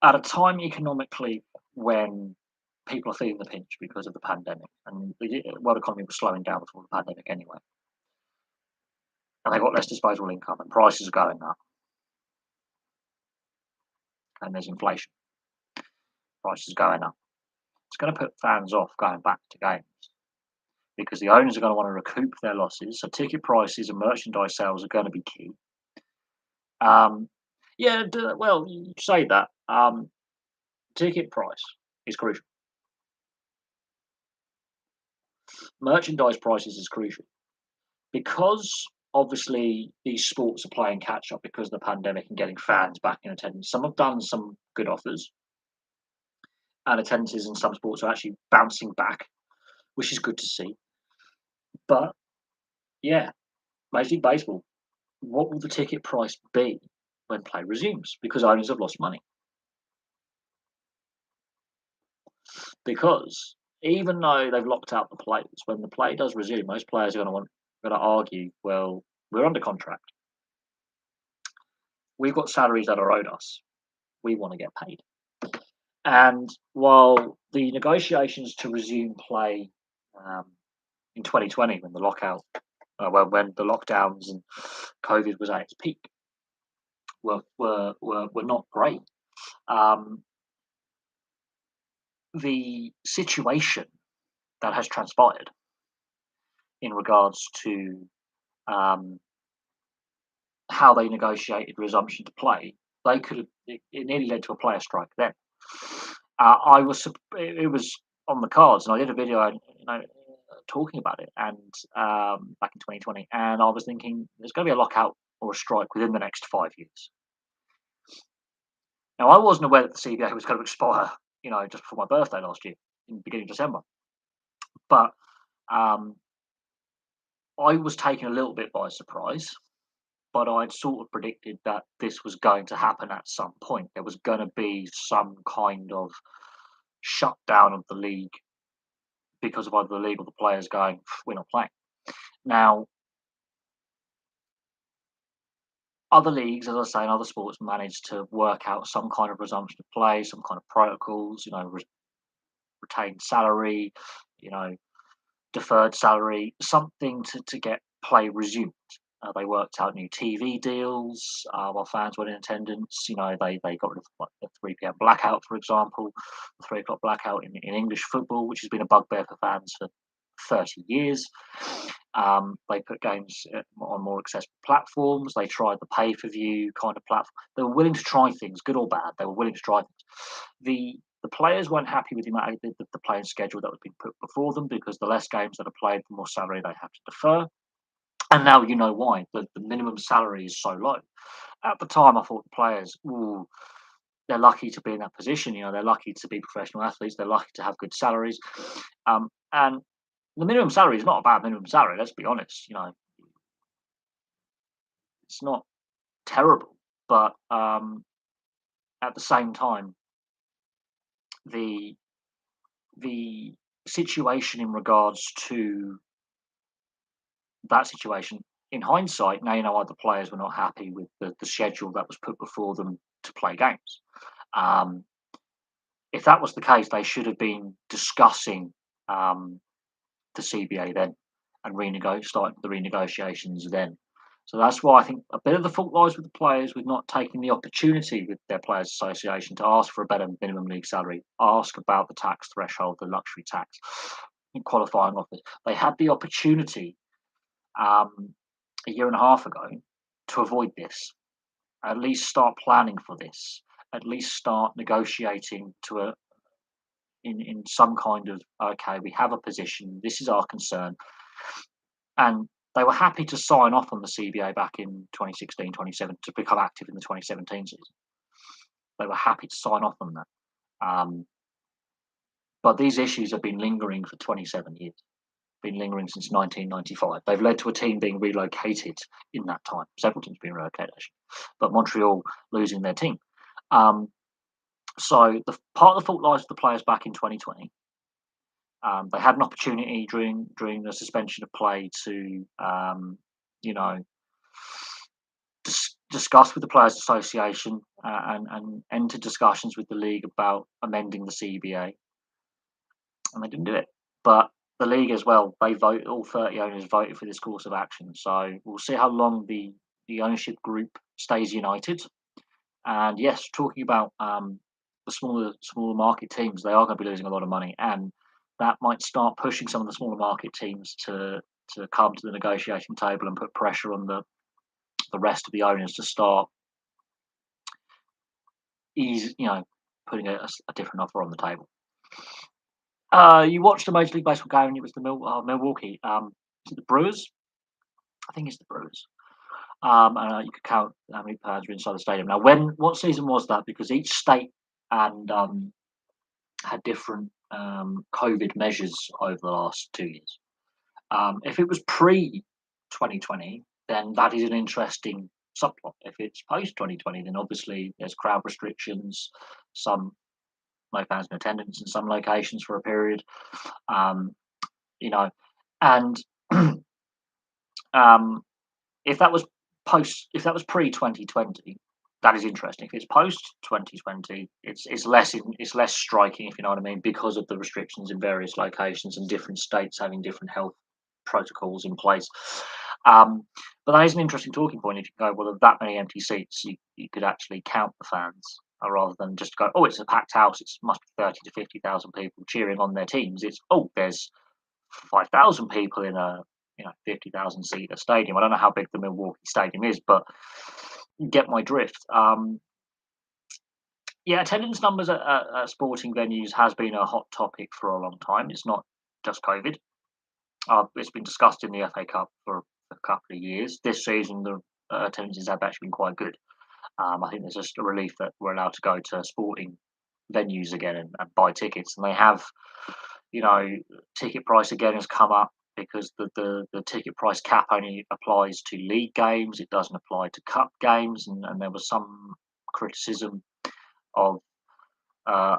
at a time economically when people are feeling the pinch because of the pandemic, and the world economy was slowing down before the pandemic anyway, and they've got less disposable income, and prices are going up, and there's inflation, prices going up. It's going to put fans off going back to games because the owners are going to want to recoup their losses. So ticket prices and merchandise sales are going to be key. Um, yeah, well, you say that. Ticket price is crucial. Merchandise prices is crucial because obviously these sports are playing catch up because of the pandemic and getting fans back in attendance. Some have done some good offers, and attendances in some sports are actually bouncing back, which is good to see. But yeah, Major League Baseball, what will the ticket price be when play resumes? Because owners have lost money. Because even though they've locked out the players, when the play does resume, most players are going to argue, well, we're under contract. We've got salaries that are owed us. We want to get paid. And while the negotiations to resume play um, in 2020, when the lockout, when the lockdowns and COVID was at its peak, were not great. Um, the situation that has transpired in regards to um, how they negotiated resumption to play, they could have it nearly led to a player strike then. It was on the cards, and I did a video, talking about it, and back in 2020, and I was thinking there's going to be a lockout or a strike within the next 5 years. Now, I wasn't aware that the CBA was going to expire, just before my birthday last year, in the beginning of December. But um, I was taken a little bit by surprise, but I'd sort of predicted that this was going to happen at some point. There was going to be some kind of shutdown of the league because of either the league or the players going, we're not playing. Now, other leagues, as I say, and other sports managed to work out some kind of resumption of play, some kind of protocols, retained salary, you know, deferred salary, something to get play resumed. They worked out new TV deals while fans were in attendance. They got rid of like, the 3 p.m. blackout, for example, the 3 o'clock blackout in English football, which has been a bugbear for fans for 30 years. They put games on more accessible platforms. They tried the pay-per-view kind of platform. They were willing to try things, good or bad. They were willing to try things. The players weren't happy with the amount of the playing schedule that was being put before them because the less games that are played, the more salary they have to defer. And now you know why. The minimum salary is so low. At the time, I thought the players, ooh, they're lucky to be in that position. They're lucky to be professional athletes. They're lucky to have good salaries. And the minimum salary is not a bad minimum salary. Let's be honest. It's not terrible, but at the same time, the the situation in regards to that situation, in hindsight, now you know why the players were not happy with the schedule that was put before them to play games. Um, if that was the case, they should have been discussing the CBA then and starting the renegotiations then. So that's why I think a bit of the fault lies with the players with not taking the opportunity with their players' association to ask for a better minimum league salary, ask about the tax threshold, the luxury tax, in qualifying offers. They had the opportunity um, a year and a half ago to avoid this. At least start planning for this. At least start negotiating to a in some kind of okay, we have a position. This is our concern, and they were happy to sign off on the CBA back in 2016, 2017 to become active in the 2017 season. They were happy to sign off on that. Um, but these issues have been lingering for 27 years, been lingering since 1995. They've led to a team being relocated in that time. Several teams being relocated, actually, but Montreal losing their team. Um, so the part of the fault lies with the players back in 2020. They had an opportunity during the suspension of play to, you know, discuss with the Players Association and enter discussions with the league about amending the CBA, and they didn't do it. But the league as well, they vote. All 30 owners voted for this course of action. So we'll see how long the ownership group stays united. And yes, talking about the smaller market teams, they are going to be losing a lot of money, and that might start pushing some of the smaller market teams to come to the negotiation table and put pressure on the rest of the owners to start putting a different offer on the table. You watched a Major League Baseball game, and it was the Milwaukee. Is it the Brewers? I think it's the Brewers. And you could count how many fans were inside the stadium. Now, what season was that? Because each state and had different COVID measures over the last 2 years. If it was pre 2020, then that is an interesting subplot. If it's post 2020, then obviously there's crowd restrictions, some no fans in attendance in some locations for a period, um, you know, and um, if that was if that was pre 2020, that is interesting. If it's post 2020, it's less striking, if you know what I mean, because of the restrictions in various locations and different states having different health protocols in place. But that is an interesting talking point. If you go, well, of that many empty seats, you could actually count the fans rather than just go, oh, it's a packed house. It must be 30 to 50,000 people cheering on their teams. It's, oh, there's 5,000 people in a 50,000 seater stadium. I don't know how big the Milwaukee Stadium is, but you get my drift. Yeah, attendance numbers at sporting venues has been a hot topic for a long time. It's not just COVID. It's been discussed in the FA Cup for a couple of years. This season, the attendances have actually been quite good. I think there's just a relief that we're allowed to go to sporting venues again and buy tickets, and they have, ticket price again has come up because the ticket price cap only applies to league games. It doesn't apply to cup games, and there was some criticism of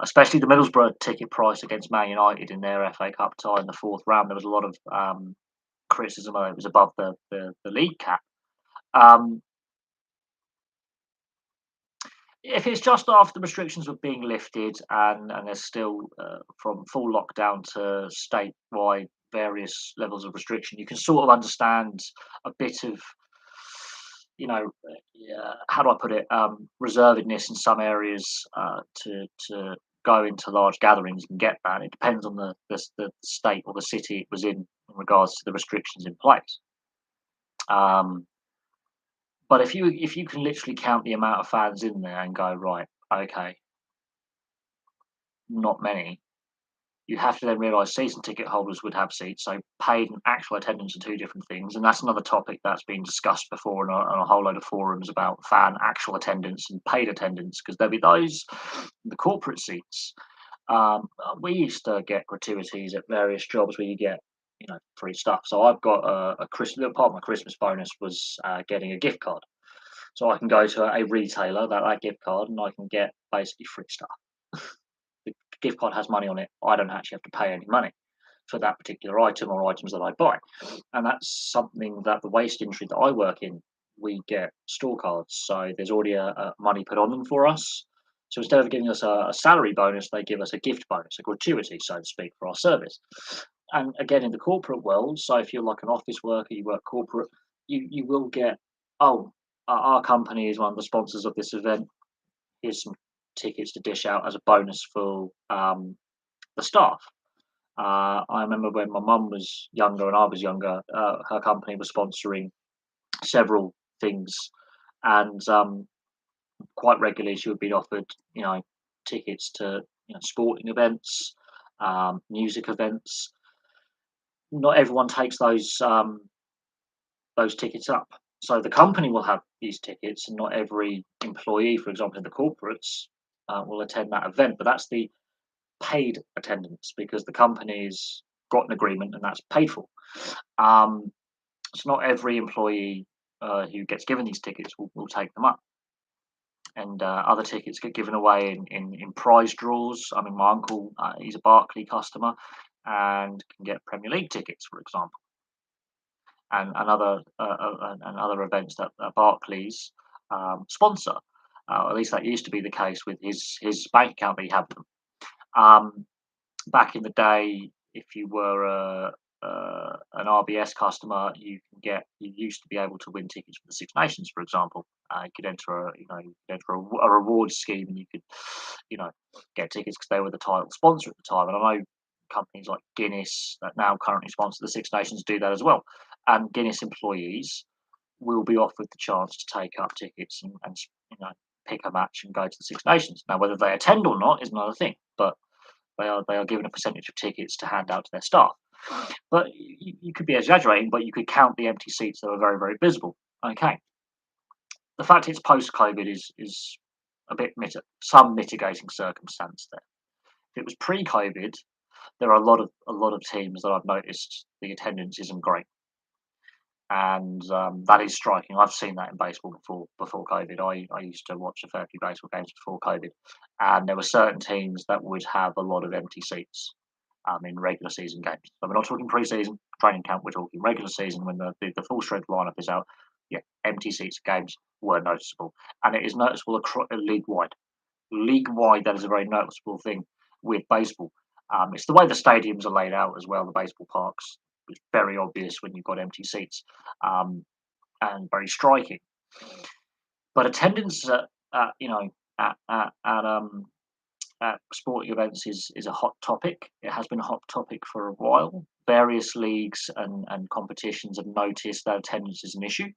especially the Middlesbrough ticket price against Man United in their FA Cup tie in the fourth round. There was a lot of criticism that it was above the league cap. Um, if it's just after the restrictions were being lifted and there's still from full lockdown to statewide various levels of restriction, you can sort of understand a bit of, how do I put it, reservedness in some areas to go into large gatherings and get that. It depends on the state or the city it was in regards to the restrictions in place. But if you can literally count the amount of fans in there and go, right, okay, not many, you have to then realise season ticket holders would have seats. So paid and actual attendance are two different things, and that's another topic that's been discussed before on a whole load of forums about fan actual attendance and paid attendance, because there'll be those the corporate seats. We used to get gratuities at various jobs where you get free stuff. So I've got a Christmas part of my Christmas bonus was getting a gift card. So I can go to a retailer that gift card and I can get basically free stuff. The gift card has money on it. I don't actually have to pay any money for that particular item or items that I buy. And that's something that the waste industry that I work in, we get store cards. So there's already a money put on them for us. So instead of giving us a salary bonus, they give us a gift bonus, a gratuity, so to speak, for our service. And again, in the corporate world, so if you're like an office worker, you work corporate, you will get Oh, our company is one of the sponsors of this event. Here's some tickets to dish out as a bonus for the staff. I remember when my mum was younger and I was younger, her company was sponsoring several things, and quite regularly she would be offered, tickets to sporting events, music events. Not everyone takes those tickets up. So the company will have these tickets, and not every employee, for example, in the corporates, will attend that event. But that's the paid attendance because the company's got an agreement and that's paid for. Um, so not every employee who gets given these tickets will take them up. And other tickets get given away in prize draws. I mean, my uncle, he's a Barclay customer and can get Premier League tickets, for example, and other events that Barclays sponsor. At least that used to be the case with his bank account that he had with them. Um, Back in the day, if you were an RBS customer, you used to be able to win tickets for the Six Nations, for example. You could enter a reward scheme, and you could get tickets because they were the title sponsor at the time. And I know companies like Guinness that now currently sponsor the Six Nations do that as well. And Guinness employees will be offered the chance to take up tickets and pick a match and go to the Six Nations. Now, whether they attend or not is another thing, but they are given a percentage of tickets to hand out to their staff. But you could be exaggerating, but you could count the empty seats that are very, very visible. Okay. The fact it's post-COVID is a bit some mitigating circumstance there. If it was pre-COVID, there are a lot of teams that I've noticed the attendance isn't great, and that is striking. I've seen that in baseball before COVID. I used to watch a fair few baseball games before COVID, and there were certain teams that would have a lot of empty seats in regular season games. So we're not talking preseason training camp. We're talking regular season when the full strength lineup is out. Yeah, empty seats at games were noticeable, and it is noticeable across league wide. League wide, that is a very noticeable thing with baseball. It's the way the stadiums are laid out as well. The baseball parks. It's very obvious when you've got empty seats, and very striking. But attendance at sporting events is a hot topic. It has been a hot topic for a while. Various leagues and competitions have noticed that attendance is an issue.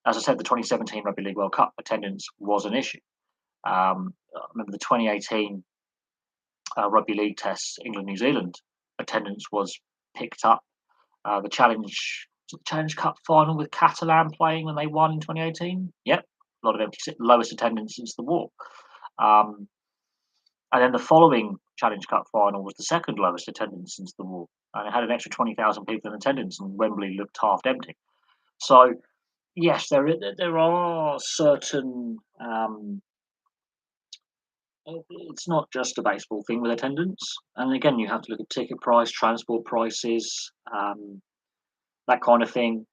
As I said, the 2017 Rugby League World Cup attendance was an issue. I remember the 2018 Rugby League tests, England New Zealand attendance was picked up. The Challenge Cup final with Catalan playing when they won in 2018. Yep, a lot of empty lowest attendance since the war. Um, and then the following Challenge Cup final was the second lowest attendance since the war, and it had an extra 20,000 people in attendance, and Wembley looked half empty. So yes, there are certain. It's not just a baseball thing with attendance, and again, you have to look at ticket price, transport prices, that kind of thing.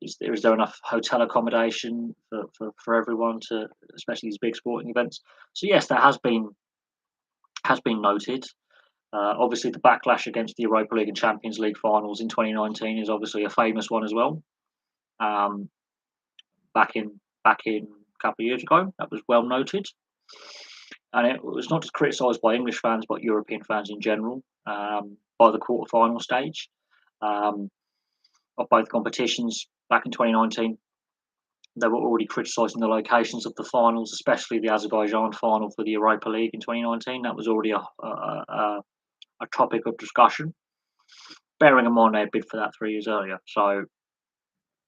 Is there enough hotel accommodation for everyone to, especially these big sporting events? So yes, that has been noted. Obviously, the backlash against the Europa League and Champions League finals in 2019 is obviously a famous one as well. Um, back in a couple of years ago, that was well noted, and it was not just criticised by English fans but European fans in general. By the quarter-final stage um, of both competitions back in 2019, they were already criticising the locations of the finals, especially the Azerbaijan final for the Europa League in 2019. That was already a topic of discussion. Bearing in mind they had bid for that 3 years earlier, so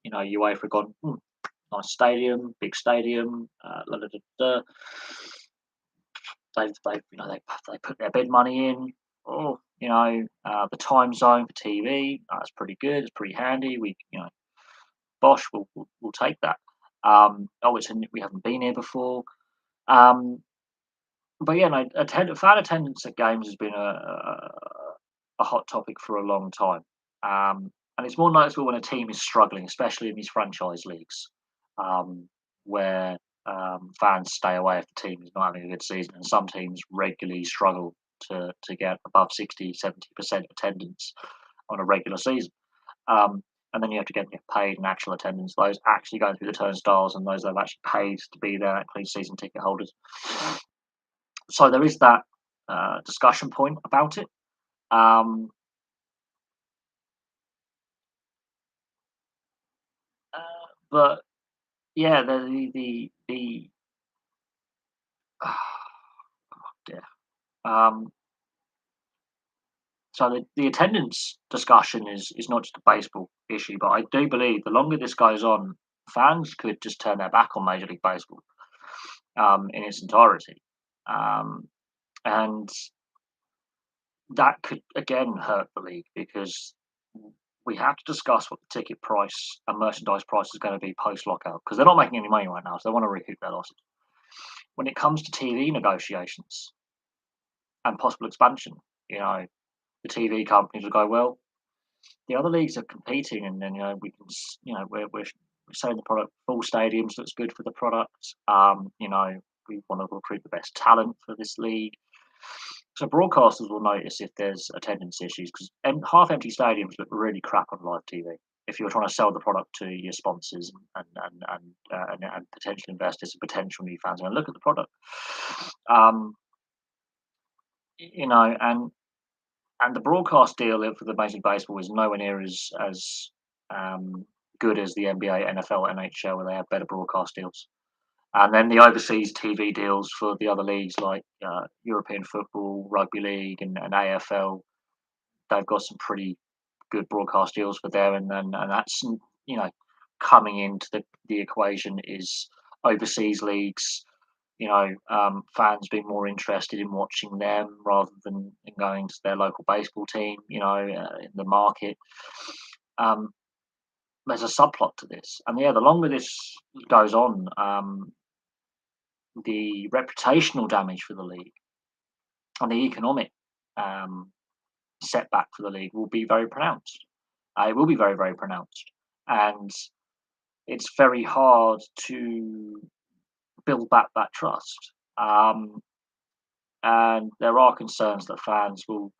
UEFA gone, nice stadium, big stadium, la, da, da, da. They put their bid money in. Oh, the time zone for TV, that's pretty good. It's pretty handy. Bosh, we'll take that. We haven't been here before. But yeah, no, fan attendance at games has been a hot topic for a long time. And it's more noticeable when a team is struggling, especially in these franchise leagues, where fans stay away if the team is not having a good season. And some teams regularly struggle to get above 60, 70% attendance on a regular season. and then you have to get paid in actual attendance. Those actually going through the turnstiles and those that have actually paid to be there, actually season ticket holders. So there is that discussion point about it. Um, but yeah, the dear. Um, so the attendance discussion is not just a baseball issue, but I do believe the longer this goes on, fans could just turn their back on Major League Baseball in its entirety, um, and that could again hurt the league because we have to discuss what the ticket price and merchandise price is going to be post lockout because they're not making any money right now, so they want to recoup their losses. When it comes to TV negotiations and possible expansion, you know, the TV companies will go, well, the other leagues are competing, and then we can, we're selling the product full stadiums. That's good for the product. We want to recruit the best talent for this league. So broadcasters will notice if there's attendance issues because half-empty stadiums look really crap on live TV. If you're trying to sell the product to your sponsors and potential investors and potential new fans, and look at the product, um, and the broadcast deal for the Major League Baseball is nowhere near as um, good as the NBA, NFL, NHL, where they have better broadcast deals. And then the overseas TV deals for the other leagues like European football, rugby league, and AFL, they've got some pretty good broadcast deals for there. And that's you know coming into the equation is overseas leagues. Fans being more interested in watching them rather than in going to their local baseball team. In the market. Um, there's a subplot to this, and yeah, the longer this goes on, the reputational damage for the league and the economic um, setback for the league will be very pronounced. It will be very, very pronounced, and it's very hard to build back that trust. And there are concerns that fans will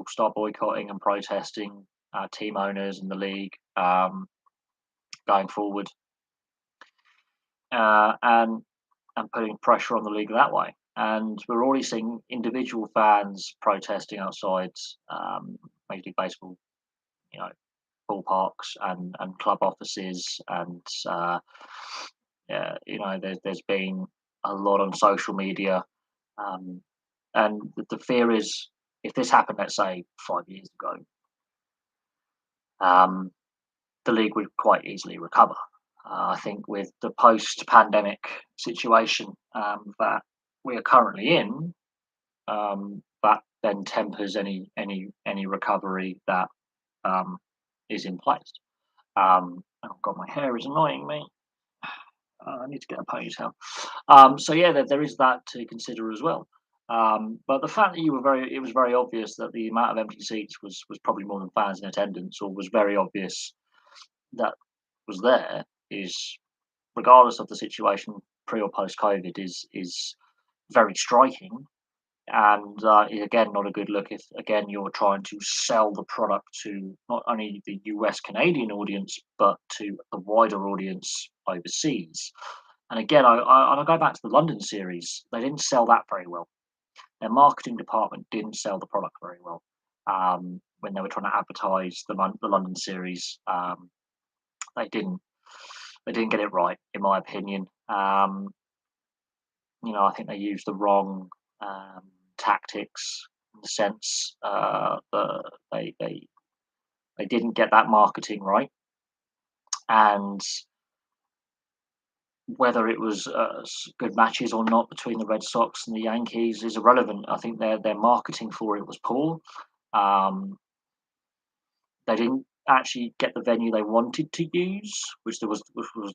start boycotting and protesting team owners and the league going forward, and putting pressure on the league that way. And we're already seeing individual fans protesting outside Major League Baseball, you know, ballparks and club offices, and yeah, there's been a lot on social media, um, and the fear is if this happened, let's say 5 years ago, um, the league would quite easily recover. I think with the post-pandemic situation that we are currently in, that then tempers any recovery that um, is in place. Oh God, my hair is annoying me. I need to get a ponytail. So yeah, there is that to consider as well. But the fact that it was very obvious that the amount of empty seats was probably more than fans in attendance, or was very obvious that was there, is regardless of the situation pre or post COVID is very striking. And again, not a good look if again you're trying to sell the product to not only the US Canadian audience but to the wider audience overseas. And again, I go back to the London series. They didn't sell that very well. Their marketing department didn't sell the product very well when they were trying to advertise the London series. They didn't they didn't get it right, in my opinion. I think they used the wrong um, tactics in the sense that they didn't get that marketing right, and whether it was good matches or not between the Red Sox and the Yankees is irrelevant. I think their marketing for it was poor. Um, they didn't actually get the venue they wanted to use, which was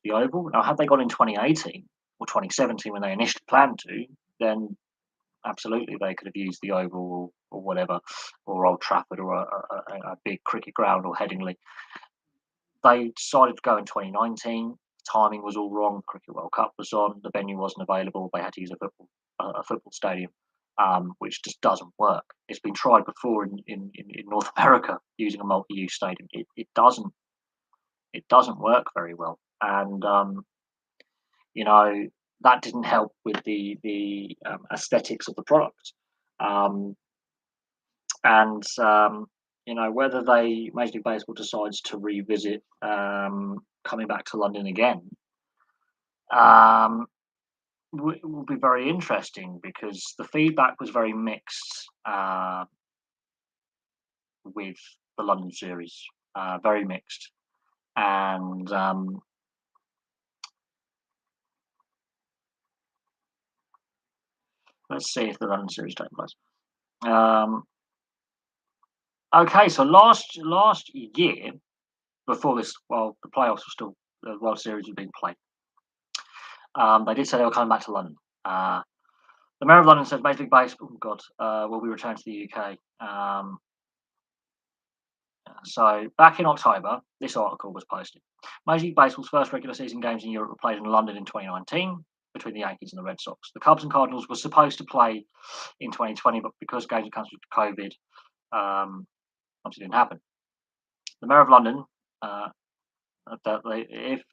the Oval. Now, had they gone in 2018 or 2017 when they initially planned to, then absolutely they could have used the Oval or whatever, or Old Trafford or a big cricket ground or Headingley. They decided to go in 2019. Timing was all wrong. Cricket World Cup was on. The venue wasn't available. They had to use a football stadium, which just doesn't work. It's been tried before in North America using a multi-use stadium. It doesn't it doesn't work very well, and you know that didn't help with the aesthetics of the product. Um, and whether they Major League Baseball decides to revisit coming back to London again, um, will be very interesting because the feedback was very mixed with the London series, very mixed. And let's see if the London series takes place. Okay, so last year, before this, well, the playoffs were still the World Series was being played. They did say they were coming back to London. The Mayor of London said Major League Baseball, oh God, will be returned to the UK. So back in October, this article was posted. Major League Baseball's first regular season games in Europe were played in London in 2019 between the Yankees and the Red Sox. The Cubs and Cardinals were supposed to play in 2020, but because games were cancelled due to COVID, obviously didn't happen. The Mayor of London, that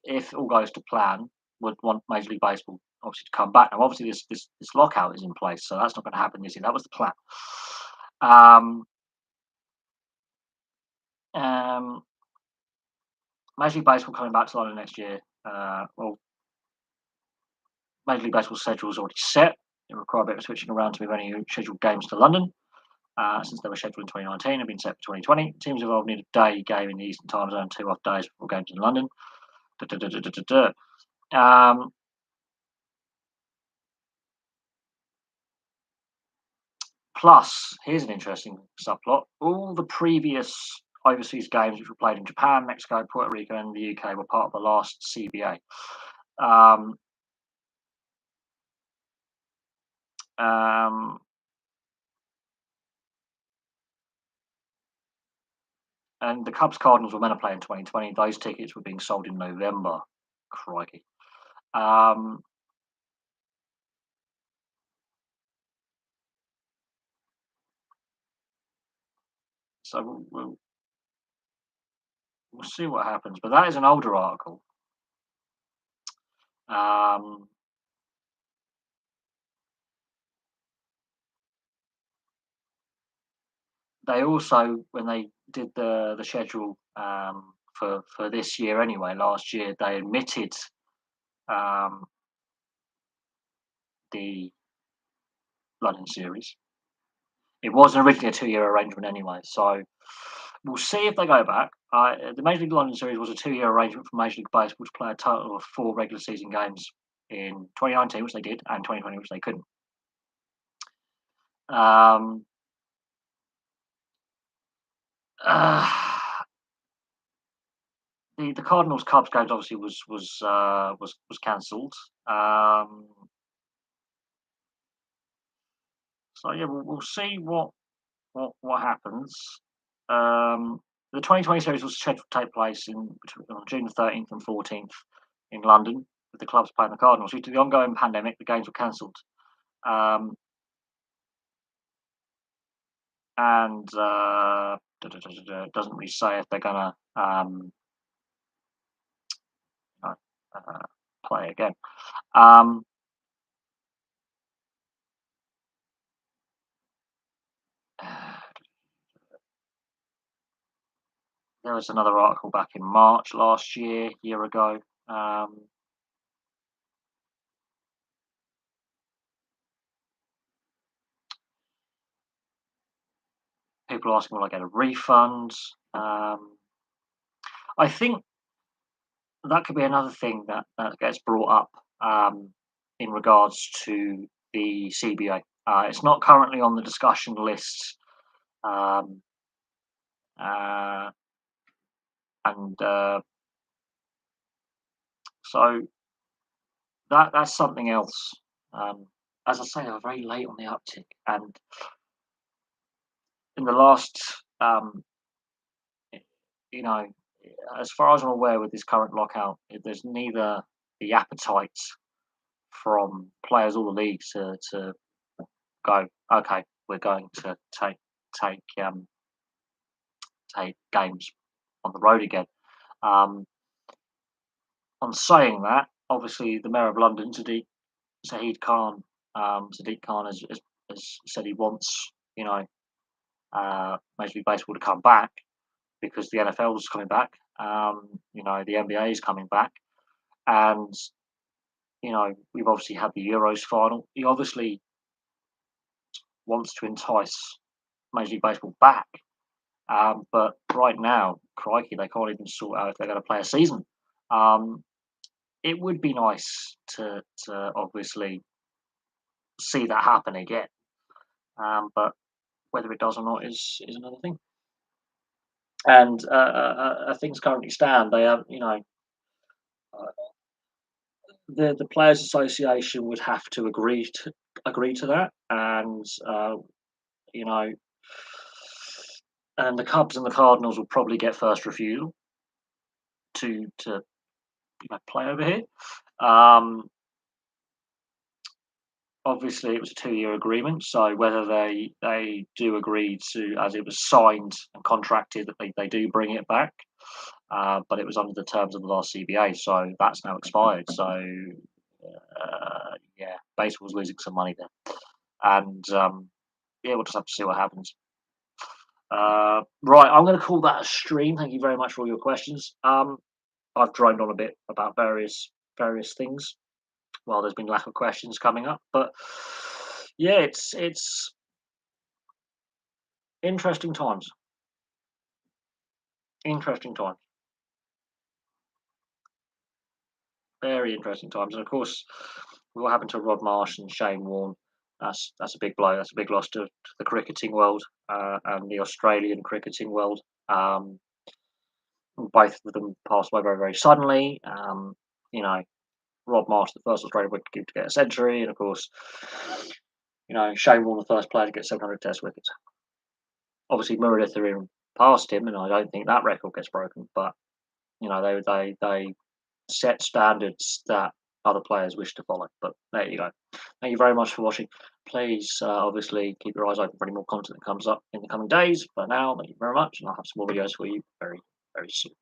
if all goes to plan, would want Major League Baseball obviously to come back. Now, obviously, this lockout is in place, so that's not going to happen this year. That was the plan. Major League Baseball coming back to London next year. Well, Major League Baseball's schedule is already set. It required a bit of switching around to move any scheduled games to London. Since they were scheduled in 2019 and been set for 2020. Teams involved need a day game in the Eastern Time Zone, 2 off days before games in London. Plus, here's an interesting subplot. All the previous overseas games which were played in Japan, Mexico, Puerto Rico, and the UK were part of the last CBA. And the Cubs Cardinals were meant to play in 2020. Those tickets were being sold in November. Crikey. So we'll see what happens. But that is an older article. They also, when they did the schedule for this year anyway, last year they admitted the London series. It wasn't originally a 2-year arrangement anyway, so we'll see if they go back. The Major League London series was a 2-year arrangement for Major League Baseball to play a total of 4 regular season games in 2019, which they did, and 2020, which they couldn't. The Cardinals Cubs games obviously was cancelled. So yeah, we'll see what happens. The 2020 series was scheduled to take place on June 13th and 14th in London, with the clubs playing the Cardinals. Due to the ongoing pandemic, the games were cancelled. And it doesn't really say if they're going to play again. There was another article back in March last year ago. People asking, will I get a refund? I think that could be another thing that gets brought up in regards to the CBA. It's not currently on the discussion list, and so that's something else. As I say, they're very late on the uptick, and in the last, as far as I'm aware, with this current lockout, there's neither the appetite from players or the leagues to go, okay, we're going to take games on the road again. on saying that, obviously the Mayor of London, Zahid Khan, Sadiq Khan has said he wants, Major League Baseball to come back because the NFL is coming back. The NBA is coming back, and we've obviously had the Euros final. He obviously wants to entice Major League Baseball back, but right now, crikey, they can't even sort out if they're going to play a season. It would be nice to obviously see that happen again, but whether it does or not is another thing. And things currently stand, they have, uh, the players' association would have to agree to that, and you know, and the Cubs and the Cardinals will probably get first refusal to play over here. Um, Obviously, it was a 2-year agreement, so whether they do agree to, as it was signed and contracted, that they do bring it back, but it was under the terms of the last CBA, so that's now expired. So yeah, baseball's losing some money there, and yeah, we'll just have to see what happens. Right, I'm going to call that a stream. Thank you very much for all your questions. I've droned on a bit about various things while there's been lack of questions coming up, but yeah, it's interesting times. Interesting times. Very interesting times. And of course, what happened to Rod Marsh and Shane Warne? That's a big blow. That's a big loss to the cricketing world and the Australian cricketing world. Both of them passed away very, very suddenly. You know, Rod Marsh, the first Australian wicketkeeper to get a century, and of course, Shane Warne, the first player to get 700 Test wickets. Obviously, Muraditharan passed him, and I don't think that record gets broken. But they set standards that other players wish to follow. But there you go. Thank you very much for watching. Please, obviously, keep your eyes open for any more content that comes up in the coming days. For now, thank you very much, and I'll have some more videos for you very, very soon.